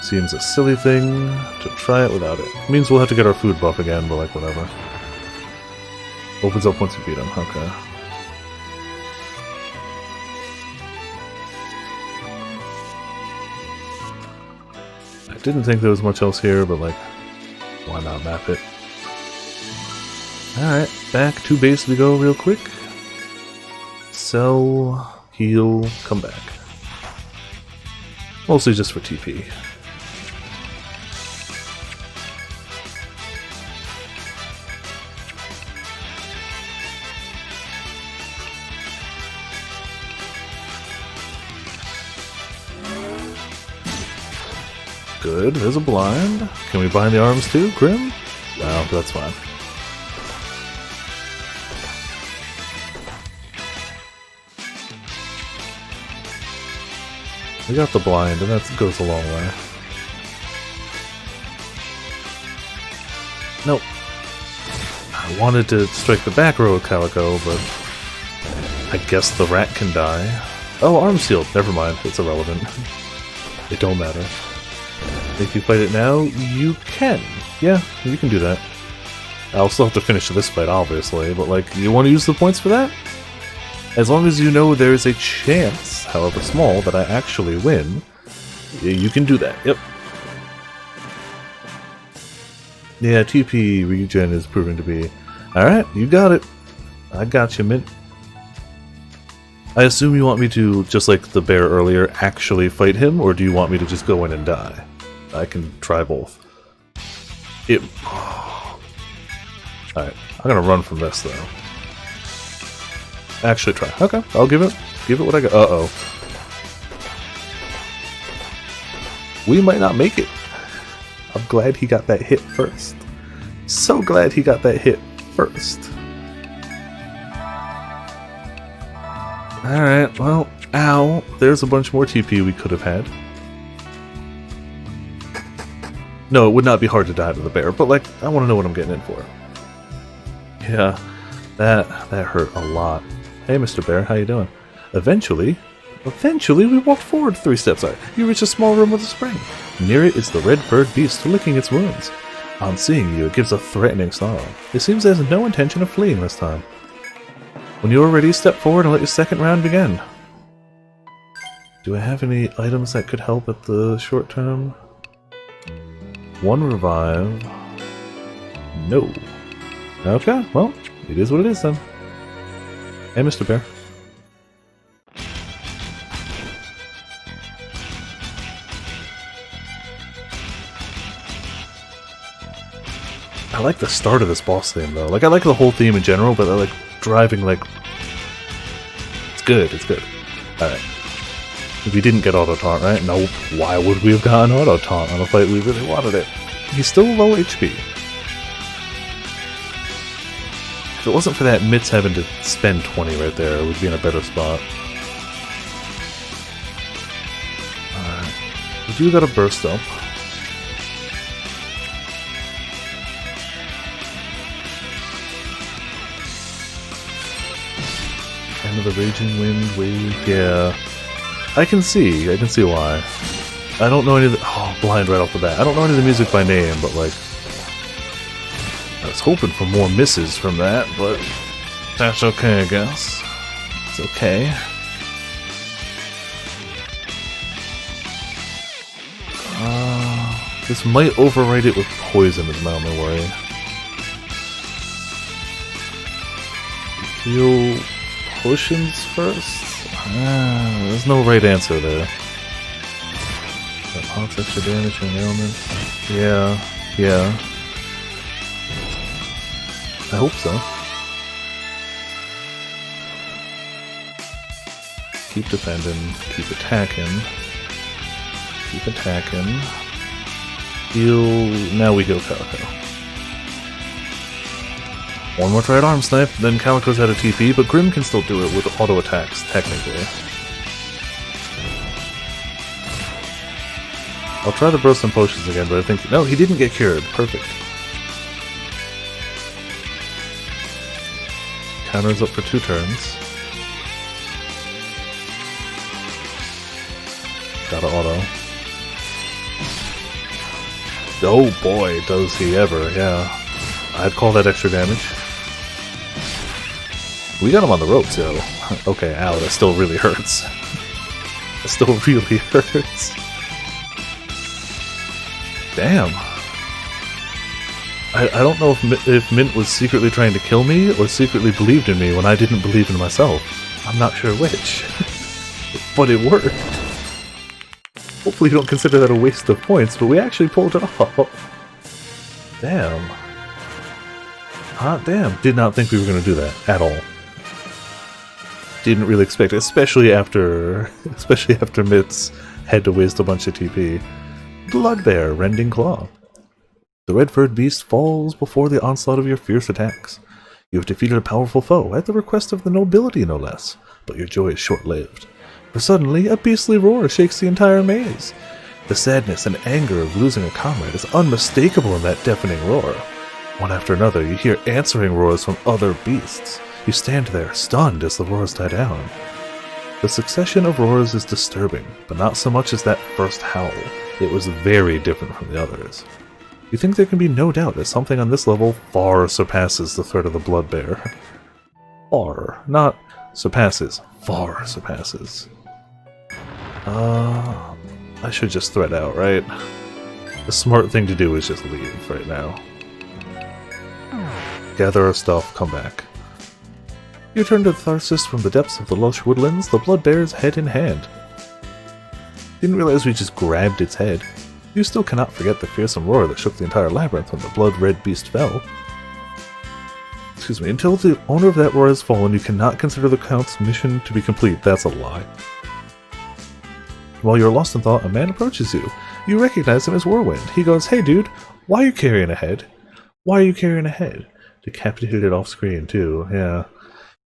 Seems a silly thing to try it without it. Means we'll have to get our food buff again, but like, whatever. Opens up once you beat him, okay. I didn't think there was much else here, but like, why not map it? Alright, back to base we go real quick. Sell, heal, come back. Mostly just for TP. Good, there's a blind. Can we bind the arms too, Grim? Well, that's fine. We got the blind, and that goes a long way. Nope. I wanted to strike the back row of Calico, but I guess the rat can die. Oh, arm sealed. Never mind. It's irrelevant. It don't matter. If you fight it now, you can. Yeah, you can do that. I'll still have to finish this fight, obviously, but like, you want to use the points for that? As long as you know there's a chance, however small, that I actually win, you can do that. Yep. Yeah, TP regen is proving to be... Alright, you got it. I got you, Mint. I assume you want me to, just like the bear earlier, actually fight him, or do you want me to just go in and die? I can try both. Alright, I'm gonna run from this, though. Actually try. Okay, I'll give it what I got. Uh-oh. We might not make it. I'm glad he got that hit first. So glad he got that hit first. Alright, well, ow. There's a bunch more TP we could have had. No, it would not be hard to die to the bear, but like, I want to know what I'm getting in for. Yeah, that hurt a lot. Hey, Mr. Bear, how you doing? Eventually, we walked forward 3 steps. You reach a small room with a spring. Near it is the red-furred beast licking its wounds. On seeing you, it gives a threatening snarl. It seems it has no intention of fleeing this time. When you are ready, step forward and let your second round begin. Do I have any items that could help at the short term? 1 revive. No. Okay, well, it is what it is then. Hey, Mr. Bear. I like the start of this boss theme, though. Like, I like the whole theme in general, but I like driving, like... It's good, it's good. Alright. We didn't get auto-taunt, right? Nope. Why would we have gotten auto-taunt on a fight we really wanted it? He's still low HP. If it wasn't for that Mitz having to spend 20 right there, we'd be in a better spot. Alright. We do got a burst up. End of the Raging Wind wave, yeah. I can see why. I don't know any of the... Oh, blind right off the bat. I don't know any of the music by name, but like... I was hoping for more misses from that, but... That's okay, I guess. It's okay. This might overwrite it with poison is my only worry. Heal potions first? There's no right answer there. That extra damage from ailments. Yeah. I hope so. Keep defending. Keep attacking. Keep attacking. Heal. Now we heal Calico. One more try at Arm Snipe, then Calico's out of TP, but Grim can still do it with auto attacks, technically. I'll try to burst some potions again, but I think... No, he didn't get cured. Perfect. Counter's up for 2 turns. Gotta auto. Oh boy, does he ever, yeah. I'd call that extra damage. We got him on the ropes, yo. Okay, ow, that still really hurts. That still really hurts. Damn. I don't know if Mint was secretly trying to kill me or secretly believed in me when I didn't believe in myself. I'm not sure which. But it worked. Hopefully you don't consider that a waste of points, but we actually pulled it off. Damn. Hot damn. Did not think we were going to do that at all. Didn't really expect it, especially after Mitz had to waste a bunch of TP. Bloodbear, Rending Claw. The red-furred beast falls before the onslaught of your fierce attacks. You have defeated a powerful foe, at the request of the nobility no less, but your joy is short-lived. For suddenly, a beastly roar shakes the entire maze. The sadness and anger of losing a comrade is unmistakable in that deafening roar. One after another, you hear answering roars from other beasts. You stand there, stunned as the roars die down. The succession of roars is disturbing, but not so much as that first howl. It was very different from the others. You think there can be no doubt that something on this level far surpasses the threat of the Bloodbear. Far. Not surpasses. Far surpasses. I should just threat out, right? The smart thing to do is just leave right now. Gather our stuff, come back. You turn to Tharsis from the depths of the lush woodlands, the Bloodbear's head in hand. Didn't realize we just grabbed its head. You still cannot forget the fearsome roar that shook the entire labyrinth when the blood-red beast fell. Excuse me, until the owner of that roar has fallen, you cannot consider the Count's mission to be complete. That's a lie. While you're lost in thought, a man approaches you. You recognize him as Whirlwind. He goes, "Hey dude, why are you carrying a head? Why are you carrying a head?" Decapitated off screen too, yeah.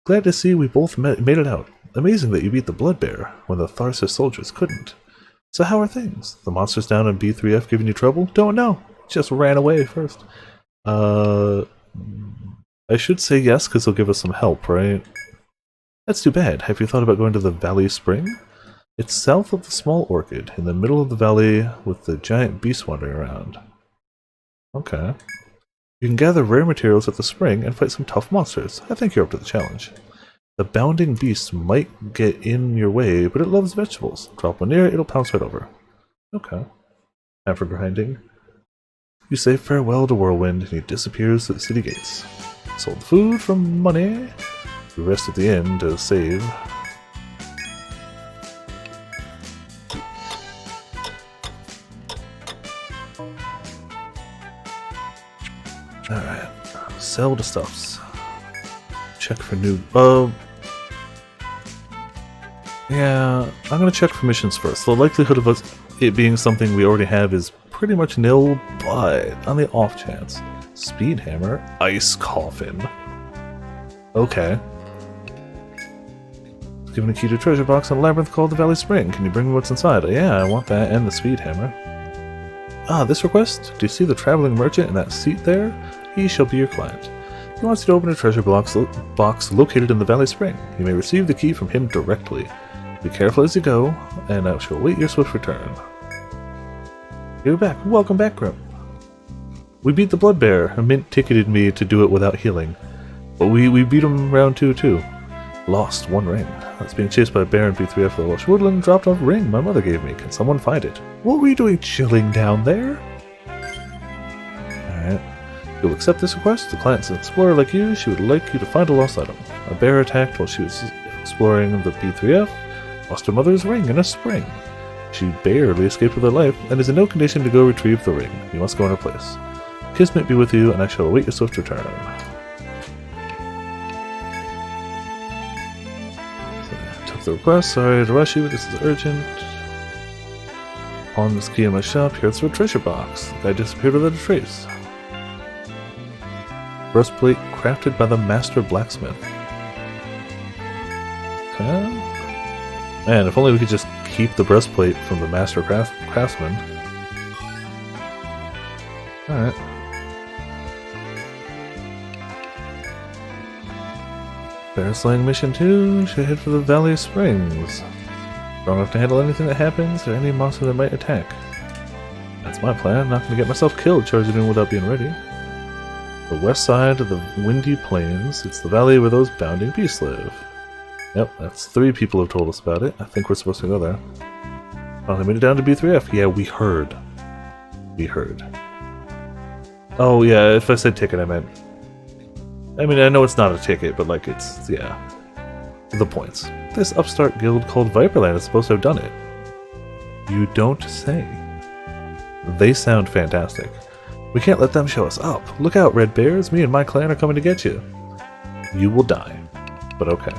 Glad to see we both made it out. Amazing that you beat the Bloodbear, when the Tharsis soldiers couldn't. So how are things? The monsters down in B3F giving you trouble? Don't know. Just ran away first. I should say yes, because he'll give us some help, right? That's too bad. Have you thought about going to the Valley Spring? It's south of the Small Orchid, in the middle of the valley with the giant beast wandering around. Okay. You can gather rare materials at the spring and fight some tough monsters. I think you're up to the challenge. The bounding beast might get in your way, but it loves vegetables. Drop one near it, it'll pounce right over. Okay. Time for grinding. You say farewell to Whirlwind, and he disappears to the city gates. Sold food for money. We rest at the inn to save. Alright. Sell the stuffs. Check for new... yeah, I'm gonna check for missions first. The likelihood of it being something we already have is pretty much nil, but on the off chance. Speed Hammer, Ice Coffin. Okay. Given a key to a treasure box in a labyrinth called the Valley Spring. Can you bring me what's inside? Yeah, I want that and the Speed Hammer. Ah, this request? Do you see the traveling merchant in that seat there? He shall be your client. He wants you to open a treasure box located in the Valley Spring. You may receive the key from him directly. Be careful as you go, and I shall await your swift return. You're back. Welcome back, Grim. We beat the Bloodbear. Mint ticketed me to do it without healing. But we beat him round 2 too. Lost 1 ring. I was being chased by a bear in B3F of the Lush Woodland, dropped off a ring my mother gave me. Can someone find it? What were you doing chilling down there? Alright. You'll accept this request. The client's an explorer like you. She would like you to find a lost item. A bear attacked while she was exploring the B3F. Lost her mother's ring in a spring. She barely escaped with her life, and is in no condition to go retrieve the ring. You must go in her place. Kismet be with you, and I shall await your swift return. Accept the request. Sorry to rush you, but this is urgent. On this key in my shop, here's a treasure box. The guy disappeared without a trace. Breastplate crafted by the master blacksmith. Okay. Man, if only we could just keep the breastplate from the master craftsman. Alright. Bear slaying mission 2. Should head for the Valley of Springs. Strong enough to handle anything that happens or any monster that might attack. That's my plan. Not gonna get myself killed charging in without being ready. The west side of the Windy Plains. It's the valley where those bounding beasts live. Yep, that's 3 people have told us about it. I think we're supposed to go there. Finally made it down to B3F. Yeah, we heard. We heard. Oh yeah, if I said ticket, I meant... I mean, I know it's not a ticket, but like it's... yeah. The points. This upstart guild called Viperland is supposed to have done it. You don't say. They sound fantastic. We can't let them show us up. Look out, Red Bears. Me and my clan are coming to get you. You will die. But okay.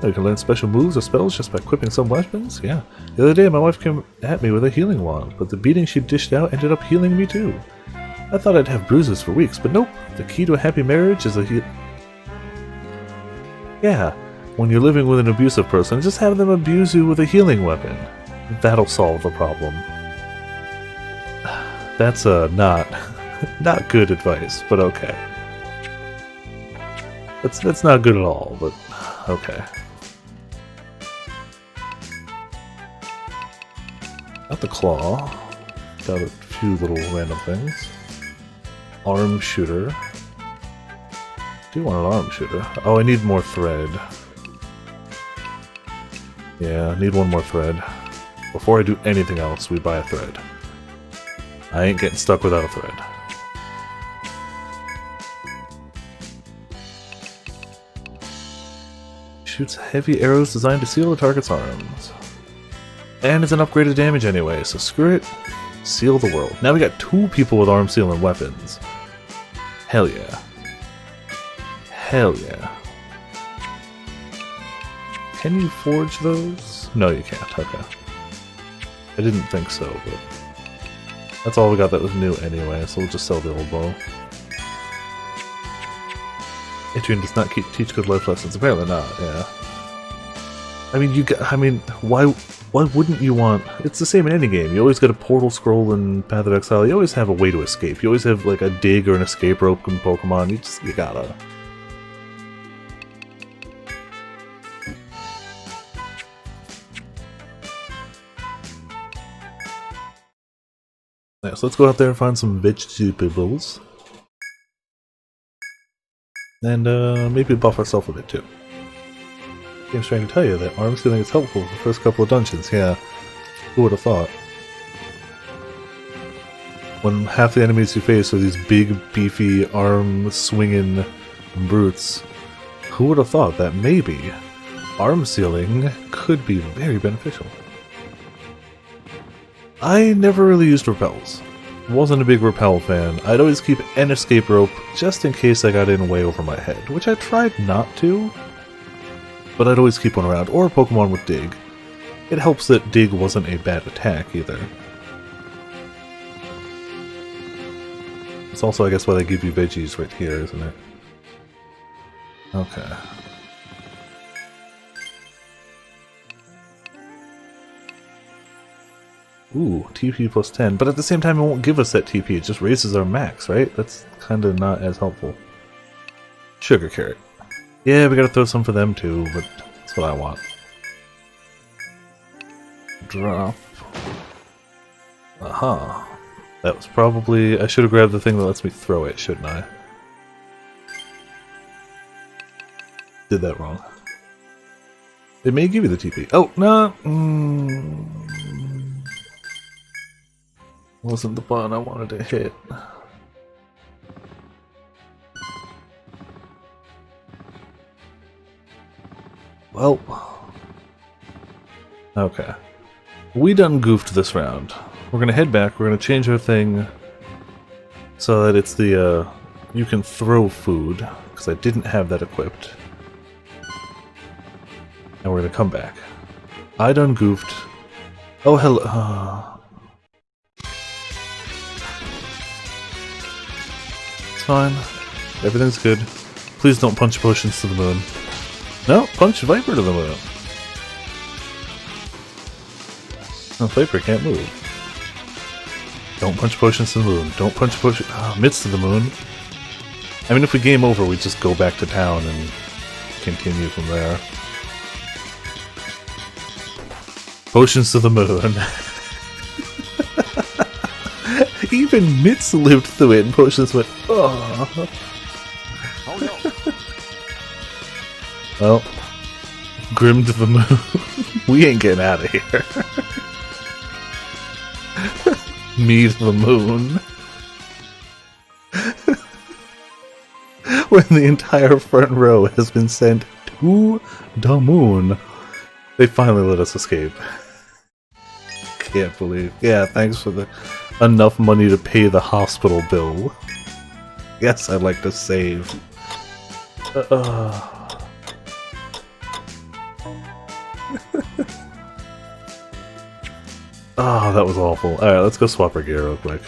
You can learn special moves or spells just by equipping some weapons? Yeah. The other day my wife came at me with a healing wand, but the beating she dished out ended up healing me too. I thought I'd have bruises for weeks, but nope. The key to a happy marriage is a Yeah. When you're living with an abusive person, just have them abuse you with a healing weapon. That'll solve the problem. That's not good advice, but okay. That's not good at all, but okay. Got the claw. Got a few little random things. Arm shooter. Do want an arm shooter. Oh, I need more thread. Yeah, I need one more thread. Before I do anything else, we buy a thread. I ain't getting stuck without a thread. Shoots heavy arrows designed to seal the target's arms. And it's an upgraded damage anyway, so screw it. Seal the world. Now we got 2 people with arm sealing weapons. Hell yeah. Hell yeah. Can you forge those? No, you can't. Okay. I didn't think so, but... that's all we got that was new anyway, so we'll just sell the old bow. Etrian does not teach good life lessons. Apparently not, yeah. I mean, why wouldn't you want... it's the same in any game. You always get a portal scroll in Path of Exile. You always have a way to escape. You always have like a dig or an escape rope in Pokemon. You gotta... yeah, so let's go out there and find some vegetables. And maybe buff ourselves a bit too. Game's trying to tell you that arm sealing is helpful for the first couple of dungeons, yeah. Who would have thought? When half the enemies you face are these big, beefy, arm-swinging brutes, who would have thought that maybe arm sealing could be very beneficial? I never really used repels. Wasn't a big repel fan. I'd always keep an escape rope just in case I got in way over my head, which I tried not to, but I'd always keep one around, or a Pokemon with Dig. It helps that Dig wasn't a bad attack either. It's also, I guess, why they give you veggies right here, isn't it? Okay. Ooh, TP plus 10, but at the same time it won't give us that TP, it just raises our max, right? That's kinda not as helpful. Sugar carrot. Yeah, we gotta throw some for them too, but that's what I want. Drop. Aha. That was probably... I should have grabbed the thing that lets me throw it, shouldn't I? Did that wrong. It may give you the TP. Oh, no! Wasn't the button I wanted to hit. Well. Okay. We done goofed this round. We're gonna head back, we're gonna change our thing so that it's the, you can throw food, because I didn't have that equipped. And we're gonna come back. I done goofed. Oh, hello. It's fine. Everything's good. Please don't punch potions to the moon. No, punch Viper to the moon. No, Viper can't move. Don't punch potions to the moon. Don't punch potions. Mitts to the moon. I mean, if we game over, we just go back to town and continue from there. Potions to the moon. Even Mitts lived through it, and potions went, oh. Oh no. Well, Grim to the moon. We ain't getting out of here. Me to the moon. When the entire front row has been sent to the moon, they finally let us escape. Can't believe. Yeah, thanks for the enough money to pay the hospital bill. Yes, I'd like to save. Oh, that was awful. Alright, let's go swap our gear real quick.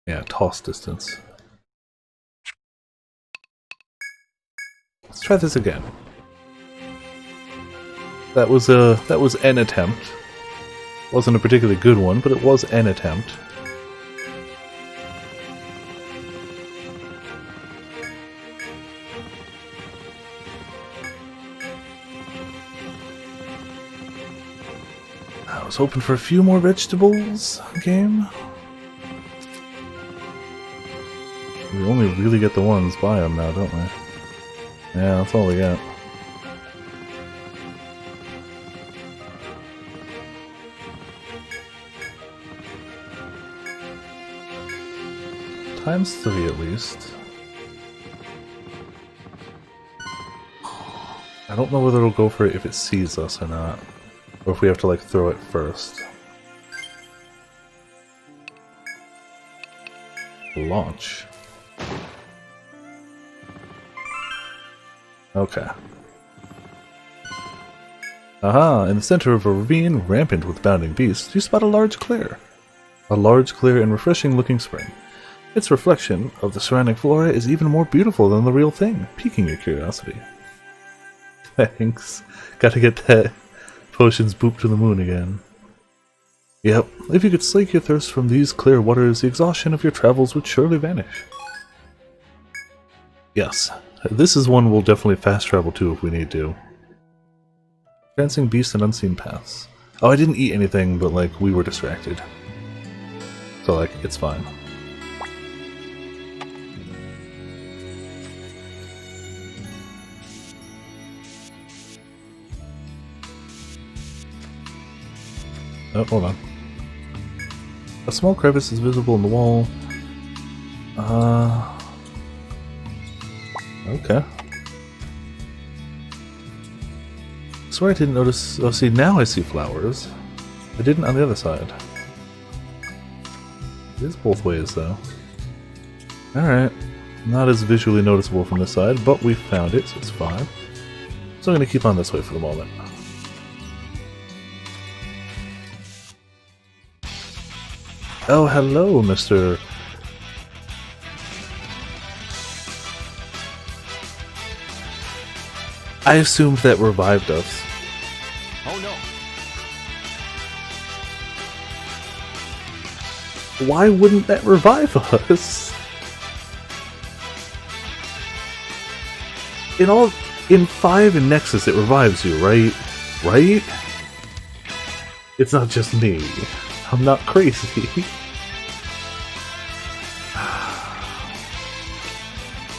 Yeah, toss distance. Let's try this again. That was an attempt. Wasn't a particularly good one, but it was an attempt. I was hoping for a few more vegetables, game. We only really get the ones by them now, don't we? Yeah, that's all we got. Times 3 at least. I don't know whether it'll go for it if it sees us or not. Or if we have to, like, throw it first. Launch. Okay. Aha! In the center of a ravine rampant with bounding beasts, you spot a large clear. A large, clear, and refreshing-looking spring. Its reflection of the surrounding flora is even more beautiful than the real thing, piquing your curiosity. Thanks. Gotta get that potions boop to the moon again. Yep, if you could slake your thirst from these clear waters, the exhaustion of your travels would surely vanish. Yes, this is one we'll definitely fast travel to if we need to. Dancing beasts and unseen paths. Oh, I didn't eat anything, but like, we were distracted. So like, it's fine. Oh, hold on. A small crevice is visible in the wall. Okay. I swear I didn't notice. Oh, see, now I see flowers. I didn't on the other side. It is both ways, though. Alright. Not as visually noticeable from this side, but we found it, so it's fine. So I'm going to keep on this way for the moment. Oh, hello, Mr. I assumed that revived us. Oh no. Why wouldn't that revive us? In 5 and Nexus it revives you, right? Right? It's not just me. I'm not crazy.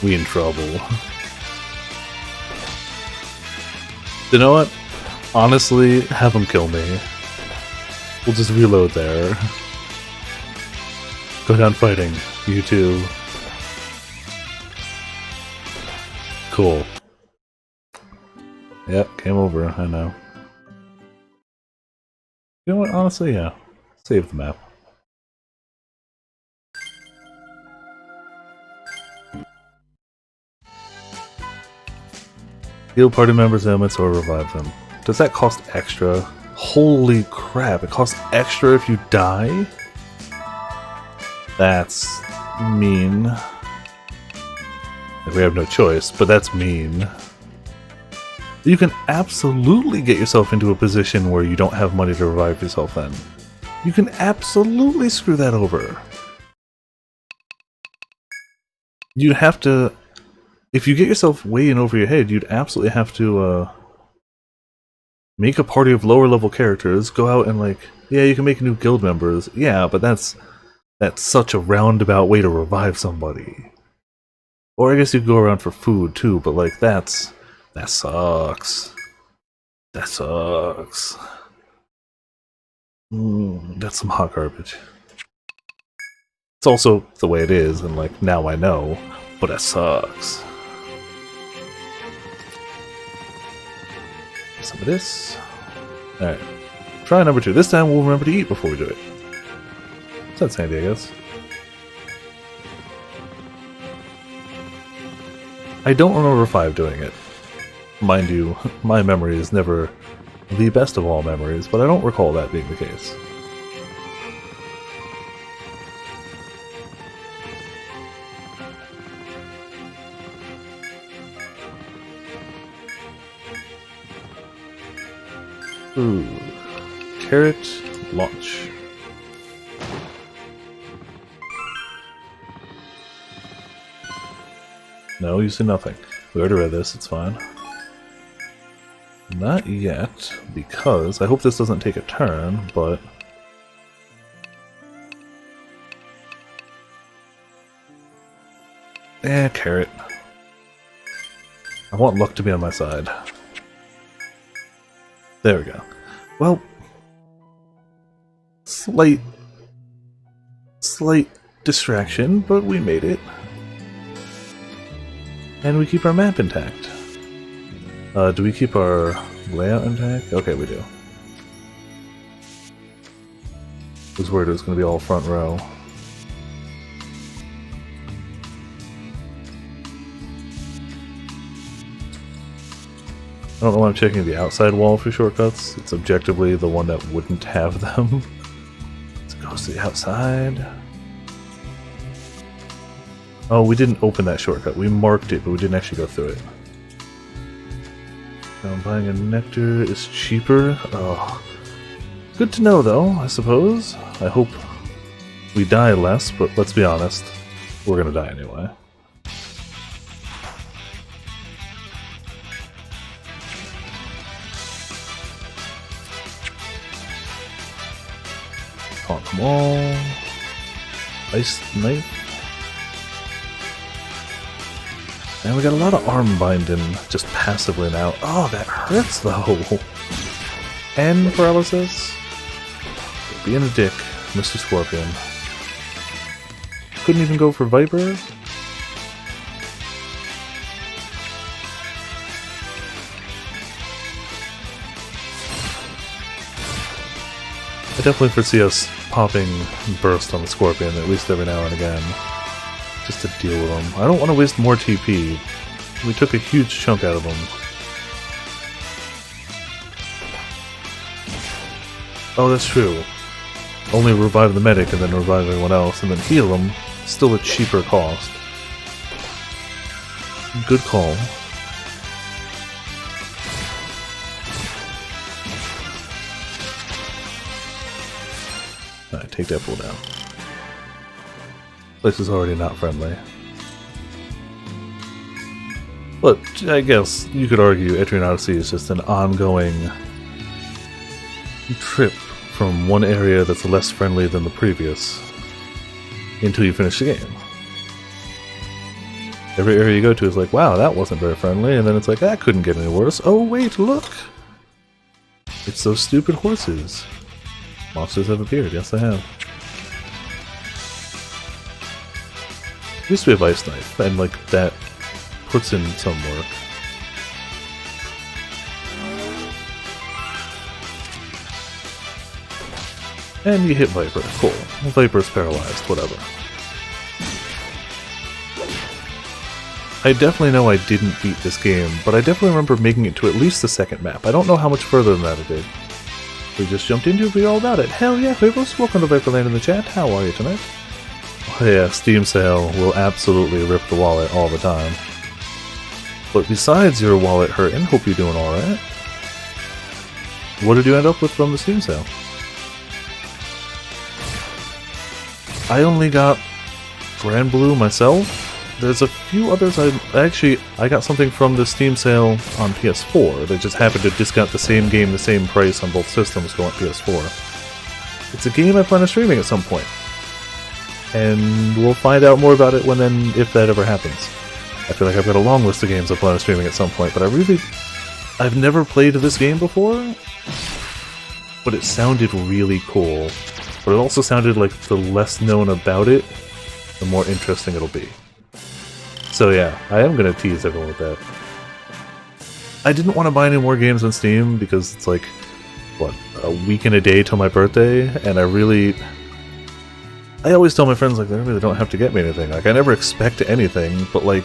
We in trouble. You know what? Honestly, have them kill me. We'll just reload there. Go down fighting. You too. Cool. Yep, game over, I know. You know what, honestly, yeah. Save the map. Heal party members' ailments or revive them. Does that cost extra? Holy crap, it costs extra if you die? That's mean. We have no choice, but that's mean. You can absolutely get yourself into a position where you don't have money to revive yourself then. You can absolutely screw that over. You'd have to... If you get yourself way in over your head, you'd absolutely have to, make a party of lower level characters, go out and like... Yeah, you can make new guild members. Yeah, but that's such a roundabout way to revive somebody. Or I guess you could go around for food too, but like that sucks. That sucks. That's some hot garbage. It's also the way it is, and like now I know, but that sucks. Some of this. Alright. Try number 2. This time we'll remember to eat before we do it. That's handy, I guess. I don't remember 5 doing it. Mind you, my memory is never the best of all memories, but I don't recall that being the case. Ooh. Carrot launch. No, you see nothing. We already read this, it's fine. Not yet, because I hope this doesn't take a turn, but... Carrot. I want luck to be on my side. There we go. Well... Slight distraction, but we made it. And we keep our map intact. Do we keep our layout intact? Okay, we do. I was worried it was going to be all front row. I don't know why I'm checking the outside wall for shortcuts. It's objectively the one that wouldn't have them. Let's go to the outside. Oh, we didn't open that shortcut. We marked it, but we didn't actually go through it. Now buying a nectar is cheaper. Oh. Good to know, though, I suppose. I hope we die less, but let's be honest. We're gonna die anyway. Taunt them all. Ice knife. And we got a lot of arm binding just passively now. Oh, that hurts though! And paralysis? Being a dick, Mr. Scorpion. Couldn't even go for Viper? I definitely foresee us popping Burst on the Scorpion, at least every now and again. Just to deal with them. I don't want to waste more TP. We took a huge chunk out of them. Oh, that's true. Only revive the medic and then revive everyone else, and then heal them. Still a cheaper cost. Good call. Alright, take that fool down. Place is already not friendly. But I guess you could argue Etrian Odyssey is just an ongoing trip from one area that's less friendly than the previous until you finish the game. Every area you go to is like, wow, that wasn't very friendly, and then it's like, that couldn't get any worse. Oh wait, look! It's those stupid horses. Monsters have appeared, yes they have. Used to be a Vice Knife, and like that puts in some work. And you hit Viper, cool. Viper's paralyzed, whatever. I definitely know I didn't beat this game, but I definitely remember making it to at least the second map. I don't know how much further than that I did. We just jumped into it, we all about it. Hell yeah, Quavos, welcome to Viperland in the chat. How are you tonight? Oh yeah, Steam sale will absolutely rip the wallet all the time. But besides your wallet hurting, hope you're doing alright. What did you end up with from the Steam sale? I only got Grand Blue myself. There's a few others I got something from the Steam sale on PS4. They just happened to discount the same game the same price on both systems going PS4. It's a game I plan on streaming at some point. And we'll find out more about it if that ever happens. I feel like I've got a long list of games I plan on streaming at some point, but I've never played this game before, but it sounded really cool. But it also sounded like the less known about it, the more interesting it'll be. So yeah, I am going to tease everyone with that. I didn't want to buy any more games on Steam because it's like, what, a week and a day till my birthday, and I always tell my friends, like, they really don't have to get me anything. Like, I never expect anything, but like,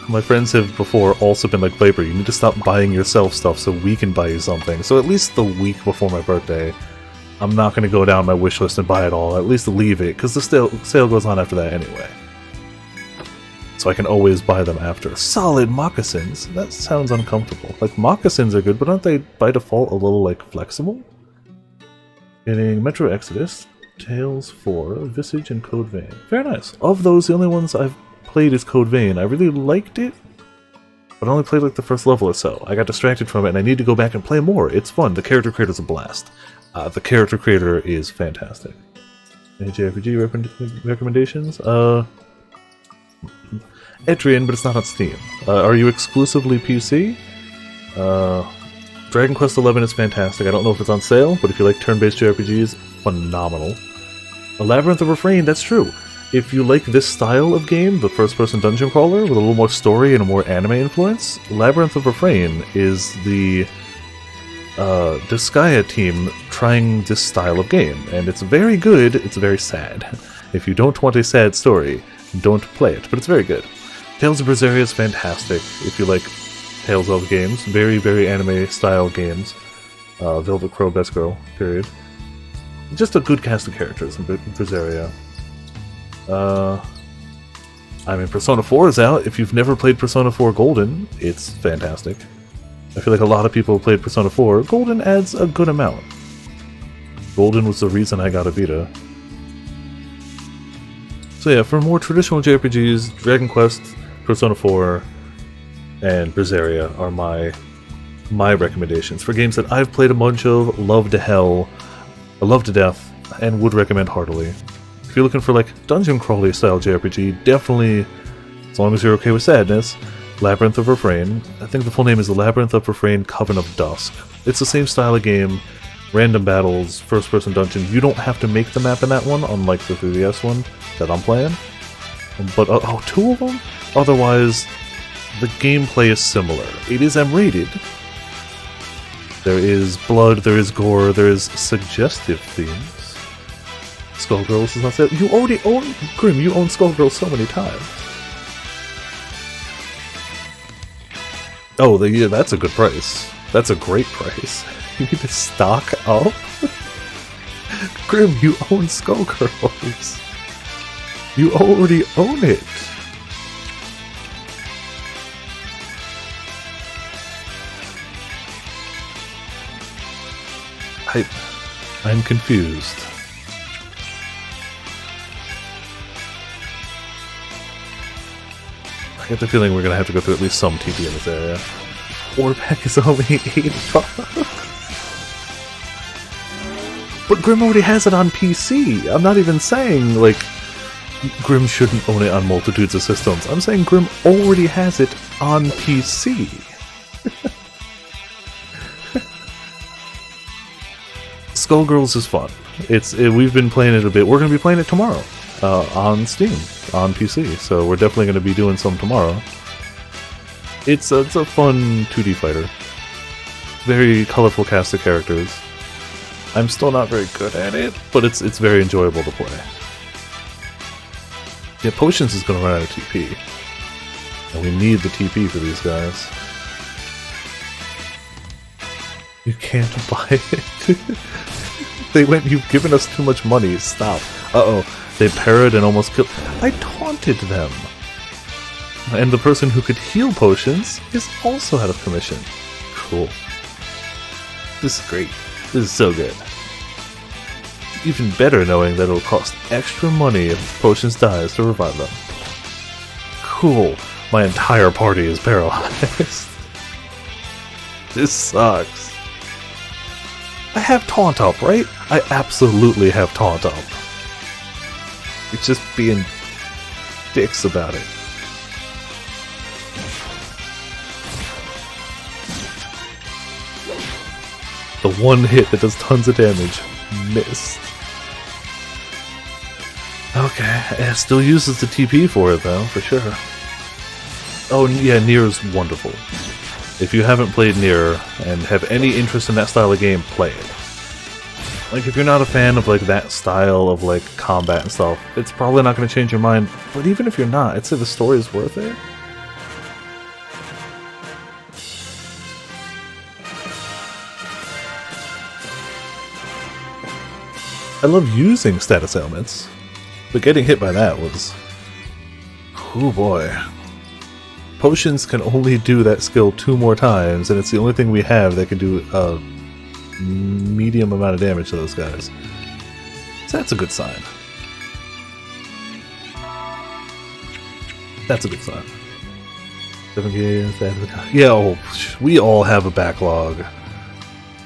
my friends have before also been like, Viper, you need to stop buying yourself stuff so we can buy you something. So at least the week before my birthday, I'm not going to go down my wish list and buy it all. At least leave it, because the sale goes on after that anyway. So I can always buy them after. Solid moccasins? That sounds uncomfortable. Like, moccasins are good, but aren't they by default a little, like, flexible? Getting Metro Exodus, Tales 4, Visage, and Code Vein. Very nice. Of those, the only ones I've played is Code Vein. I really liked it, but I only played like the first level or so. I got distracted from it, and I need to go back and play more. It's fun. The character creator's a blast. The character creator is fantastic. Any JRPG recommendations? Etrian, but it's not on Steam. Are you exclusively PC? Dragon Quest XI is fantastic. I don't know if it's on sale, but if you like turn-based JRPGs, phenomenal. A Labyrinth of Refrain, that's true. If you like this style of game, the first-person dungeon crawler, with a little more story and a more anime influence, Labyrinth of Refrain is the Disgaea team trying this style of game, and it's very good, it's very sad. If you don't want a sad story, don't play it, but it's very good. Tales of Berseria is fantastic, if you like Tales of games. Very, very anime-style games. Velvet Crow, Best Girl, period. Just a good cast of characters in Berseria. I mean, Persona 4 is out. If you've never played Persona 4 Golden, it's fantastic. I feel like a lot of people have played Persona 4. Golden adds a good amount. Golden was the reason I got a Vita. So yeah, for more traditional JRPGs, Dragon Quest, Persona 4, and Berseria are my recommendations for games that I've played a bunch of, love to hell, love to death, and would recommend heartily. If you're looking for like dungeon crawly style JRPG, definitely, as long as you're okay with sadness, Labyrinth of Refrain. I think the full name is the Labyrinth of Refrain Coven of Dusk. It's the same style of game, random battles, first-person dungeon. You don't have to make the map in that one, unlike the 3DS one that I'm playing. But, two of them? Otherwise, the gameplay is similar. It is M-rated. There is blood, there is gore, there is suggestive themes. Skullgirls is not sale. You already own... Grim, you own Skullgirls so many times. Oh, yeah, that's a good price. That's a great price. You need to stock up? Grim, you own Skullgirls. You already own it. I'm confused. I get the feeling we're gonna have to go through at least some TP in this area. Order pack is only $8. But Grim already has it on PC. I'm not even saying, like, Grim shouldn't own it on multitudes of systems. I'm saying Grim already has it on PC. Skullgirls is fun. We've been playing it a bit. We're going to be playing it tomorrow on Steam, on PC. So we're definitely going to be doing some tomorrow. It's a fun 2D fighter. Very colorful cast of characters. I'm still not very good at it, but it's very enjoyable to play. Yeah, Potions is going to run out of TP. And we need the TP for these guys. You can't buy it. They went, you've given us too much money, stop. Uh-oh, they parried and almost killed. I taunted them. And the person who could heal potions is also out of commission. Cool. This is great. This is so good. Even better knowing that it'll cost extra money if potions dies to revive them. Cool. My entire party is paralyzed. This sucks. I have taunt up, right? I absolutely have taunt up. It's just being dicks about it. The one hit that does tons of damage. Missed. Okay, it still uses the TP for it though, for sure. Oh yeah, Nier is wonderful. If you haven't played Nier and have any interest in that style of game, play it. Like, if you're not a fan of, like, that style of, like, combat and stuff, it's probably not going to change your mind. But even if you're not, I'd say the story is worth it. I love using status ailments, but getting hit by that was... oh boy. Potions can only do that skill 2 more times, and it's the only thing we have that can do a medium amount of damage to those guys. So that's a good sign. That's a good sign. 7 games, yeah, oh, we all have a backlog.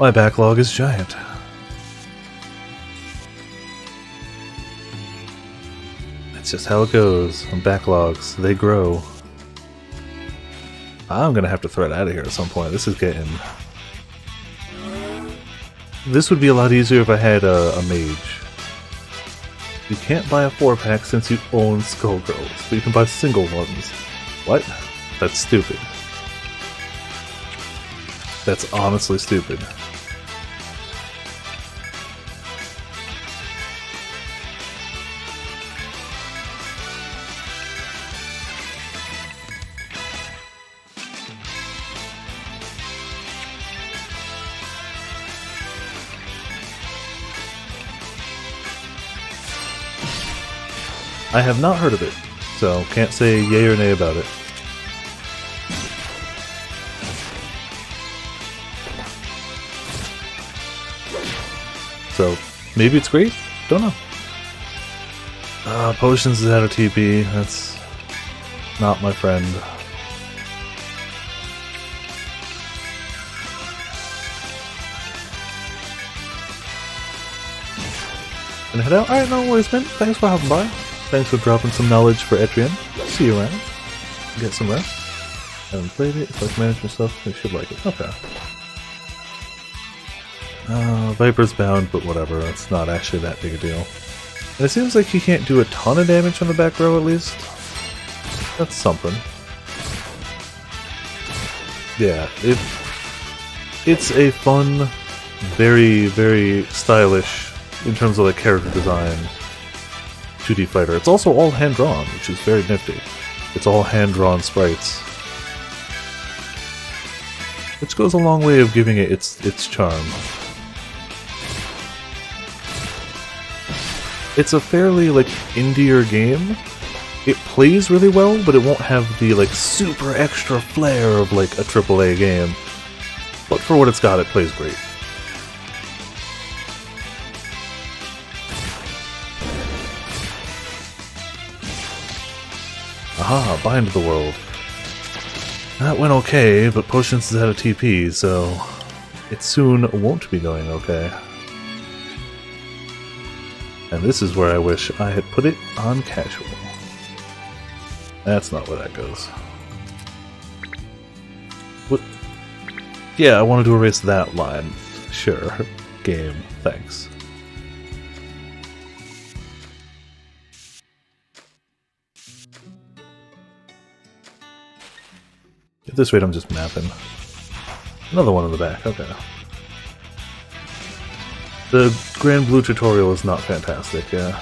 My backlog is giant. That's just how it goes. On backlogs, they grow. I'm gonna have to thread out of here at some point. This is getting... This would be a lot easier if I had a mage. You can't buy a 4-pack since you own Skullgirls, but you can buy single ones. What? That's stupid. That's honestly stupid. I have not heard of it, so can't say yay or nay about it. So, maybe it's great? Don't know. Potions is out of TP, that's not my friend. Gonna head out? Alright, no worries, man. Thanks for hopping by. Thanks for dropping some knowledge for Etrian. See you around. Get some rest. Haven't played it. It's like management stuff. I should like it. Okay. Viper's bound, but whatever. It's not actually that big a deal. And it seems like he can't do a ton of damage on the back row, at least. That's something. Yeah, it's a fun, very, very stylish, in terms of like character design, 2D fighter. It's also all hand-drawn, which is very nifty. It's all hand-drawn sprites. Which goes a long way of giving it its charm. It's a fairly, like, indie game. It plays really well, but it won't have the, like, super extra flair of, like, a AAA game. But for what it's got, it plays great. Aha, bind the world. That went okay, but Potions is out of TP, so it soon won't be going okay. And this is where I wish I had put it on casual. That's not where that goes. What? Yeah, I wanted to erase that line. Sure. Game. Thanks. At this rate, I'm just mapping. Another one in the back, okay. The Grand Blue tutorial is not fantastic, yeah.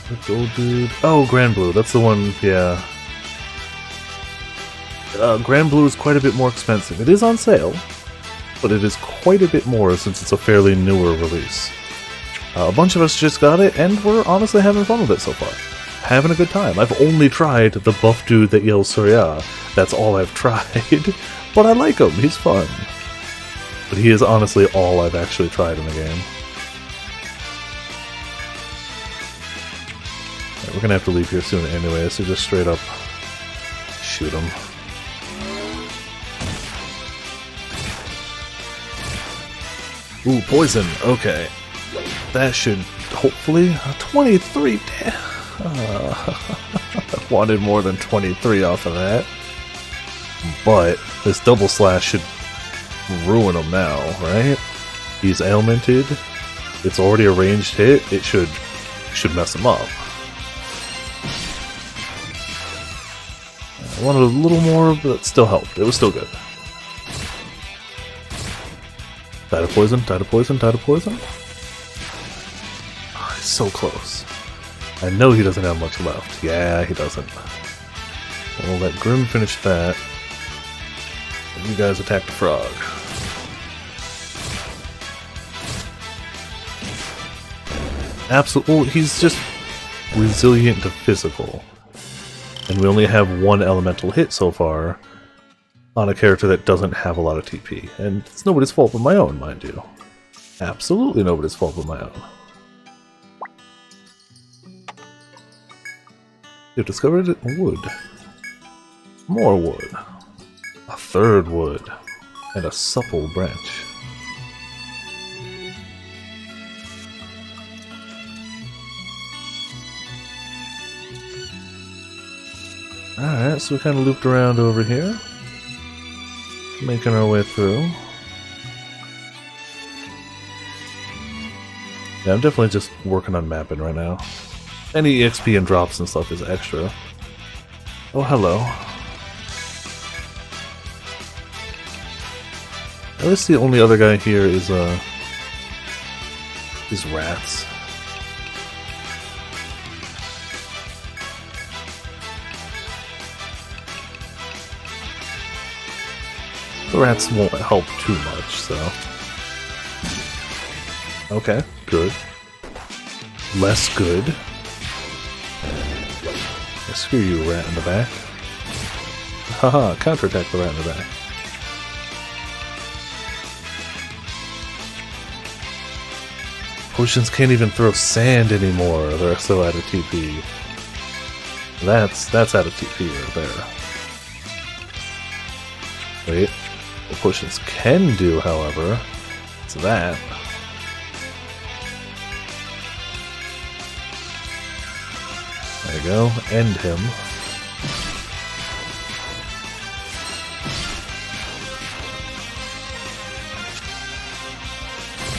The gold dude. Oh, Grand Blue, that's the one, yeah. Grand Blue is quite a bit more expensive. It is on sale, but it is quite a bit more since it's a fairly newer release. A bunch of us just got it, and we're honestly having fun with it so far. Having a good time. I've only tried the buff dude that yells Surya. That's all I've tried. But I like him. He's fun. But he is honestly all I've actually tried in the game. Right, we're gonna have to leave here soon anyway, so just straight up shoot him. Ooh, poison. Okay. That should hopefully 23. I wanted more than 23 off of that. But this double slash should ruin him now, right? He's ailmented. It's already a ranged hit. It should mess him up. I wanted a little more, but it still helped. It was still good. Die to poison, die to poison, die to poison. Oh, he's so close. I know he doesn't have much left. Yeah, he doesn't. We'll let Grim finish that. And you guys attack the frog. Absolutely. Well, he's just resilient to physical. And we only have one elemental hit so far on a character that doesn't have a lot of TP. And it's nobody's fault but my own, mind you. Absolutely nobody's fault but my own. You've discovered wood. More wood. A third wood. And a supple branch. Alright, so we kind of looped around over here. Making our way through. Yeah, I'm definitely just working on mapping right now. Any EXP and drops and stuff is extra. Oh, hello. At least the only other guy here is rats. The rats won't help too much, so... Okay, good. Less good. Yeah, screw you, rat in the back. Haha, counterattack the rat in the back. Potions can't even throw sand anymore, they're so out of TP. That's out of TP right there. Wait. What potions can do, however, it's that. There you go. End him.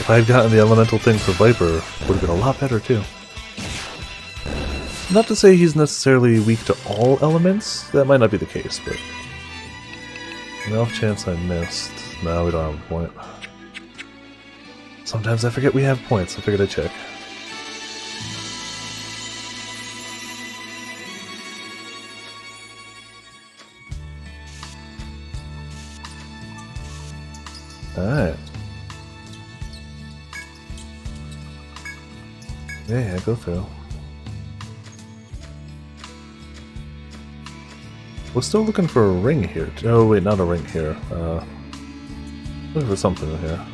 If I had gotten the elemental thing for Viper, it would have been a lot better too. Not to say he's necessarily weak to all elements, that might not be the case, but... An off chance I missed. No, we don't have a point. Sometimes I forget we have points, I figured I'd check. Alright. Yeah, go through. We're still looking for a ring here. Oh wait, not a ring here. Looking for something in here.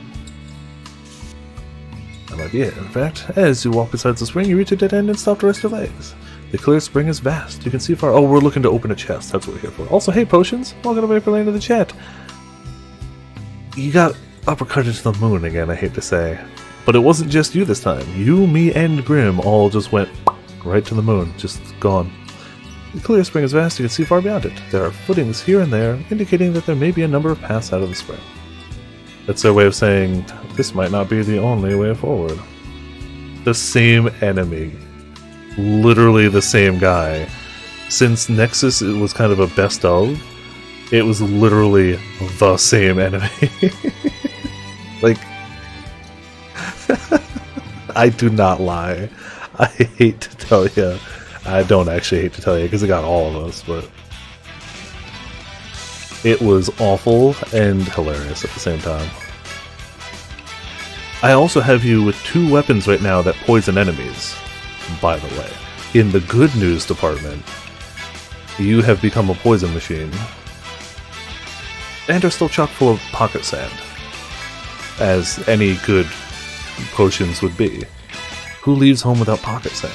That might be it. In fact, as you walk beside this ring, you reach a dead end and stop to rest your legs. The clear spring is vast. You can see far. Oh, we're looking to open a chest. That's what we're here for. Also, hey, Potions! Welcome to Vaporland to the chat. You got uppercutted to the moon again, I hate to say. But it wasn't just you this time. You, me, and Grim all just went right to the moon. Just gone. The clear spring is vast, you can see far beyond it. There are footings here and there, indicating that there may be a number of paths out of the spring. That's their way of saying, this might not be the only way forward. The same enemy. Literally the same guy. Since Nexus it was kind of a best of, it was literally the same enemy. Like, I do not lie. I hate to tell you. I don't actually hate to tell you, because it got all of us, but... It was awful and hilarious at the same time. I also have you with 2 weapons right now that poison enemies, by the way. In the good news department, you have become a poison machine. And are still chock full of pocket sand, as any good potions would be. Who leaves home without pocket sand?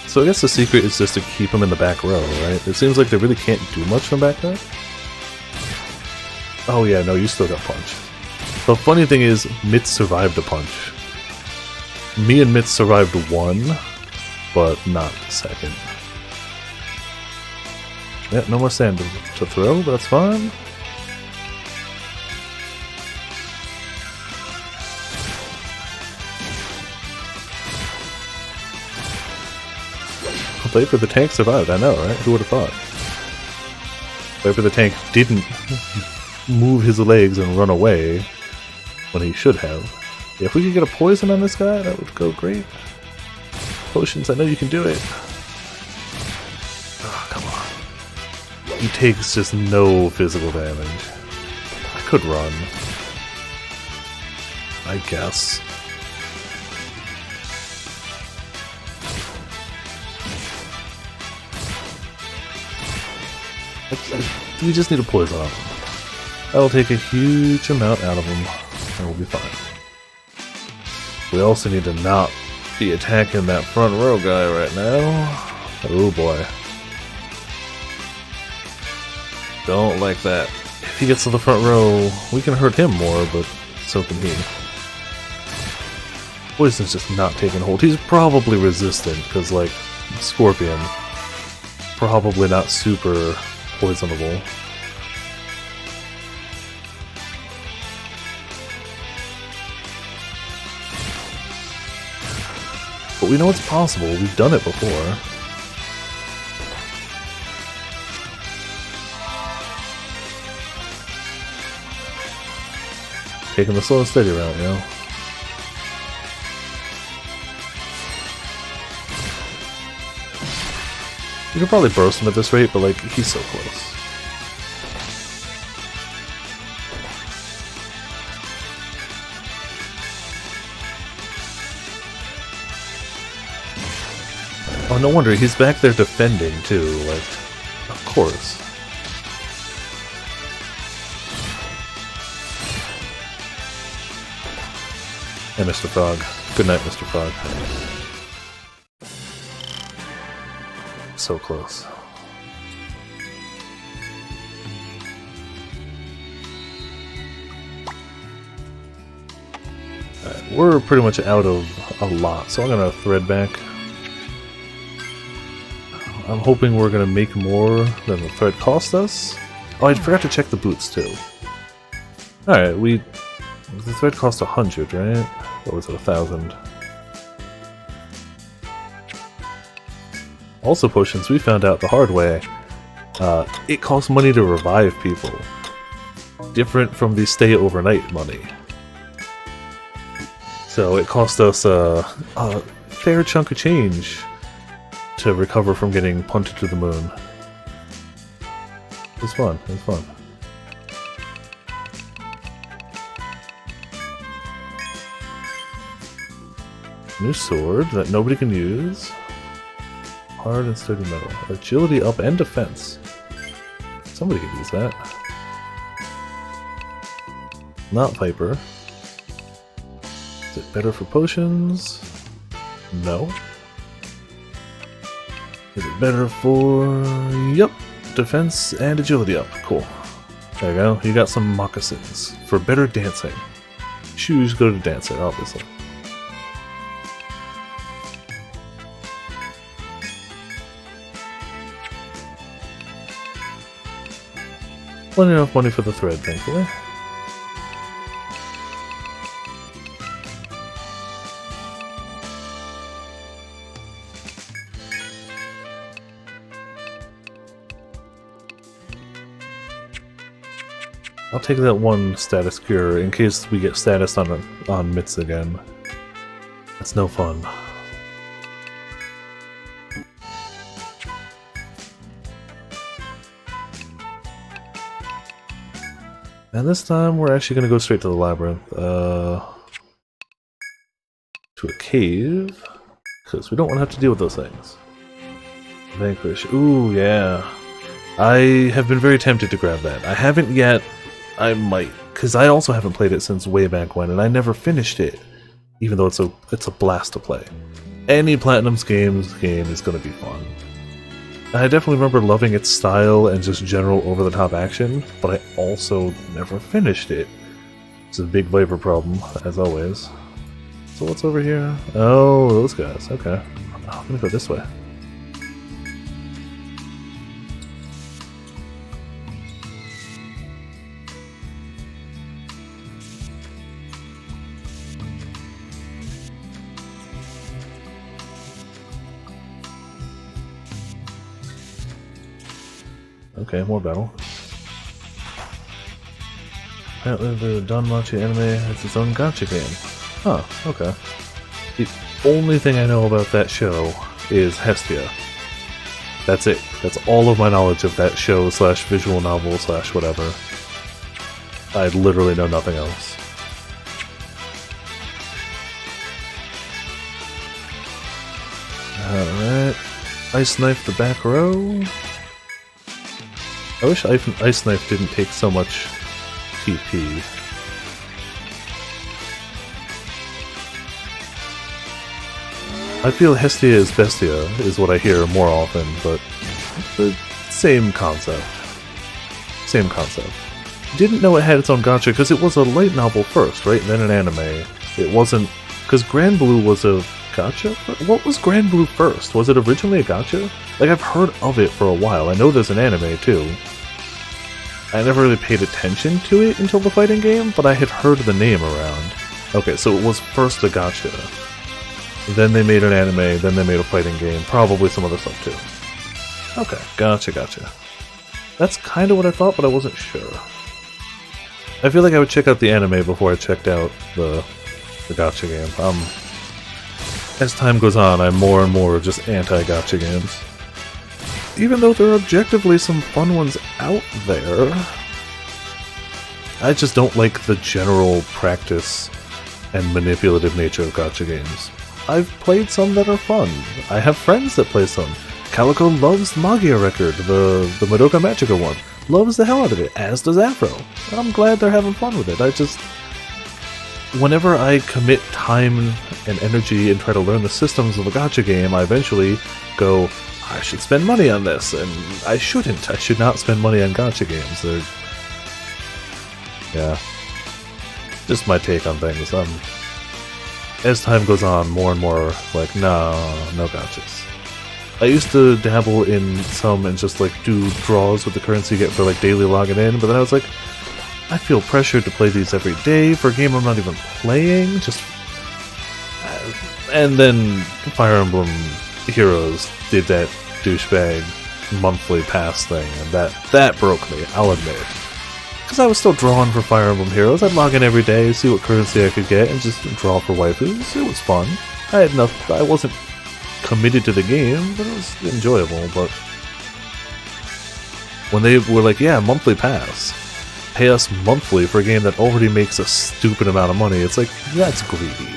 So I guess the secret is just to keep them in the back row, right? It seems like they really can't do much from back there. Oh yeah, no, you still got punched. The funny thing is, Mitz survived a punch. Me and Mitz survived 1, but not the second. Yeah, no more sand to throw, but that's fine. Viper the Tank survived, I know, right? Who would have thought? Viper the Tank didn't move his legs and run away when he should have. Yeah, if we could get a poison on this guy, that would go great. Potions, I know you can do it. Oh, come on. He takes just no physical damage. I could run. I guess. We just need a poison on him. That'll take a huge amount out of him, and we'll be fine. We also need to not be attacking that front row guy right now. Oh boy. Don't like that. If he gets to the front row, we can hurt him more, but so can he. Poison's just not taking hold. He's probably resistant, because, like, Scorpion, probably not super poisonable. But we know it's possible. We've done it before. Taking the slow and steady route, you know? You could probably burst him at this rate, but, like, he's so close. Oh, no wonder, he's back there defending, too, like, of course. Hey, Mr. Frog. Good night, Mr. Frog. So close. Alright, we're pretty much out of a lot, so I'm gonna thread back. I'm hoping we're gonna make more than the thread cost us. Oh, I forgot to check the boots too. Alright, the thread cost 100, right? Or was it 1,000? Also potions, we found out the hard way. It costs money to revive people. Different from the stay overnight money. So it cost us a fair chunk of change to recover from getting punted to the moon. It was fun, it was fun. New sword that nobody can use. Hard and sturdy metal. Agility up and defense. Somebody could use that. Not Viper. Is it better for potions? No. Is it better for... Yep. Defense and agility up. Cool. There you go. You got some moccasins. For better dancing. Shoes go to dancer, obviously. Plenty enough money for the thread, thankfully. I'll take that one status cure in case we get status on Mitz again. That's no fun. And this time we're actually going to go straight to the labyrinth. To a cave. Because we don't want to have to deal with those things. Vanquish. Ooh, yeah. I have been very tempted to grab that. I haven't yet. I might. Because I also haven't played it since way back when, and I never finished it. Even though it's a blast to play. Any Platinum's game is going to be fun. I definitely remember loving its style and just general over-the-top action, but I also never finished it. It's a big Viper problem, as always. So what's over here? Oh, those guys. Okay. I'm gonna go this way. Okay, more battle. Apparently the Danmachi anime has its own gacha game. Huh, okay. The only thing I know about that show is Hestia. That's it. That's all of my knowledge of that show slash visual novel slash whatever. I literally know nothing else. Alright. Ice Knife the back row. I wish Ice Knife didn't take so much TP. I feel Hestia is Bestia is what I hear more often, but the same concept. Same concept. Didn't know it had its own gacha because it was a light novel first, right? Then an anime. It wasn't... Because Grand Blue was a gacha? What was Grand Blue first? Was it originally a gacha? Like, I've heard of it for a while. I know there's an anime, too. I never really paid attention to it until the fighting game, but I had heard the name around. Okay, so it was first a gacha. Then they made an anime, then they made a fighting game, probably some other stuff too. Okay, gotcha. That's kind of what I thought, but I wasn't sure. I feel like I would check out the anime before I checked out the gacha game. As time goes on, I'm more and more just anti-gacha games. Even though there are objectively some fun ones out there, I just don't like the general practice and manipulative nature of gacha games. I've played some that are fun. I have friends that play some. Calico loves the Magia record, the Madoka Magica one. Loves the hell out of it, as does Afro. I'm glad they're having fun with it. Whenever I commit time and energy and try to learn the systems of a gacha game, I eventually go, I should spend money on this, and I shouldn't. I should not spend money on gacha games. Yeah. Just my take on things. As time goes on, more and more like, no gachas. I used to dabble in some and just like do draws with the currency you get for like daily logging in, but then I was like, I feel pressured to play these every day for a game I'm not even playing. And then Fire Emblem Heroes did that douchebag monthly pass thing, and that broke me, I'll admit. Because I was still drawing for Fire Emblem Heroes. I'd log in every day, see what currency I could get, and just draw for waifus. It was fun. I wasn't committed to the game, but it was enjoyable. But when they were like, yeah, monthly pass, pay us monthly for a game that already makes a stupid amount of money, it's like, that's greedy.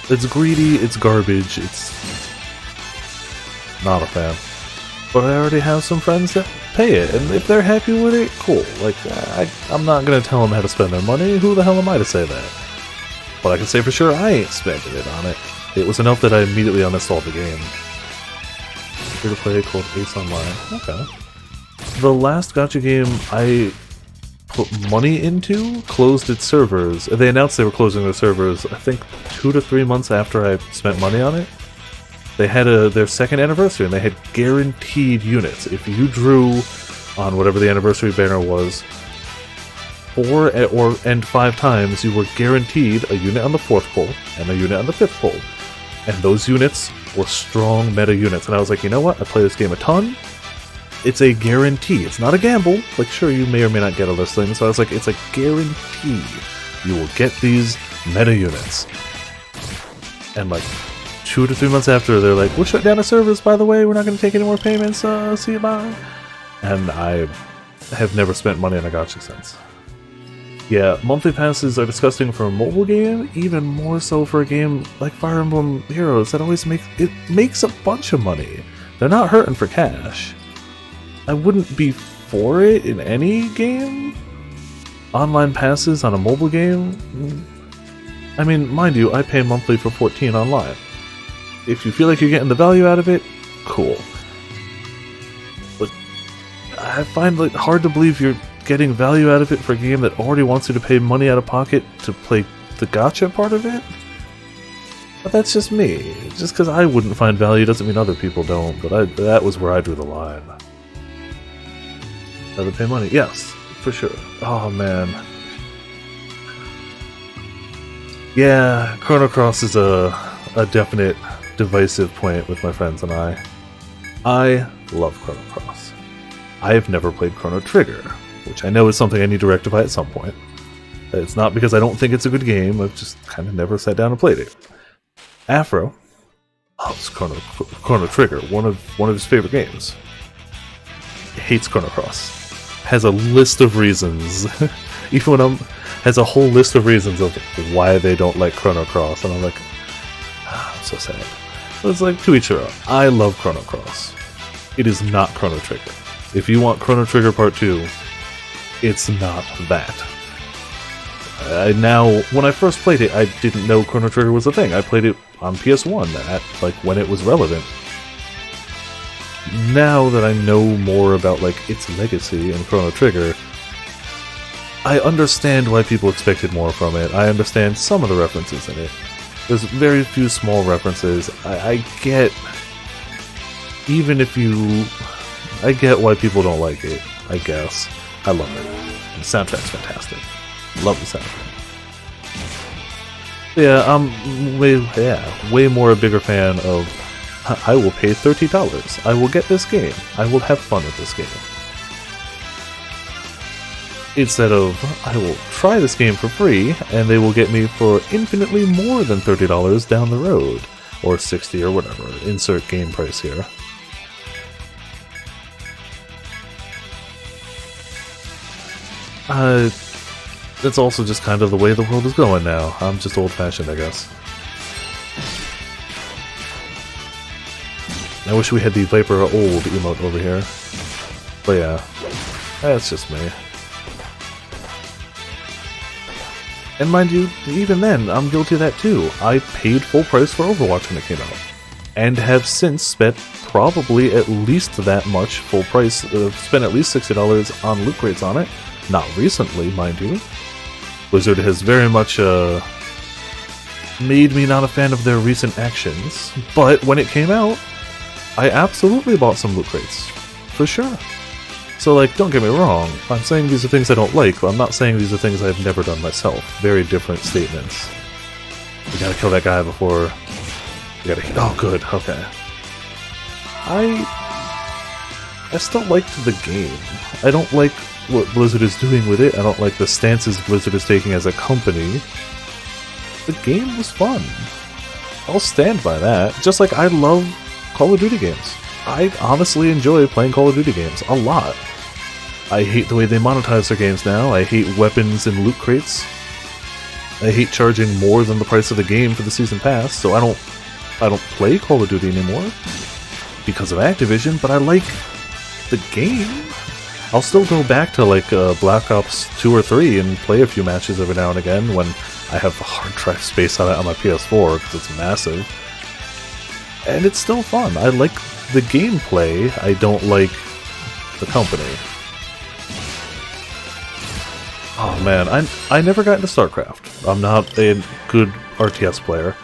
It's greedy, it's garbage, it's not a fan. But I already have some friends that pay it, and if they're happy with it, cool. Like, I'm not gonna tell them how to spend their money. Who the hell am I to say that? But I can say for sure I ain't spending it on it. It was enough that I immediately uninstalled the game. Free to play called Ace Online. Okay. The last gacha game I put money into closed its servers. They announced they were closing their servers, I think 2 to 3 months after I spent money on it. They had their second anniversary, and they had guaranteed units. If you drew on whatever the anniversary banner was 4 and 5 times, you were guaranteed a unit on the 4th pull and a unit on the 5th pull. And those units were strong meta units. And I was like, you know what? I play this game a ton. It's a guarantee. It's not a gamble. Like, sure, you may or may not get a listing. So I was like, it's a guarantee. You will get these meta units. And like 2 to 3 months after, they're like, we'll shut down the servers, by the way, we're not going to take any more payments, see you, bye. And I have never spent money on a gacha since. Yeah, monthly passes are disgusting for a mobile game, even more so for a game like Fire Emblem Heroes that always makes a bunch of money. They're not hurting for cash. I wouldn't be for it in any game. Online passes on a mobile game? I mean, mind you, I pay monthly for 14 online. If you feel like you're getting the value out of it, cool. But I find it hard to believe you're getting value out of it for a game that already wants you to pay money out of pocket to play the gacha part of it. But that's just me. Just because I wouldn't find value doesn't mean other people don't, but that was where I drew the line. Rather pay money? Yes, for sure. Oh man. Yeah, Chrono Cross is a definite divisive point with my friends and I. I love Chrono Cross. I have never played Chrono Trigger, which I know is something I need to rectify at some point. It's not because I don't think it's a good game, I've just kind of never sat down and played it. Afro loves Chrono Trigger, one of his favorite games. Hates Chrono Cross. Has a list of reasons. Even when has a whole list of reasons of why they don't like Chrono Cross, and I'm like, I'm so sad. But it's like, to each their own. I love Chrono Cross. It is not Chrono Trigger. If you want Chrono Trigger Part 2, it's not that. Now, when I first played it, I didn't know Chrono Trigger was a thing. I played it on PS1 at when it was relevant. Now that I know more about its legacy and Chrono Trigger, I understand why people expected more from it. I understand some of the references in it. There's very few small references. I get... Even if you... I get why people don't like it, I guess. I love it. The soundtrack's fantastic. Love the soundtrack. Yeah, I'm way more a bigger fan of I will pay $30. I will get this game. I will have fun with this game. Instead of, I will try this game for free, and they will get me for infinitely more than $30 down the road. Or $60 or whatever. Insert game price here. That's also just kind of the way the world is going now. I'm just old-fashioned, I guess. I wish we had the Viper Old emote over here. But yeah, that's just me. And mind you, even then, I'm guilty of that too. I paid full price for Overwatch when it came out. And have since spent probably at least that much full price, spent at least $60 on loot crates on it. Not recently, mind you. Blizzard has very much made me not a fan of their recent actions, but when it came out, I absolutely bought some loot crates. For sure. So, don't get me wrong, I'm saying these are things I don't like, but I'm not saying these are things I've never done myself. Very different statements. We gotta kill that guy before... We gotta... Oh, good, okay. I still liked the game. I don't like what Blizzard is doing with it. I don't like the stances Blizzard is taking as a company. The game was fun. I'll stand by that. Just like I love Call of Duty games. I honestly enjoy playing Call of Duty games a lot. I hate the way they monetize their games now. I hate weapons and loot crates. I hate charging more than the price of the game for the season pass, so I don't play Call of Duty anymore because of Activision, but I like the game. I'll still go back to Black Ops 2 or 3 and play a few matches every now and again when I have the hard drive space on it on my PS4 because it's massive. And it's still fun. I like the gameplay. I don't like the company. Oh man, I never got into StarCraft. I'm not a good RTS player,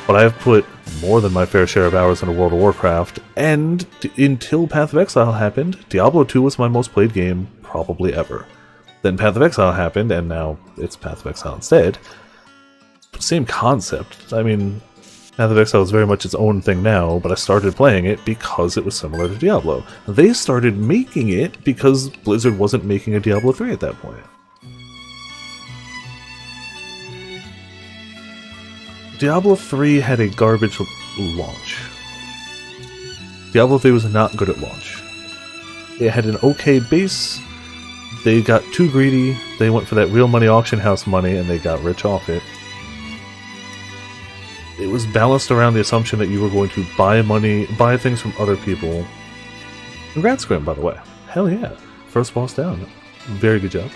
but I have put more than my fair share of hours into World of Warcraft, and until Path of Exile happened, Diablo 2 was my most played game probably ever. Then Path of Exile happened, and now it's Path of Exile instead. Same concept. I mean, Path of Exile is very much its own thing now, but I started playing it because it was similar to Diablo. They started making it because Blizzard wasn't making a Diablo 3 at that point. Diablo 3 had a garbage launch. Diablo 3 was not good at launch. It had an okay base, They got too greedy, they went for that real money auction house money, and they got rich off it. It was balanced around the assumption that you were going to buy things from other people. Congrats, Grim, by the way. Hell yeah. First boss down. Very good job.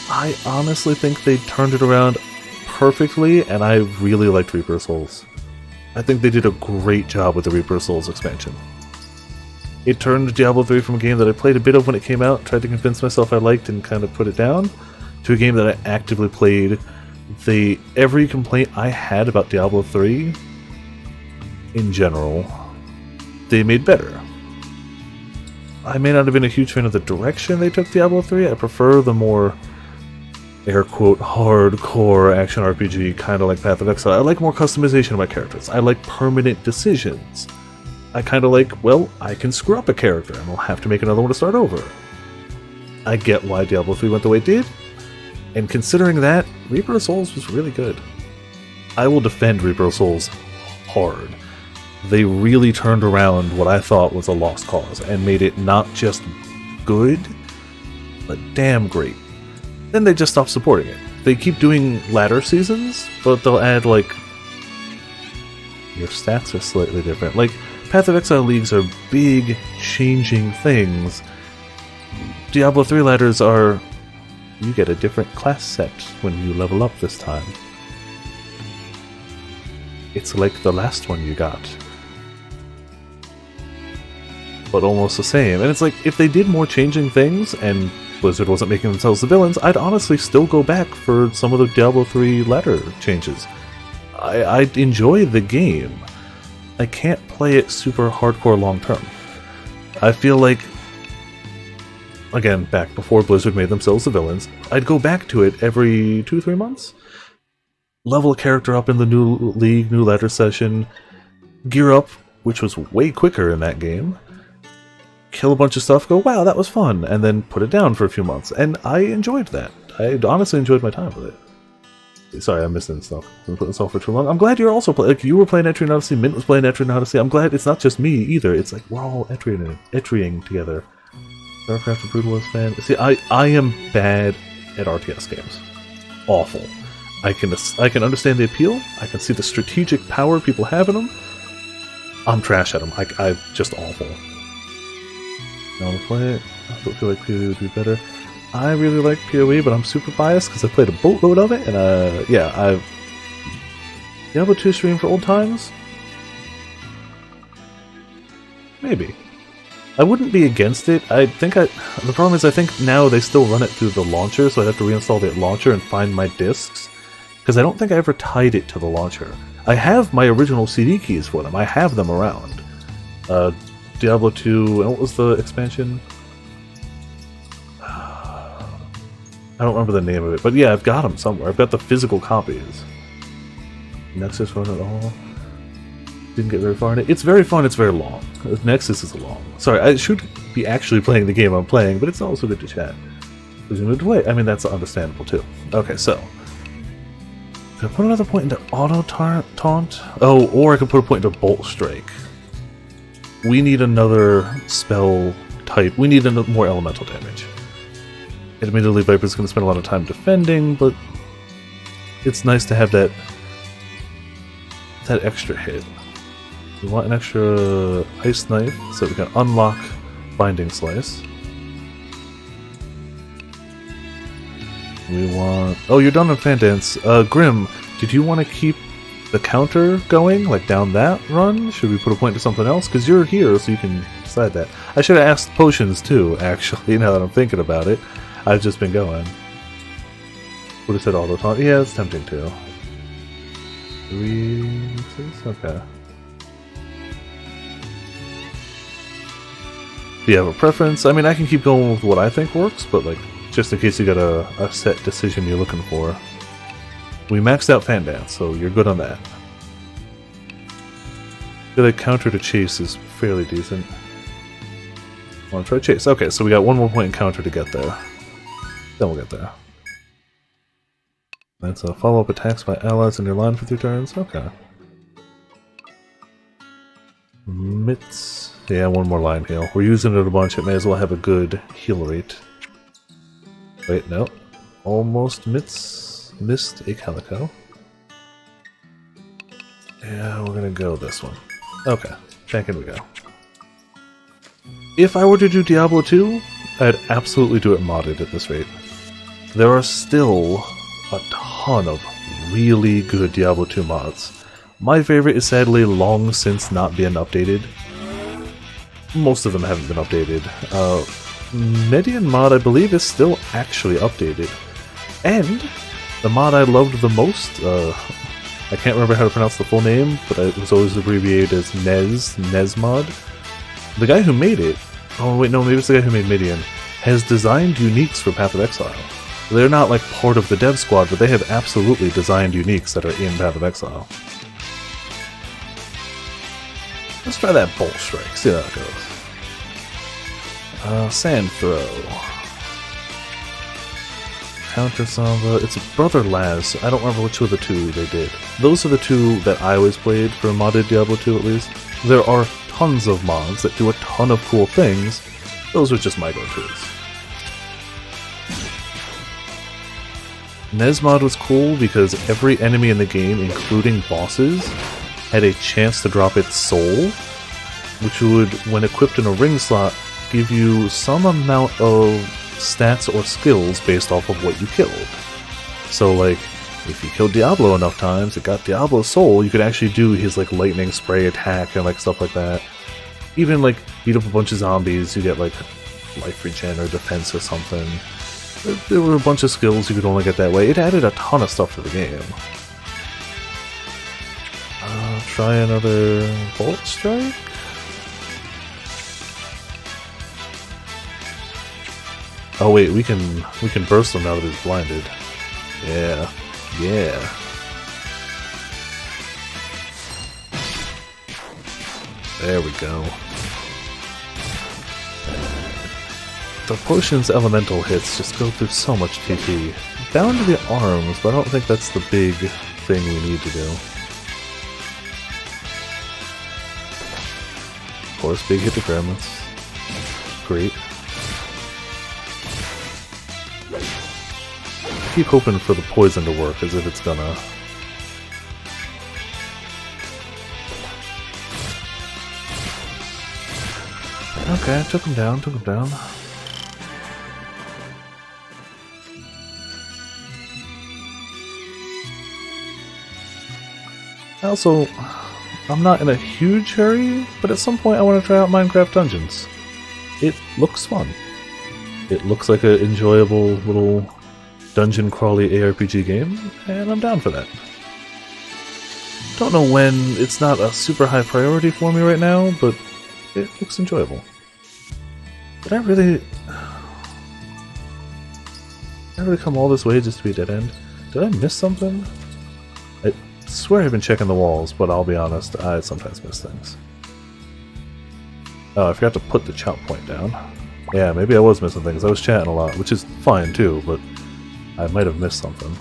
I honestly think they turned it around perfectly, and I really liked Reaper Souls. I think they did a great job with the Reaper Souls expansion. It turned Diablo 3 from a game that I played a bit of when it came out, tried to convince myself I liked and kind of put it down, to a game that I actively played. Every complaint I had about Diablo 3, in general, they made better. I may not have been a huge fan of the direction they took Diablo 3. I prefer the more, air quote, hardcore action RPG, kind of like Path of Exile. I like more customization of my characters. I like permanent decisions. I kind of like, well, I can screw up a character and I'll have to make another one to start over. I get why Diablo 3 went the way it did, and considering that, Reaper of Souls was really good. I will defend Reaper of Souls hard. They really turned around what I thought was a lost cause and made it not just good, but damn great. Then they just stopped supporting it. They keep doing ladder seasons, but they'll add, like, your stats are slightly different. Like, Path of Exile leagues are big, changing things. Diablo 3 ladders are, you get a different class set when you level up this time. It's like the last one you got, but almost the same. And it's like, if they did more changing things, and Blizzard wasn't making themselves the villains, I'd honestly still go back for some of the Diablo 3 ladder changes. I enjoy the game. I can't play it super hardcore long term. I feel like, again, back before Blizzard made themselves the villains, I'd go back to it every 2-3 months. Level a character up in the new league, new ladder session, gear up, which was way quicker in that game, kill a bunch of stuff, go, wow, that was fun, and then put it down for a few months. And I enjoyed that. I honestly enjoyed my time with it. Sorry, I'm missing stuff. I'm putting this off for too long. I'm glad you're also playing. Like, you were playing Etrian Odyssey, Mint was playing Etrian Odyssey. I'm glad it's not just me either. It's like we're all Etrian together. Starcraft and Brutalist fan. See, I am bad at RTS games. Awful. I can understand the appeal. I can see the strategic power people have in them. I'm trash at them. I'm just awful. I want to play it. I feel like PoE would be better. I really like PoE, but I'm super biased because I played a boatload of it, and yeah, I've Diablo 2 stream for old times? Maybe. I wouldn't be against it. The problem is I think now they still run it through the launcher, so I'd have to reinstall the launcher and find my discs, because I don't think I ever tied it to the launcher. I have my original CD keys for them. I have them around. Diablo 2, and what was the expansion? I don't remember the name of it, but yeah, I've got them somewhere. I've got the physical copies. Nexus run it all. Didn't get very far in it. It's very fun, it's very long. Nexus is long. Sorry, I should be actually playing the game I'm playing, but it's also good to chat. Presumed to play. I mean, that's understandable too. Okay, so. Can I put another point into auto taunt? Oh, or I could put a point into bolt strike. We need another spell type. We need more elemental damage. Admittedly, Viper's going to spend a lot of time defending, but it's nice to have that extra hit. We want an extra ice knife so we can unlock Binding Slice. We want... Oh, you're done on Fan Dance. Grim, did you want to keep the counter going, like down that run? Should we put a point to something else? Because you're here, so you can decide that. I should have asked potions too, actually, now that I'm thinking about it. I've just been going. Would have said auto taunt. Yeah, it's tempting too. 3 6? Okay. Do you have a preference? I mean, I can keep going with what I think works, but like, just in case you got a set decision you're looking for. We maxed out Fan Dance, so you're good on that. I feel like counter to Chase is fairly decent. Want to try Chase? Okay, so we got one more point in counter to get there. Then we'll get there. That's a follow-up attacks by allies in your line for 3 turns. Okay. Mitts. Yeah, one more line heal. We're using it a bunch, it may as well have a good heal rate. Wait, no. Almost missed a Calico. Yeah, we're gonna go this one. Okay, back in we go. If I were to do Diablo 2, I'd absolutely do it modded at this rate. There are still a ton of really good Diablo 2 mods. My favorite is sadly long since not been updated. Most of them haven't been updated. Median mod, I believe, is still actually updated. And the mod I loved the most, I can't remember how to pronounce the full name, but it was always abbreviated as Nez mod. The guy who made it, oh wait, no, maybe it's the guy who made Midian, has designed uniques for Path of Exile. They're not like part of the dev squad, but they have absolutely designed uniques that are in Path of Exile. Let's try that Bolt Strike, see how that goes. Sand Throw. Counter Salva. It's Brother Laz. I don't remember which of the two they did. Those are the two that I always played for modded Diablo 2 at least. There are tons of mods that do a ton of cool things. Those are just my go-tos. Nesmod was cool because every enemy in the game, including bosses, had a chance to drop its soul, which would, when equipped in a ring slot, give you some amount of stats or skills based off of what you killed. So like, if you killed Diablo enough times, it got Diablo's soul, you could actually do his like lightning spray attack and like stuff like that. Even like beat up a bunch of zombies, you get like life regen or defense or something. There were a bunch of skills you could only get that way. It added a ton of stuff to the game. Try another Bolt Strike? Oh wait, we can burst him now that he's blinded. Yeah. Yeah. There we go. The potion's elemental hits just go through so much TP. Down to the arms, but I don't think that's the big thing we need to do. Of course, big hit to gremlins. Great. Keep hoping for the poison to work, as if it's gonna. Okay, took him down, took him down. Also, I'm not in a huge hurry, but at some point I want to try out Minecraft Dungeons. It looks fun. It looks like an enjoyable little dungeon crawly ARPG game, and I'm down for that. Don't know when, it's not a super high priority for me right now, but it looks enjoyable. Did I really come all this way just to be a dead end? Did I miss something? I swear I've been checking the walls, but I'll be honest, I sometimes miss things. Oh, I forgot to put the chop point down. Yeah, maybe I was missing things. I was chatting a lot, which is fine too, but I might have missed something.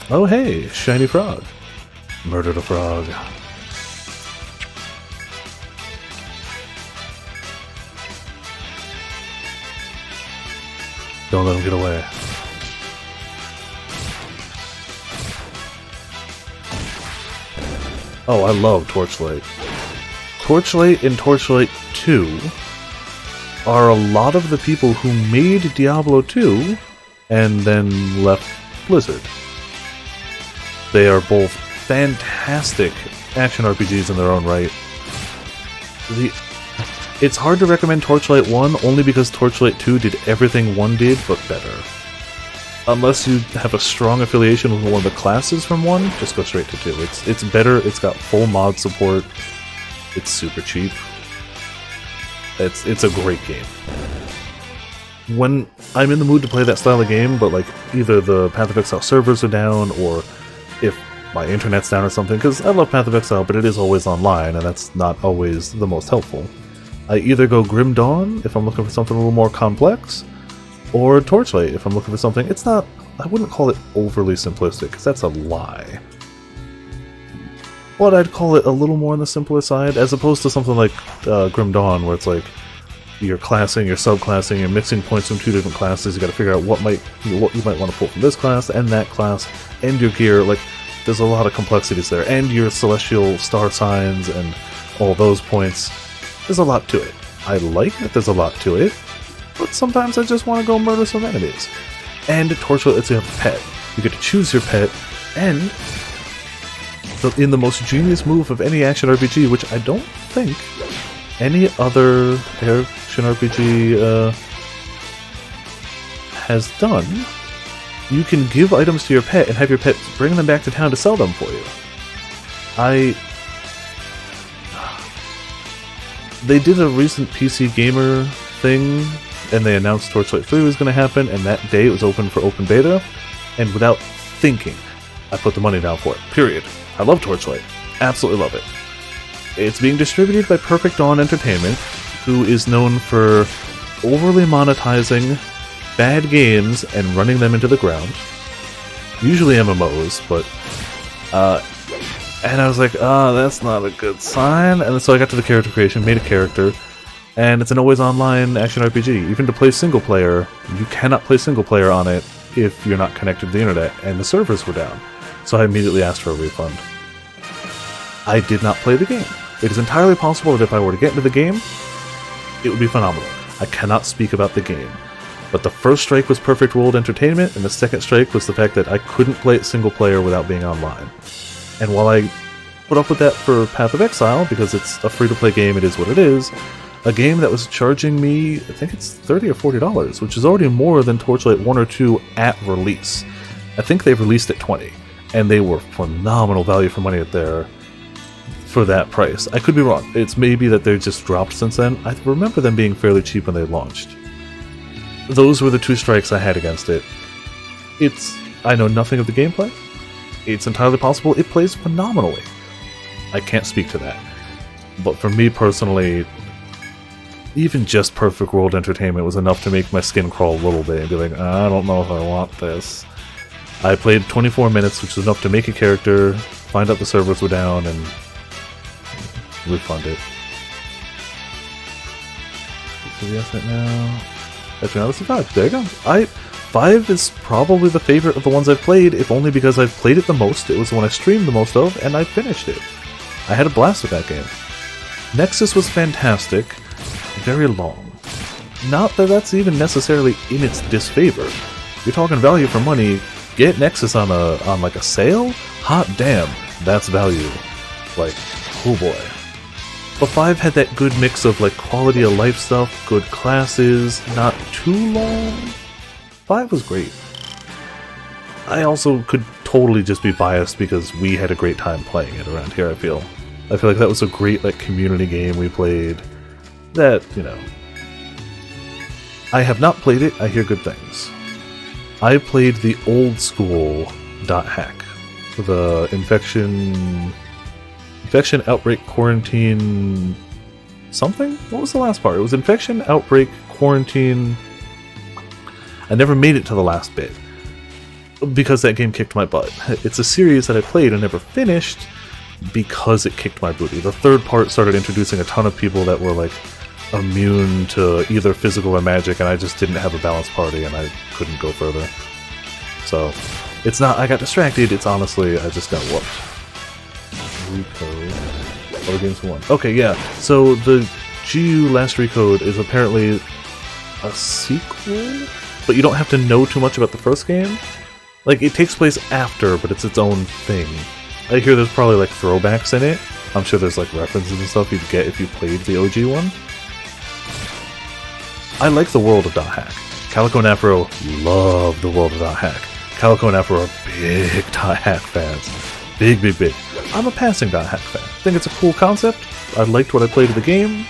Oh hey, shiny frog. Murdered a frog. Don't let him get away. Oh, I love Torchlight. Torchlight and Torchlight 2 are a lot of the people who made Diablo 2 and then left Blizzard. They are both fantastic action RPGs in their own right. It's hard to recommend Torchlight 1 only because Torchlight 2 did everything 1 did, but better. Unless you have a strong affiliation with one of the classes from 1, just go straight to 2. It's better, it's got full mod support, it's super cheap. It's a great game. When I'm in the mood to play that style of game, but like either the Path of Exile servers are down, or if my internet's down or something, because I love Path of Exile, but it is always online, and that's not always the most helpful. I either go Grim Dawn if I'm looking for something a little more complex, or Torchlight if I'm looking for something. It's not, I wouldn't call it overly simplistic, because that's a lie. but I'd call it a little more on the simpler side, as opposed to something like Grim Dawn, where it's like you're classing, you're subclassing, you're mixing points from 2 different classes. You got to figure out what you might want to pull from this class and that class, and your gear. Like, there's a lot of complexities there, and your celestial star signs and all those points. There's a lot to it. I like that there's a lot to it, but sometimes I just want to go murder some enemies. And Torchlight lets you have a pet. You get to choose your pet, and in the most genius move of any action RPG, which I don't think any other action RPG has done, you can give items to your pet and have your pet bring them back to town to sell them for you. They did a recent PC Gamer thing, and they announced Torchlight 3 was going to happen, and that day it was open for open beta, and without thinking, I put the money down for it. Period. I love Torchlight. Absolutely love it. It's being distributed by Perfect Dawn Entertainment, who is known for overly monetizing bad games and running them into the ground. Usually MMOs, but and I was like, that's not a good sign. And so I got to the character creation, made a character, and it's an always online action RPG. Even to play single player, you cannot play single player on it if you're not connected to the internet, and the servers were down. So I immediately asked for a refund. I did not play the game. It is entirely possible that if I were to get into the game, it would be phenomenal. I cannot speak about the game. But the first strike was Perfect World Entertainment, and the second strike was the fact that I couldn't play it single player without being online. And while I put up with that for Path of Exile, because it's a free-to-play game, it is what it is, a game that was charging me, I think it's $30 or $40, which is already more than Torchlight 1 or 2 at release. I think they've released at $20, and they were phenomenal value for money for that price. I could be wrong. It's maybe that they've just dropped since then. I remember them being fairly cheap when they launched. Those were the 2 strikes I had against it. I know nothing of the gameplay. It's entirely possible it plays phenomenally. I can't speak to that. But for me personally, even just Perfect World Entertainment was enough to make my skin crawl a little bit and be like, I don't know if I want this. I played 24 minutes, which was enough to make a character, find out the servers were down, and refund it. Yes, right now. Etrian Odyssey 5. There you go. 5 is probably the favorite of the ones I've played, if only because I've played it the most. It was the one I streamed the most of, and I finished it. I had a blast with that game. Nexus was fantastic. Very long. Not that that's even necessarily in its disfavor. You're talking value for money. Get Nexus on like a sale? Hot damn, that's value. Like, oh boy. But 5 had that good mix of like quality of life stuff, good classes, not too long. 5 was great. I also could totally just be biased because we had a great time playing it around here, I feel like that was a great like community game we played. That, you know. I have not played it, I hear good things. I played the old school .hack. The infection outbreak quarantine something? What was the last part? It was infection outbreak quarantine. I never made it to the last bit because that game kicked my butt. It's a series that I played and never finished because it kicked my booty. The third part started introducing a ton of people that were like immune to either physical or magic, and I just didn't have a balanced party and I couldn't go further. So it's not I got distracted, it's honestly I just got whooped. Recode. Other games for one. Okay, yeah. So the GU Last Recode is apparently a sequel, but you don't have to know too much about the first game. Like, it takes place after, but it's its own thing. I hear there's probably like throwbacks in it. I'm sure there's like references and stuff you'd get if you played the OG one. I like the world of .hack. Calico and Afro love the world of .hack. Calico and Afro are big .hack fans. Big, big, big. I'm a passing .hack fan. I think it's a cool concept. I liked what I played of the game.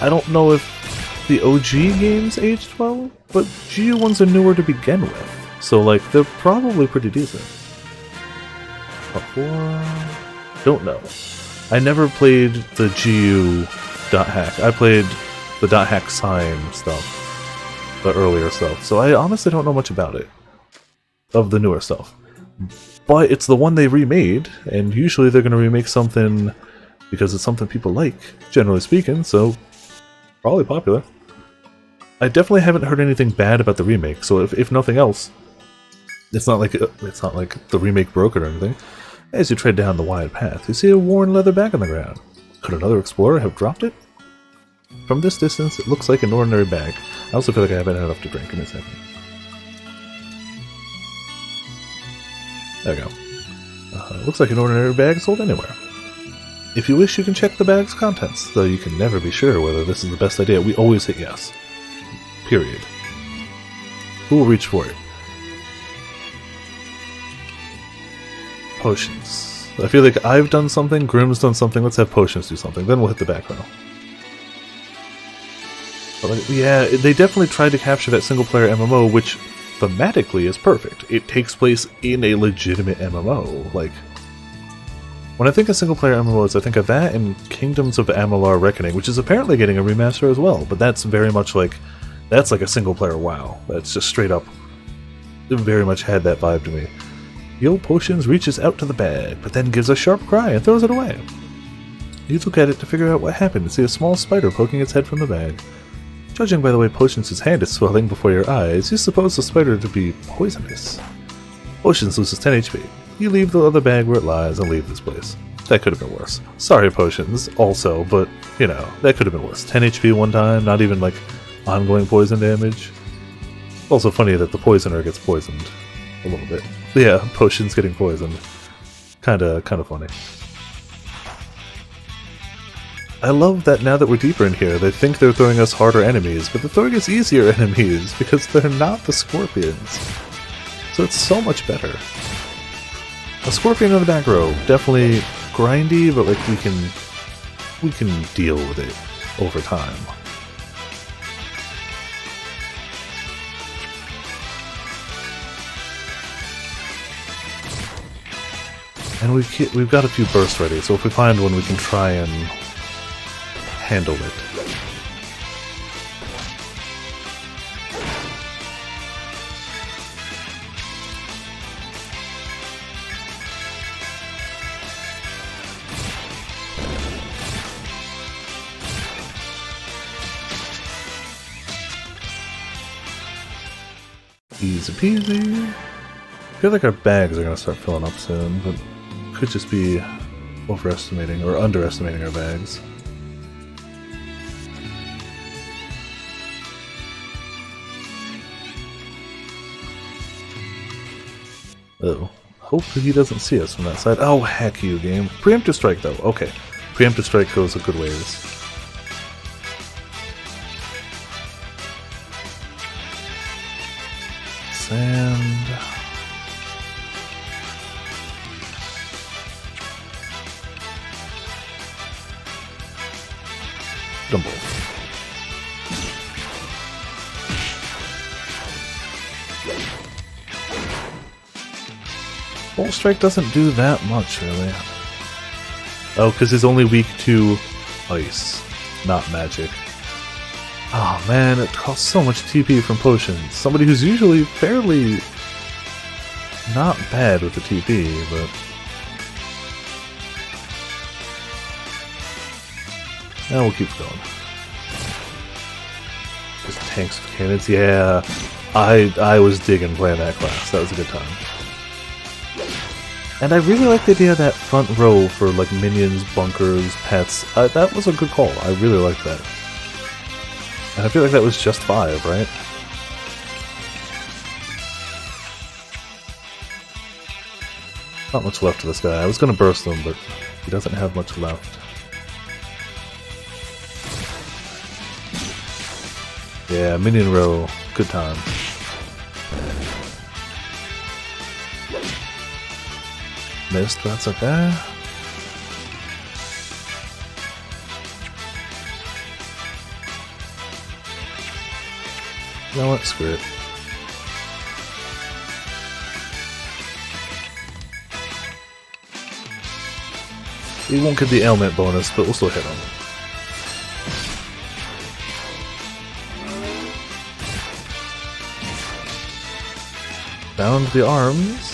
I don't know if the OG games aged well, but GU ones are newer to begin with. So, like, they're probably pretty decent. Don't know. I never played the GU .hack. I played the .hack sign stuff. The earlier stuff. So I honestly don't know much about it. Of the newer stuff. but it's the one they remade, and usually they're going to remake something because it's something people like, generally speaking, so probably popular. I definitely haven't heard anything bad about the remake, so if nothing else, it's not like the remake broke it or anything. As you tread down the wide path, you see a worn leather bag on the ground. Could another explorer have dropped it? From this distance, it looks like an ordinary bag. I also feel like I haven't had enough to drink in a second. There we go. Looks like an ordinary bag sold anywhere. If you wish, you can check the bag's contents, though you can never be sure whether this is the best idea. We always hit yes. Period. Who will reach for it? Potions. I feel like I've done something, Grimm's done something, let's have potions do something, then we'll hit the back row. But like, yeah, they definitely tried to capture that single-player MMO, which thematically is perfect. It takes place in a legitimate MMO. Like, when I think of single-player MMOs, I think of that and Kingdoms of Amalur Reckoning, which is apparently getting a remaster as well, but that's very much like, that's like a single-player WoW. That's just straight up, it very much had that vibe to me. Yo Potions reaches out to the bag, but then gives a sharp cry and throws it away. You look at it to figure out what happened and see a small spider poking its head from the bag. Judging by the way Potions' hand is swelling before your eyes, you suppose the spider to be poisonous. Potions loses 10 HP. You leave the other bag where it lies and leave this place. That could have been worse. Sorry, Potions, also, but, you know, that could have been worse. 10 HP one time, not even, like, ongoing poison damage. Also funny that the poisoner gets poisoned. A little bit. But yeah, Potions getting poisoned. Kinda funny. I love that now that we're deeper in here, they think they're throwing us harder enemies, but they're throwing us easier enemies, because they're not the scorpions. So it's so much better. A scorpion in the back row, definitely grindy, but like we can deal with it over time. And we've got a few bursts ready, so if we find one we can try and handle it. Easy peasy. I feel like our bags are going to start filling up soon, but could just be overestimating or underestimating our bags. Oh, hopefully he doesn't see us from that side. Oh, heck you, game. Preemptive strike, though. Okay. Preemptive strike goes a good ways. Sand. Dumble. Bolt Strike doesn't do that much, really. Oh, because he's only weak to ice, not magic. Oh man, it costs so much TP from potions. Somebody who's usually fairly not bad with the TP, but... now we'll keep going. Just tanks with cannons, yeah. I was digging playing that class, that was a good time. And I really like the idea of that front row for like minions, bunkers, pets. That was a good call. I really like that. And I feel like that was just 5, right? Not much left of this guy. I was going to burst him, but he doesn't have much left. Yeah, minion row. Good time. Missed, that's okay. You know what? Screw it. We won't get the ailment bonus, but we'll still hit him. Bound the arms.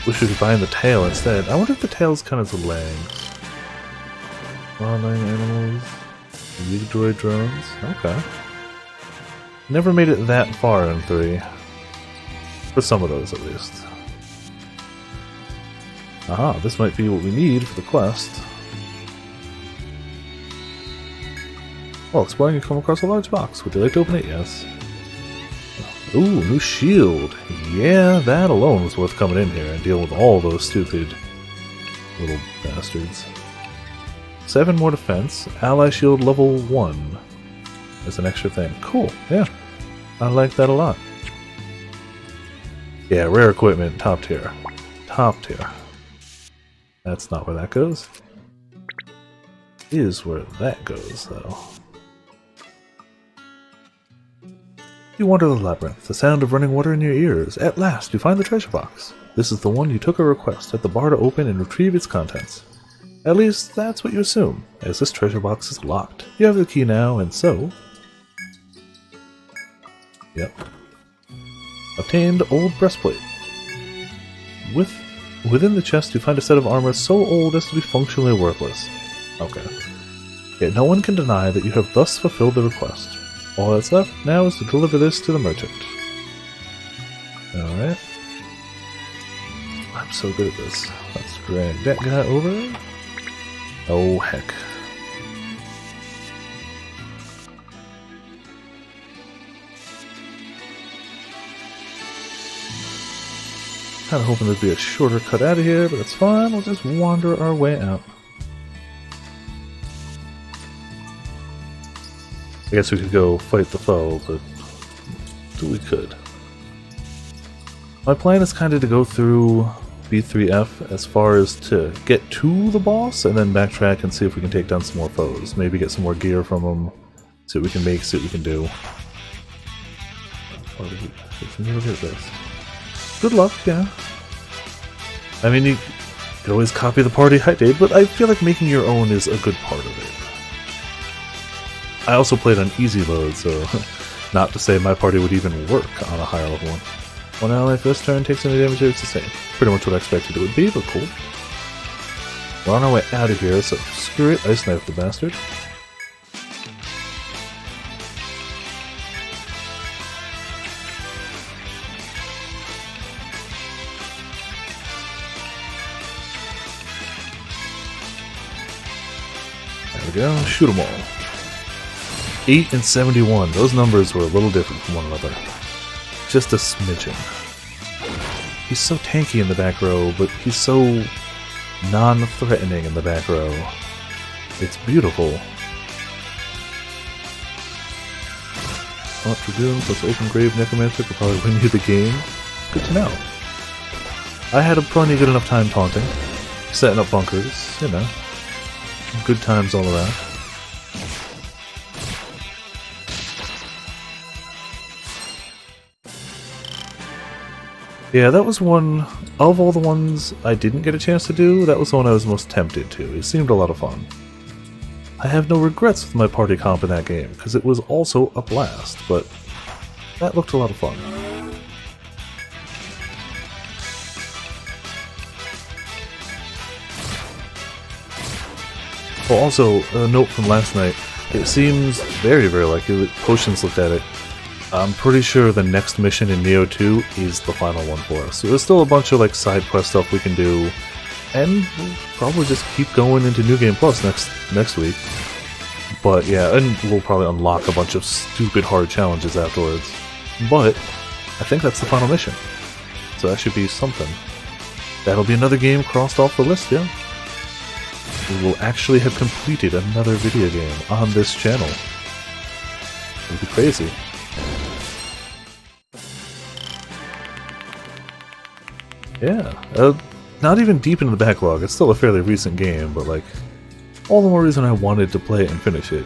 Wish we could bind the tail instead. I wonder if the tail's kind of delaying. Wildlife animals. Droid drones. Okay. Never made it that far in 3. For some of those, at least. Aha, this might be what we need for the quest. While exploring, you come across a large box. Would you like to open it? Yes. Ooh, new shield. Yeah, that alone was worth coming in here and dealing with all those stupid little bastards. 7 more defense. Ally shield level 1. As an extra thing. Cool, yeah. I like that a lot. Yeah, rare equipment, top tier. Top tier. That's not where that goes. Is where that goes, though. You wander the labyrinth, the sound of running water in your ears. At last, you find the treasure box. This is the one you took a request at the bar to open and retrieve its contents. At least, that's what you assume, as this treasure box is locked. You have the key now, and so... Yep. Obtained old breastplate. Within the chest, you find a set of armor so old as to be functionally worthless. Okay. Yet no one can deny that you have thus fulfilled the request. All that's left now is to deliver this to the merchant. Alright. I'm so good at this. Let's drag that guy over. Oh, heck. Kinda hoping there'd be a shorter cut out of here, but that's fine. We'll just wander our way out. I guess we could go fight the foe, but we could. My plan is kind of to go through B3F as far as to get to the boss, and then backtrack and see if we can take down some more foes. Maybe get some more gear from them, see what we can make, see what we can do. Look at this. Good luck, yeah. I mean, you could always copy the party I did, but I feel like making your own is a good part of it. I also played on easy mode, so not to say my party would even work on a higher level one. One ally first turn takes any damage, it's the same. Pretty much what I expected it would be, but cool. We're on our way out of here, so screw it, ice knife the bastard. There we go, shoot them all. 8 and 71, those numbers were a little different from one another. Just a smidgen. He's so tanky in the back row, but he's so non-threatening in the back row. It's beautiful. What to do, plus Open Grave Necromancer could probably win you the game. Good to know. I had a plenty good enough time taunting, setting up bunkers, you know. Good times all around. Yeah, that was one, of all the ones I didn't get a chance to do, that was the one I was most tempted to. It seemed a lot of fun. I have no regrets with my party comp in that game, because it was also a blast, but that looked a lot of fun. Well, also, a note from last night, it seems very, very likely that Potions looked at it. I'm pretty sure the next mission in Neo 2 is the final one for us. So there's still a bunch of like side quest stuff we can do, and we'll probably just keep going into New Game Plus next week. But yeah, and we'll probably unlock a bunch of stupid hard challenges afterwards. But I think that's the final mission, so that should be something. That'll be another game crossed off the list, yeah. We will actually have completed another video game on this channel. It'll be crazy. Yeah, not even deep into the backlog. It's still a fairly recent game, but like, all the more reason I wanted to play it and finish it.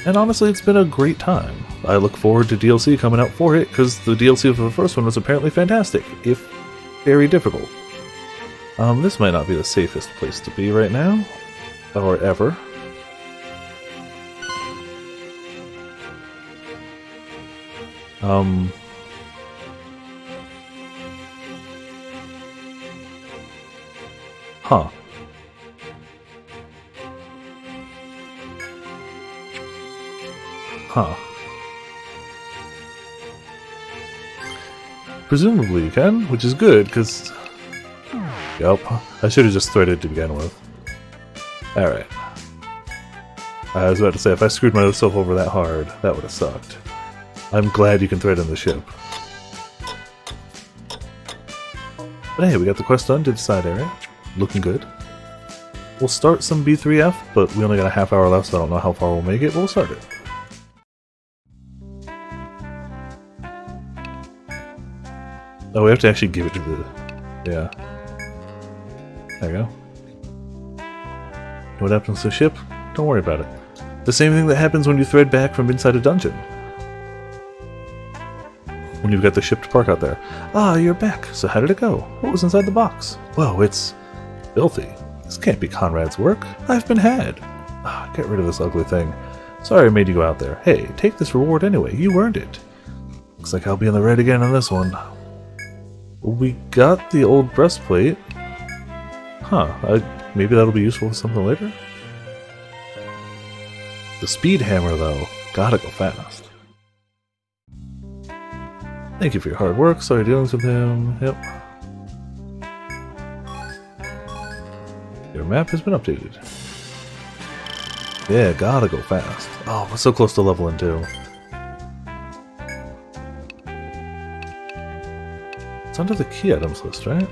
And honestly, it's been a great time. I look forward to DLC coming out for it, because the DLC for the first one was apparently fantastic, if very difficult. This might not be the safest place to be right now, or ever. Huh. Huh. Presumably you can, which is good, because... Yup, I should have just threaded to begin with. Alright. I was about to say, if I screwed myself over that hard, that would have sucked. I'm glad you can thread in the ship. But hey, we got the quest done, did the side area. Looking good. We'll start some B3F, but we only got a half hour left, so I don't know how far we'll make it, but we'll start it. Oh, we have to actually give it to the... Yeah. There you go. What happens to the ship? Don't worry about it. The same thing that happens when you thread back from inside a dungeon. When you've got the ship to park out there. Ah, you're back. So how did it go? What was inside the box? Whoa, it's... filthy. This can't be Conrad's work. I've been had. Ah, get rid of this ugly thing. Sorry I made you go out there. Hey, take this reward anyway. You earned it. Looks like I'll be in the red again on this one. We got the old breastplate. Huh, maybe that'll be useful for something later? The speed hammer, though. Gotta go fast. Thank you for your hard work. Sorry dealings with him. Yep. Your map has been updated. Yeah, gotta go fast. Oh, we're so close to leveling too. It's under the key items list, right?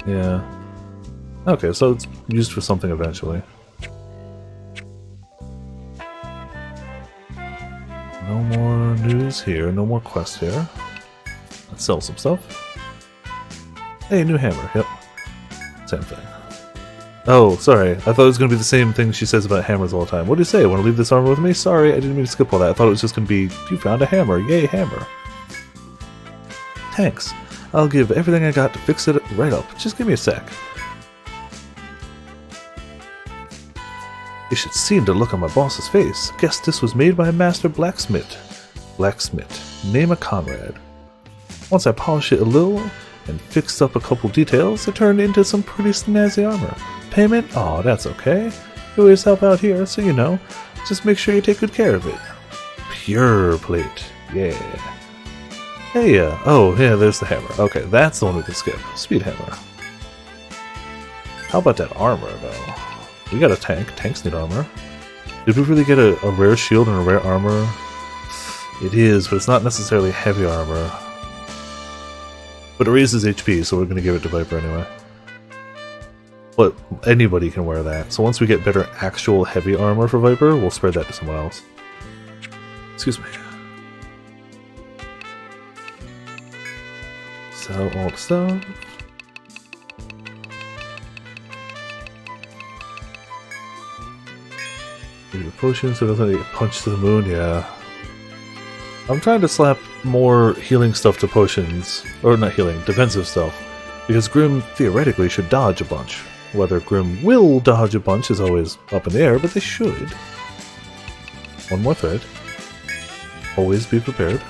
Yeah. Okay, so it's used for something eventually. No more news here, no more quests here. Let's sell some stuff. Hey, new hammer, yep. Same thing. Oh, sorry, I thought it was going to be the same thing she says about hammers all the time. What do you say, want to leave this armor with me? Sorry, I didn't mean to skip all that. I thought it was just going to be, you found a hammer, yay hammer. Thanks. I'll give everything I got to fix it right up. Just give me a sec. You should see the look on my boss's face. Guess this was made by a master blacksmith. Name a Conrad. Once I polished it a little and fixed up a couple details, it turned into some pretty snazzy armor. Payment? Aw, that's okay. You always help out here, so you know. Just make sure you take good care of it. Pure plate. Yeah. Hey, oh, yeah, there's the hammer. Okay, that's the one we can skip. Speed hammer. How about that armor, though? We got a tank. Tanks need armor. Did we really get a rare shield and a rare armor? It is, but it's not necessarily heavy armor. But it raises HP, so we're going to give it to Viper anyway. But anybody can wear that. So once we get better actual heavy armor for Viper, we'll spread that to someone else. Excuse me. Sell all the stuff. Maybe the potion so it doesn't get punched to the moon, yeah. I'm trying to slap more healing stuff to potions. Or not healing, defensive stuff. Because Grim theoretically should dodge a bunch. Whether Grim will dodge a bunch is always up in the air, but they should. One more thread. Always be prepared.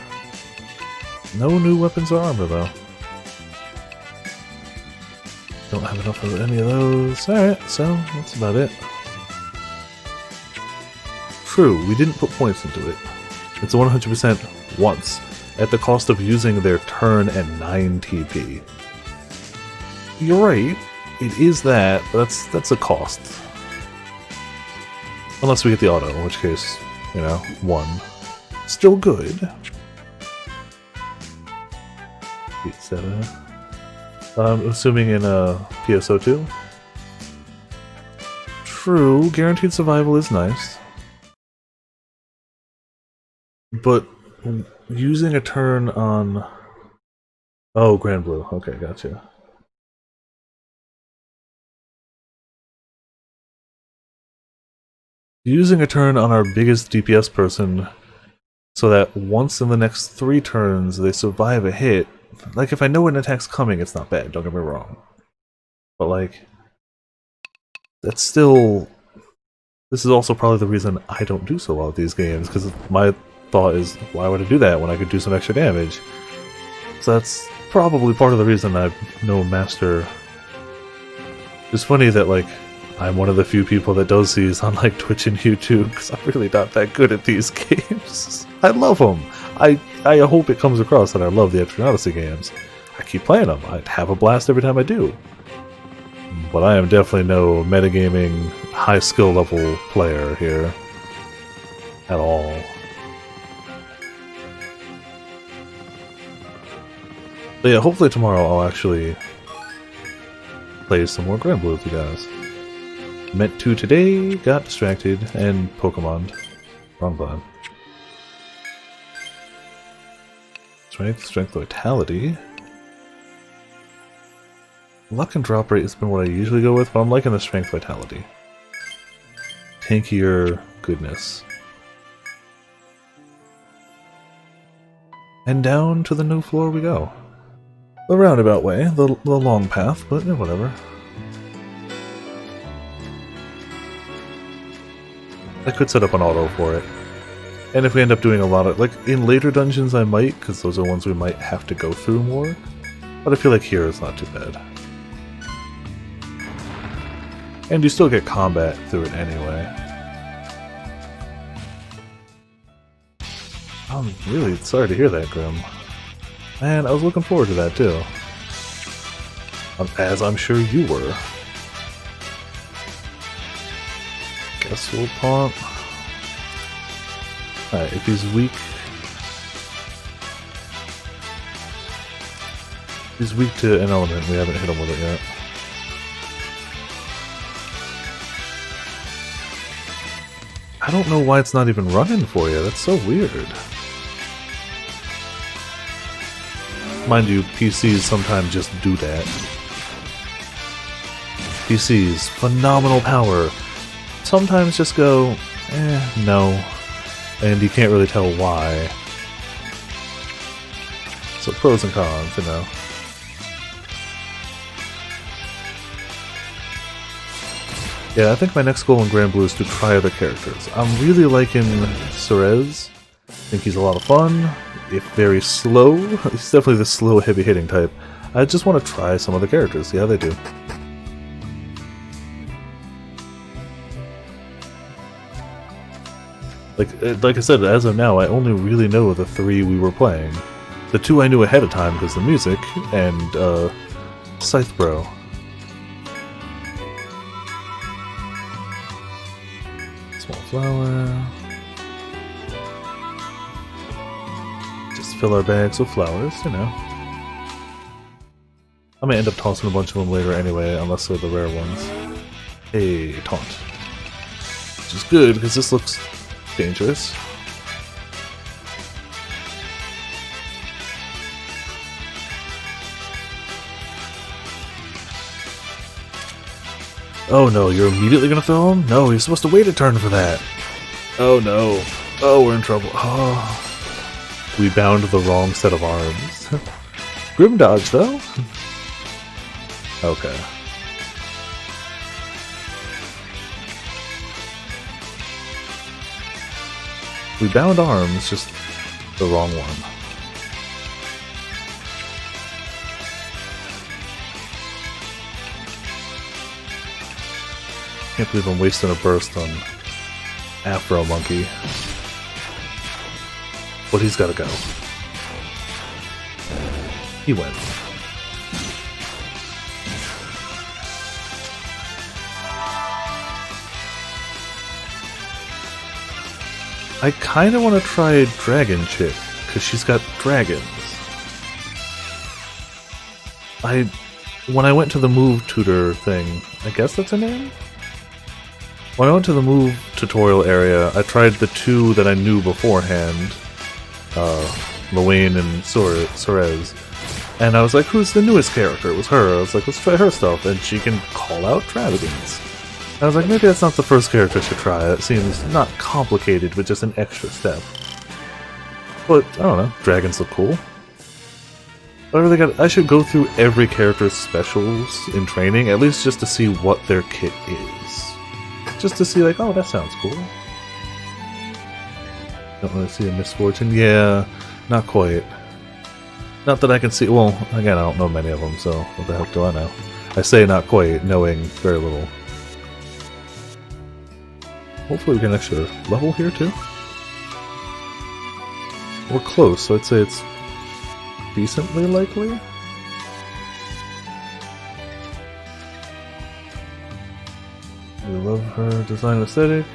No new weapons or armor though. Don't have enough of any of those. Alright, so that's about it. True, we didn't put points into it. It's a 100% once, at the cost of using their turn and 9 TP. You're right, it is that, but that's a cost. Unless we get the auto, in which case, you know, 1. Still good. Etc. I'm assuming in PSO2. True, guaranteed survival is nice. But using a turn on... Oh, Grand Blue. Okay, gotcha. Using a turn on our biggest DPS person so that once in the next 3 turns they survive a hit. Like, if I know an attack's coming, it's not bad, don't get me wrong. But, like, that's still This is also probably the reason I don't do so well at these games, because my thought is, why would I do that when I could do some extra damage? So that's probably part of the reason I'm no master. It's funny that, like, I'm one of the few people that does these on, like, Twitch and YouTube, because I'm really not that good at these games. I love them. I hope it comes across that I love the Etrian Odyssey games. I keep playing them. I have a blast every time I do. But I am definitely no metagaming, high skill level player here. At all. But yeah, hopefully tomorrow I'll actually play some more Grand Blue with you guys. Meant to today, got distracted, and Pokemon. Wrong button. Strength, Vitality. Luck and drop rate has been what I usually go with, but I'm liking the Strength Vitality. Tankier goodness. And down to the new floor we go. The roundabout way, the long path, but yeah, whatever. I could set up an auto for it. And if we end up doing a lot of, like, in later dungeons I might, because those are ones we might have to go through more. But I feel like here it's not too bad. And you still get combat through it anyway. I'm really sorry to hear that, Grim. Man, I was looking forward to that too. As I'm sure you were. Guess we'll pump. Alright, if he's weak... He's weak to an element, we haven't hit him with it yet. I don't know why it's not even running for you, that's so weird. Mind you, PCs sometimes just do that. PCs, phenomenal power, sometimes just go, no. And you can't really tell why. So pros and cons, you know. Yeah, I think my next goal in Grand Blue is to try other characters. I'm really liking Cerez. I think he's a lot of fun. If very slow, he's definitely the slow, heavy-hitting type. I just want to try some other characters, see how they do. Like I said, as of now, I only really know the 3 we were playing. The 2 I knew ahead of time because the music, and Scythe Bro. Small flower. Just fill our bags with flowers, you know. I may end up tossing a bunch of them later anyway, unless they're the rare ones. Hey, taunt. Which is good, because this looks dangerous. Oh no, you're immediately gonna throw him? No, you're supposed to wait a turn for that. Oh no. Oh, we're in trouble. Oh. We bound the wrong set of arms. Grim dodge, though? Okay. We bound arms, just the wrong one. Can't believe I'm wasting a burst on Afro Monkey. But he's gotta go. He went. I kinda wanna try Dragon Chick, because she's got dragons. When I went to the move tutor thing, I guess that's her name? When I went to the move tutorial area, I tried the 2 that I knew beforehand, Luane and Cerez, and I was like, who's the newest character? It was her. I was like, let's try her stuff, and she can call out dragons. I was like, maybe that's not the first character I should try. It seems not complicated, but just an extra step. But, I don't know, dragons look cool. I should go through every character's specials in training, at least just to see what their kit is. just to see like, oh, that sounds cool. Don't really see a misfortune. Yeah, not quite. Not that I can see. Well, again, I don't know many of them, so what the heck do I know? I say not quite, knowing very little. Hopefully we get an extra level here too. We're close, so I'd say it's decently likely. We love her design aesthetic.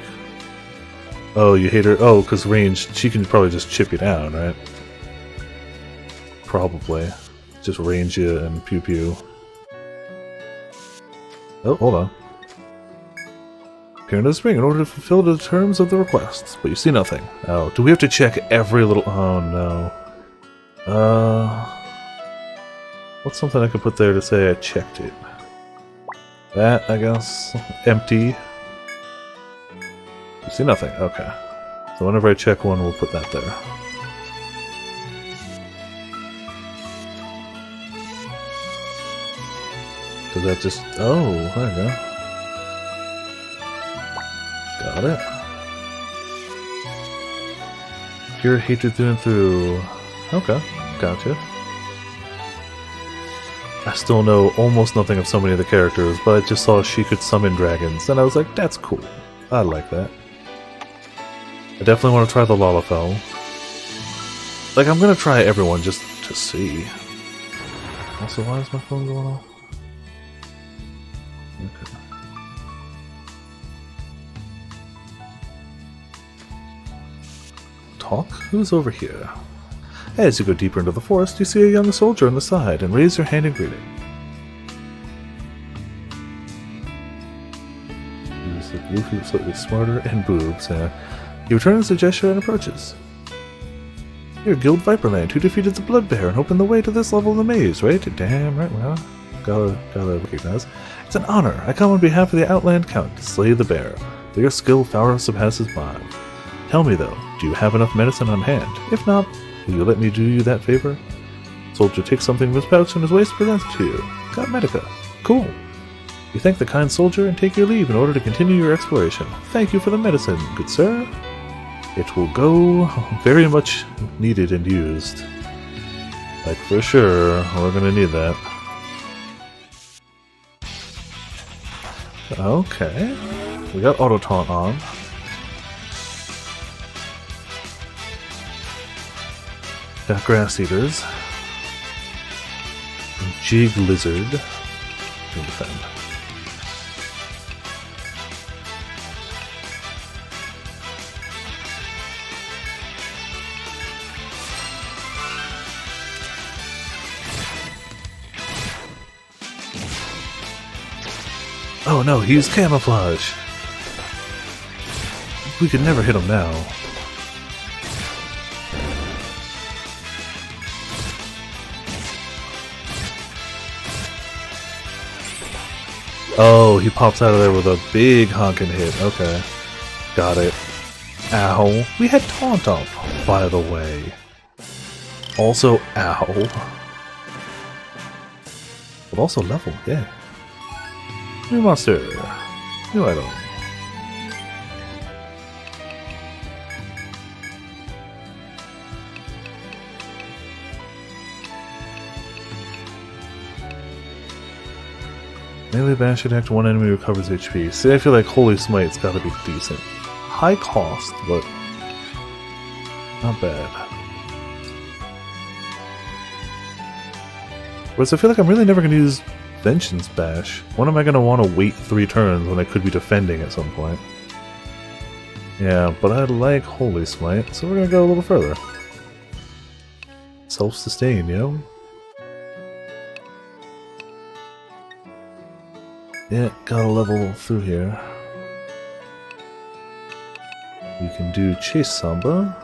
Oh, you hate her? Oh, because range, she can probably just chip you down, right? Probably. Just range you and pew pew. Oh, hold on. Here in the spring in order to fulfill the terms of the request. But you see nothing. Oh, do we have to check every little... Oh, no. What's something I could put there to say I checked it? That, I guess. Empty. You see nothing. Okay. So whenever I check one, we'll put that there. Does that just... Oh, there you go. Got it. Pure hatred through and through. Okay, gotcha. I still know almost nothing of so many of the characters, but I just saw she could summon dragons, and I was like, that's cool. I like that. I definitely want to try the Lalafell. Like, I'm gonna try everyone just to see. Also, why is my phone going off? Okay. Talk? Who's over here? As you go deeper into the forest, you see a young soldier on the side and raise your hand in greeting. He's like Luffy, slightly smarter, and boobs. He returns the gesture and approaches. You're Guild Viperland, who defeated the Blood Bear and opened the way to this level of the maze, right? Damn right, well, gotta recognize. It's an honor. I come on behalf of the Outland Count to slay the bear. Though your skill far surpasses mine. Tell me though, do you have enough medicine on hand? If not, will you let me do you that favor? Soldier takes something from his pouch and his waist presents it to you. Got Medica. Cool. You thank the kind soldier and take your leave in order to continue your exploration. Thank you for the medicine, good sir. It will go very much needed and used. Like for sure, we're gonna need that. Okay. We got auto taunt on. Got grass eaters. And jig lizard. Can defend. Oh no, he used camouflage! We could never hit him now. Oh, he pops out of there with a big honkin' hit. Okay. Got it. Ow. We had taunt up, by the way. Also, ow. But also level, yeah. New monster. New item. Melee bash attack to one enemy recovers HP. See, I feel like Holy Smite's gotta be decent. High cost, but not bad. Whereas I feel like I'm really never gonna use Vengeance Bash. When am I gonna want to wait 3 turns when I could be defending at some point? Yeah, but I like Holy Smite, so we're gonna go a little further. Self-sustain, yo. Yeah, gotta level through here. We can do Chase Samba.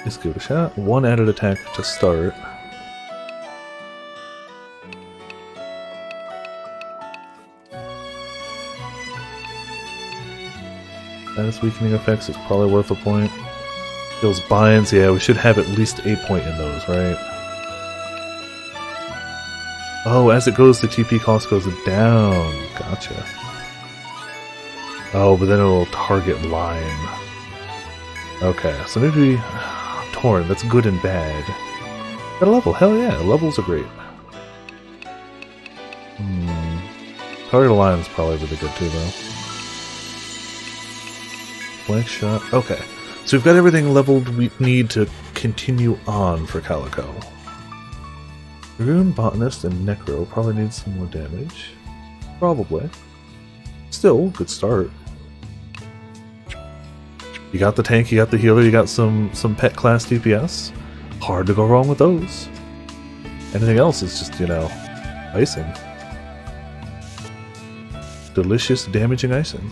Let's give it a shot. 1 added attack to start. Status weakening effects is probably worth a point. Kills binds, yeah, we should have at least a point in those, right? Oh, as it goes, the TP cost goes down. Gotcha. Oh, but then it'll target Lime. Okay, so maybe... Torn, that's good and bad. Got a level, hell yeah, levels are great. Target Lime's probably really good too, though. Flank shot, okay. So we've got everything leveled we need to continue on for Calico. Rune, Botanist, and Necro probably need some more damage. Probably. Still, good start. You got the tank, you got the healer, you got some pet class DPS. Hard to go wrong with those. Anything else is just, you know, icing. Delicious, damaging icing.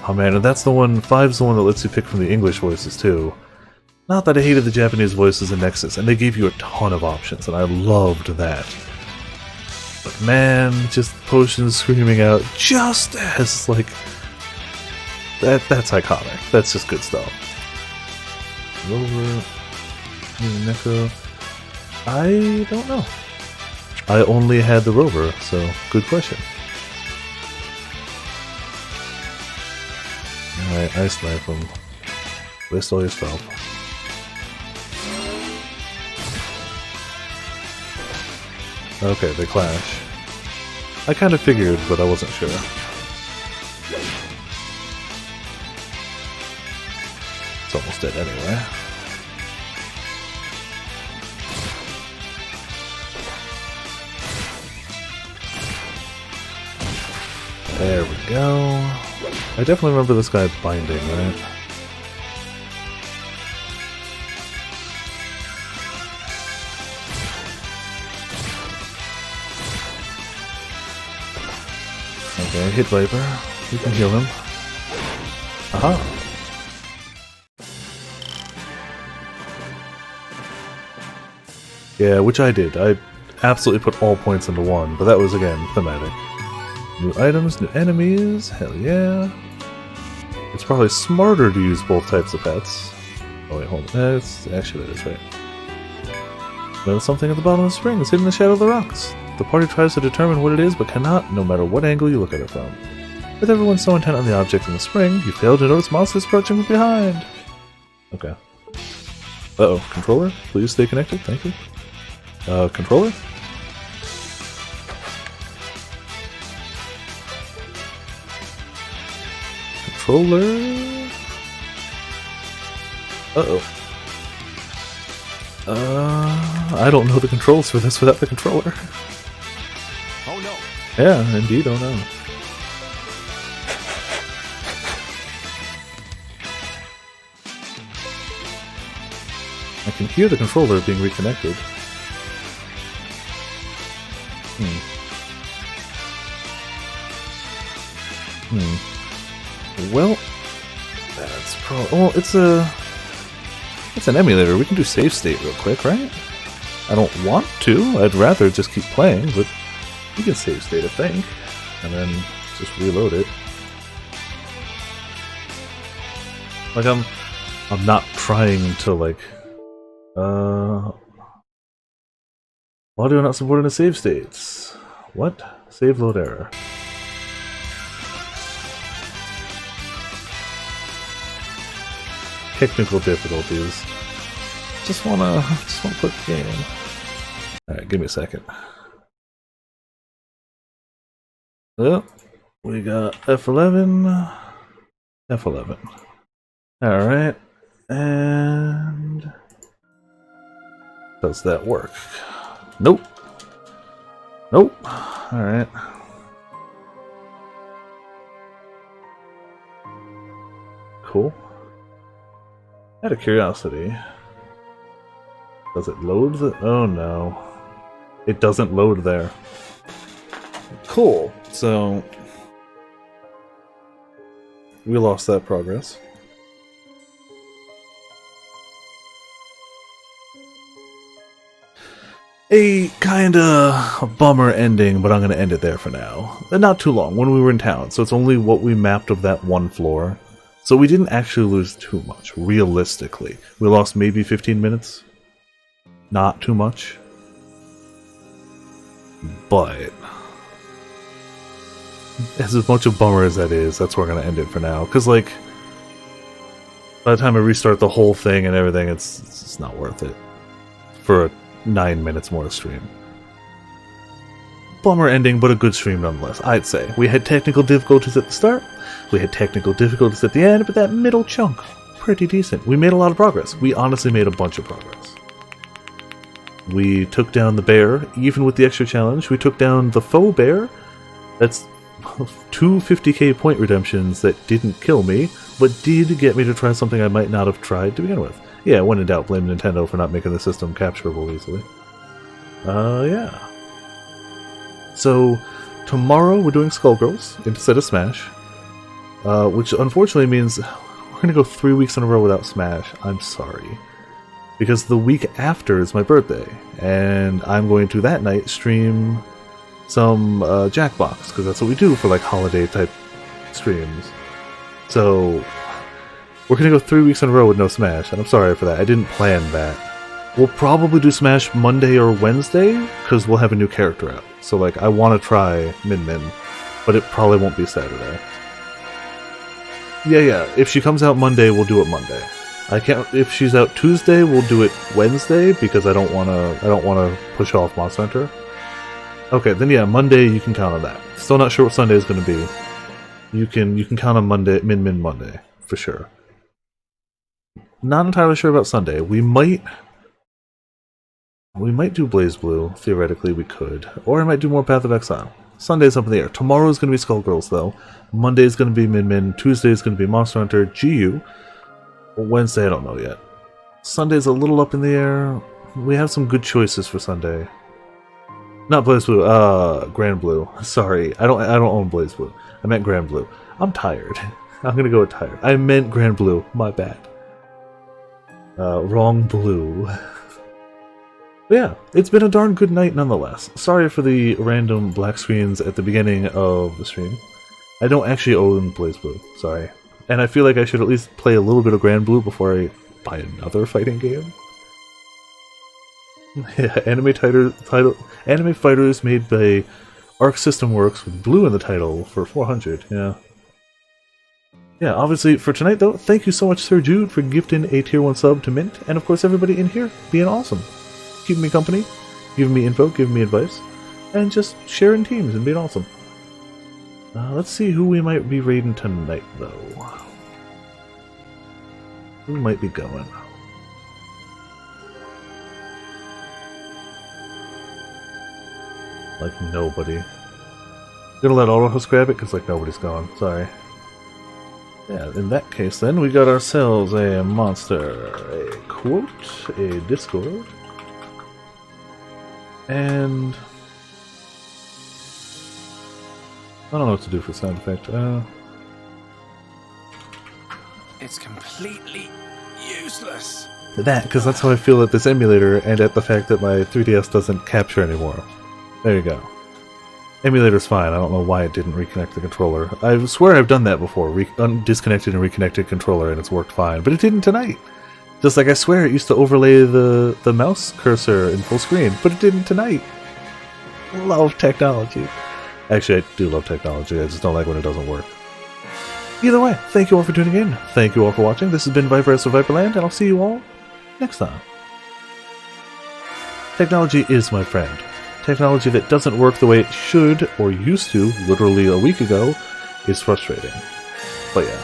Oh man, and that's the one, 5's the one that lets you pick from the English voices too. Not that I hated the Japanese voices in Nexus, and they gave you a ton of options, and I loved that. But man, just potions screaming out just as, like, that's iconic. That's just good stuff. Rover, Necro. I don't know. I only had the Rover, so good question. Alright, Ice Knife him. Waste all your spell. Okay, they clash. I kind of figured, but I wasn't sure. It's almost dead anyway. There we go. I definitely remember this guy binding, right? Okay, hit Viper. You can heal him. Aha! Yeah, which I did. I absolutely put all points into one, but that was, again, thematic. New items, new enemies, hell yeah. It's probably smarter to use both types of pets. Oh wait, hold on. Actually, that is right. Notice something at the bottom of the spring. It's hidden in the shadow of the rocks. The party tries to determine what it is, but cannot, no matter what angle you look at it from. With everyone so intent on the object in the spring, you fail to notice monsters approaching from behind. Okay. Uh-oh. Controller? Please stay connected. Thank you. Controller? Controller? Uh-oh. I don't know the controls for this without the controller. Oh no. Yeah, indeed, oh no. I can hear the controller being reconnected. Well, that's well, it's an emulator. We can do save state real quick, right? I don't want to. I'd rather just keep playing, but we can save state, I think, and then just reload it. Like I'm not trying to like. Audio not supported in save states. What? Save load error. Technical difficulties. Just wanna put the game in. Alright, give me a second. Well, we got F11. F11. Alright. And does that work? Nope. Nope. Alright. Cool. Out of curiosity, does it load the... Oh no. It doesn't load there. Cool. So we lost that progress. A kinda bummer ending, but I'm gonna end it there for now. Not too long, when we were in town, so it's only what we mapped of that one floor. So we didn't actually lose too much, realistically. We lost maybe 15 minutes. Not too much. But as much a bummer as that is, that's where we're going to end it for now. Because, like, by the time I restart the whole thing and everything, it's not worth it for 9 minutes more to stream. Bummer ending, but a good stream nonetheless, I'd say. We had technical difficulties at the start, we had technical difficulties at the end, but that middle chunk, pretty decent. We made a lot of progress. We honestly made a bunch of progress. We took down the bear, even with the extra challenge. We took down the faux bear. That's two 50k point redemptions that didn't kill me, but did get me to try something I might not have tried to begin with. Yeah, when in doubt, blame Nintendo for not making the system capturable easily. Yeah. So, tomorrow we're doing Skullgirls instead of Smash, which unfortunately means we're going to go 3 weeks in a row without Smash. I'm sorry. Because the week after is my birthday, and I'm going to that night stream some Jackbox, because that's what we do for like holiday type streams. So, we're going to go 3 weeks in a row with no Smash, and I'm sorry for that. I didn't plan that. We'll probably do Smash Monday or Wednesday, because we'll have a new character out. So, like, I want to try Min Min, but it probably won't be Saturday. Yeah, if she comes out Monday, we'll do it Monday. I can't. If she's out Tuesday, we'll do it Wednesday, because I don't want to push off Monster Hunter. Okay, then yeah, Monday you can count on that. Still not sure what Sunday is going to be. You can count on Monday, Min Min Monday for sure. Not entirely sure about Sunday. We might do Blaze Blue. Theoretically, we could, or I might do more Path of Exile. Sunday's up in the air. Tomorrow's going to be Skullgirls though. Monday's going to be Min Min. Tuesday's going to be Monster Hunter. GU. Wednesday, I don't know yet. Sunday's a little up in the air. We have some good choices for Sunday. Not Blaze Blue, Grand Blue. Sorry, I don't own Blaze Blue. I meant Grand Blue. I'm tired. I'm gonna go with tired. I meant Grand Blue. My bad. Wrong blue. But yeah, it's been a darn good night nonetheless. Sorry for the random black screens at the beginning of the stream. I don't actually own Blaze Blue. Sorry. And I feel like I should at least play a little bit of Grand Blue before I buy another fighting game. Yeah, anime fighters made by Arc System Works with blue in the title for 400. Yeah. Yeah, obviously for tonight though, thank you so much Sir Jude for gifting a tier 1 sub to Mint, and of course everybody in here being awesome. Keeping me company, giving me info, giving me advice, and just sharing teams and being awesome. Let's see who we might be raiding tonight though. Who might be going? Like nobody. Gonna let Autohost grab it because like nobody's gone. Sorry. Yeah, in that case then we got ourselves a monster, a quote, a Discord, and I don't know what to do for sound effect. It's completely useless. That, because that's how I feel at this emulator and at the fact that my 3DS doesn't capture anymore. There you go. Emulator's fine. I don't know why it didn't reconnect the controller. I swear I've done that before. Disconnected and reconnected controller and it's worked fine. But it didn't tonight. Just like I swear it used to overlay the mouse cursor in full screen. But it didn't tonight. Love technology. Actually, I do love technology. I just don't like when it doesn't work. Either way, thank you all for tuning in. Thank you all for watching. This has been Viperous of Viperland, and I'll see you all next time. Technology is my friend. Technology that doesn't work the way it should or used to, literally a week ago, is frustrating. But yeah.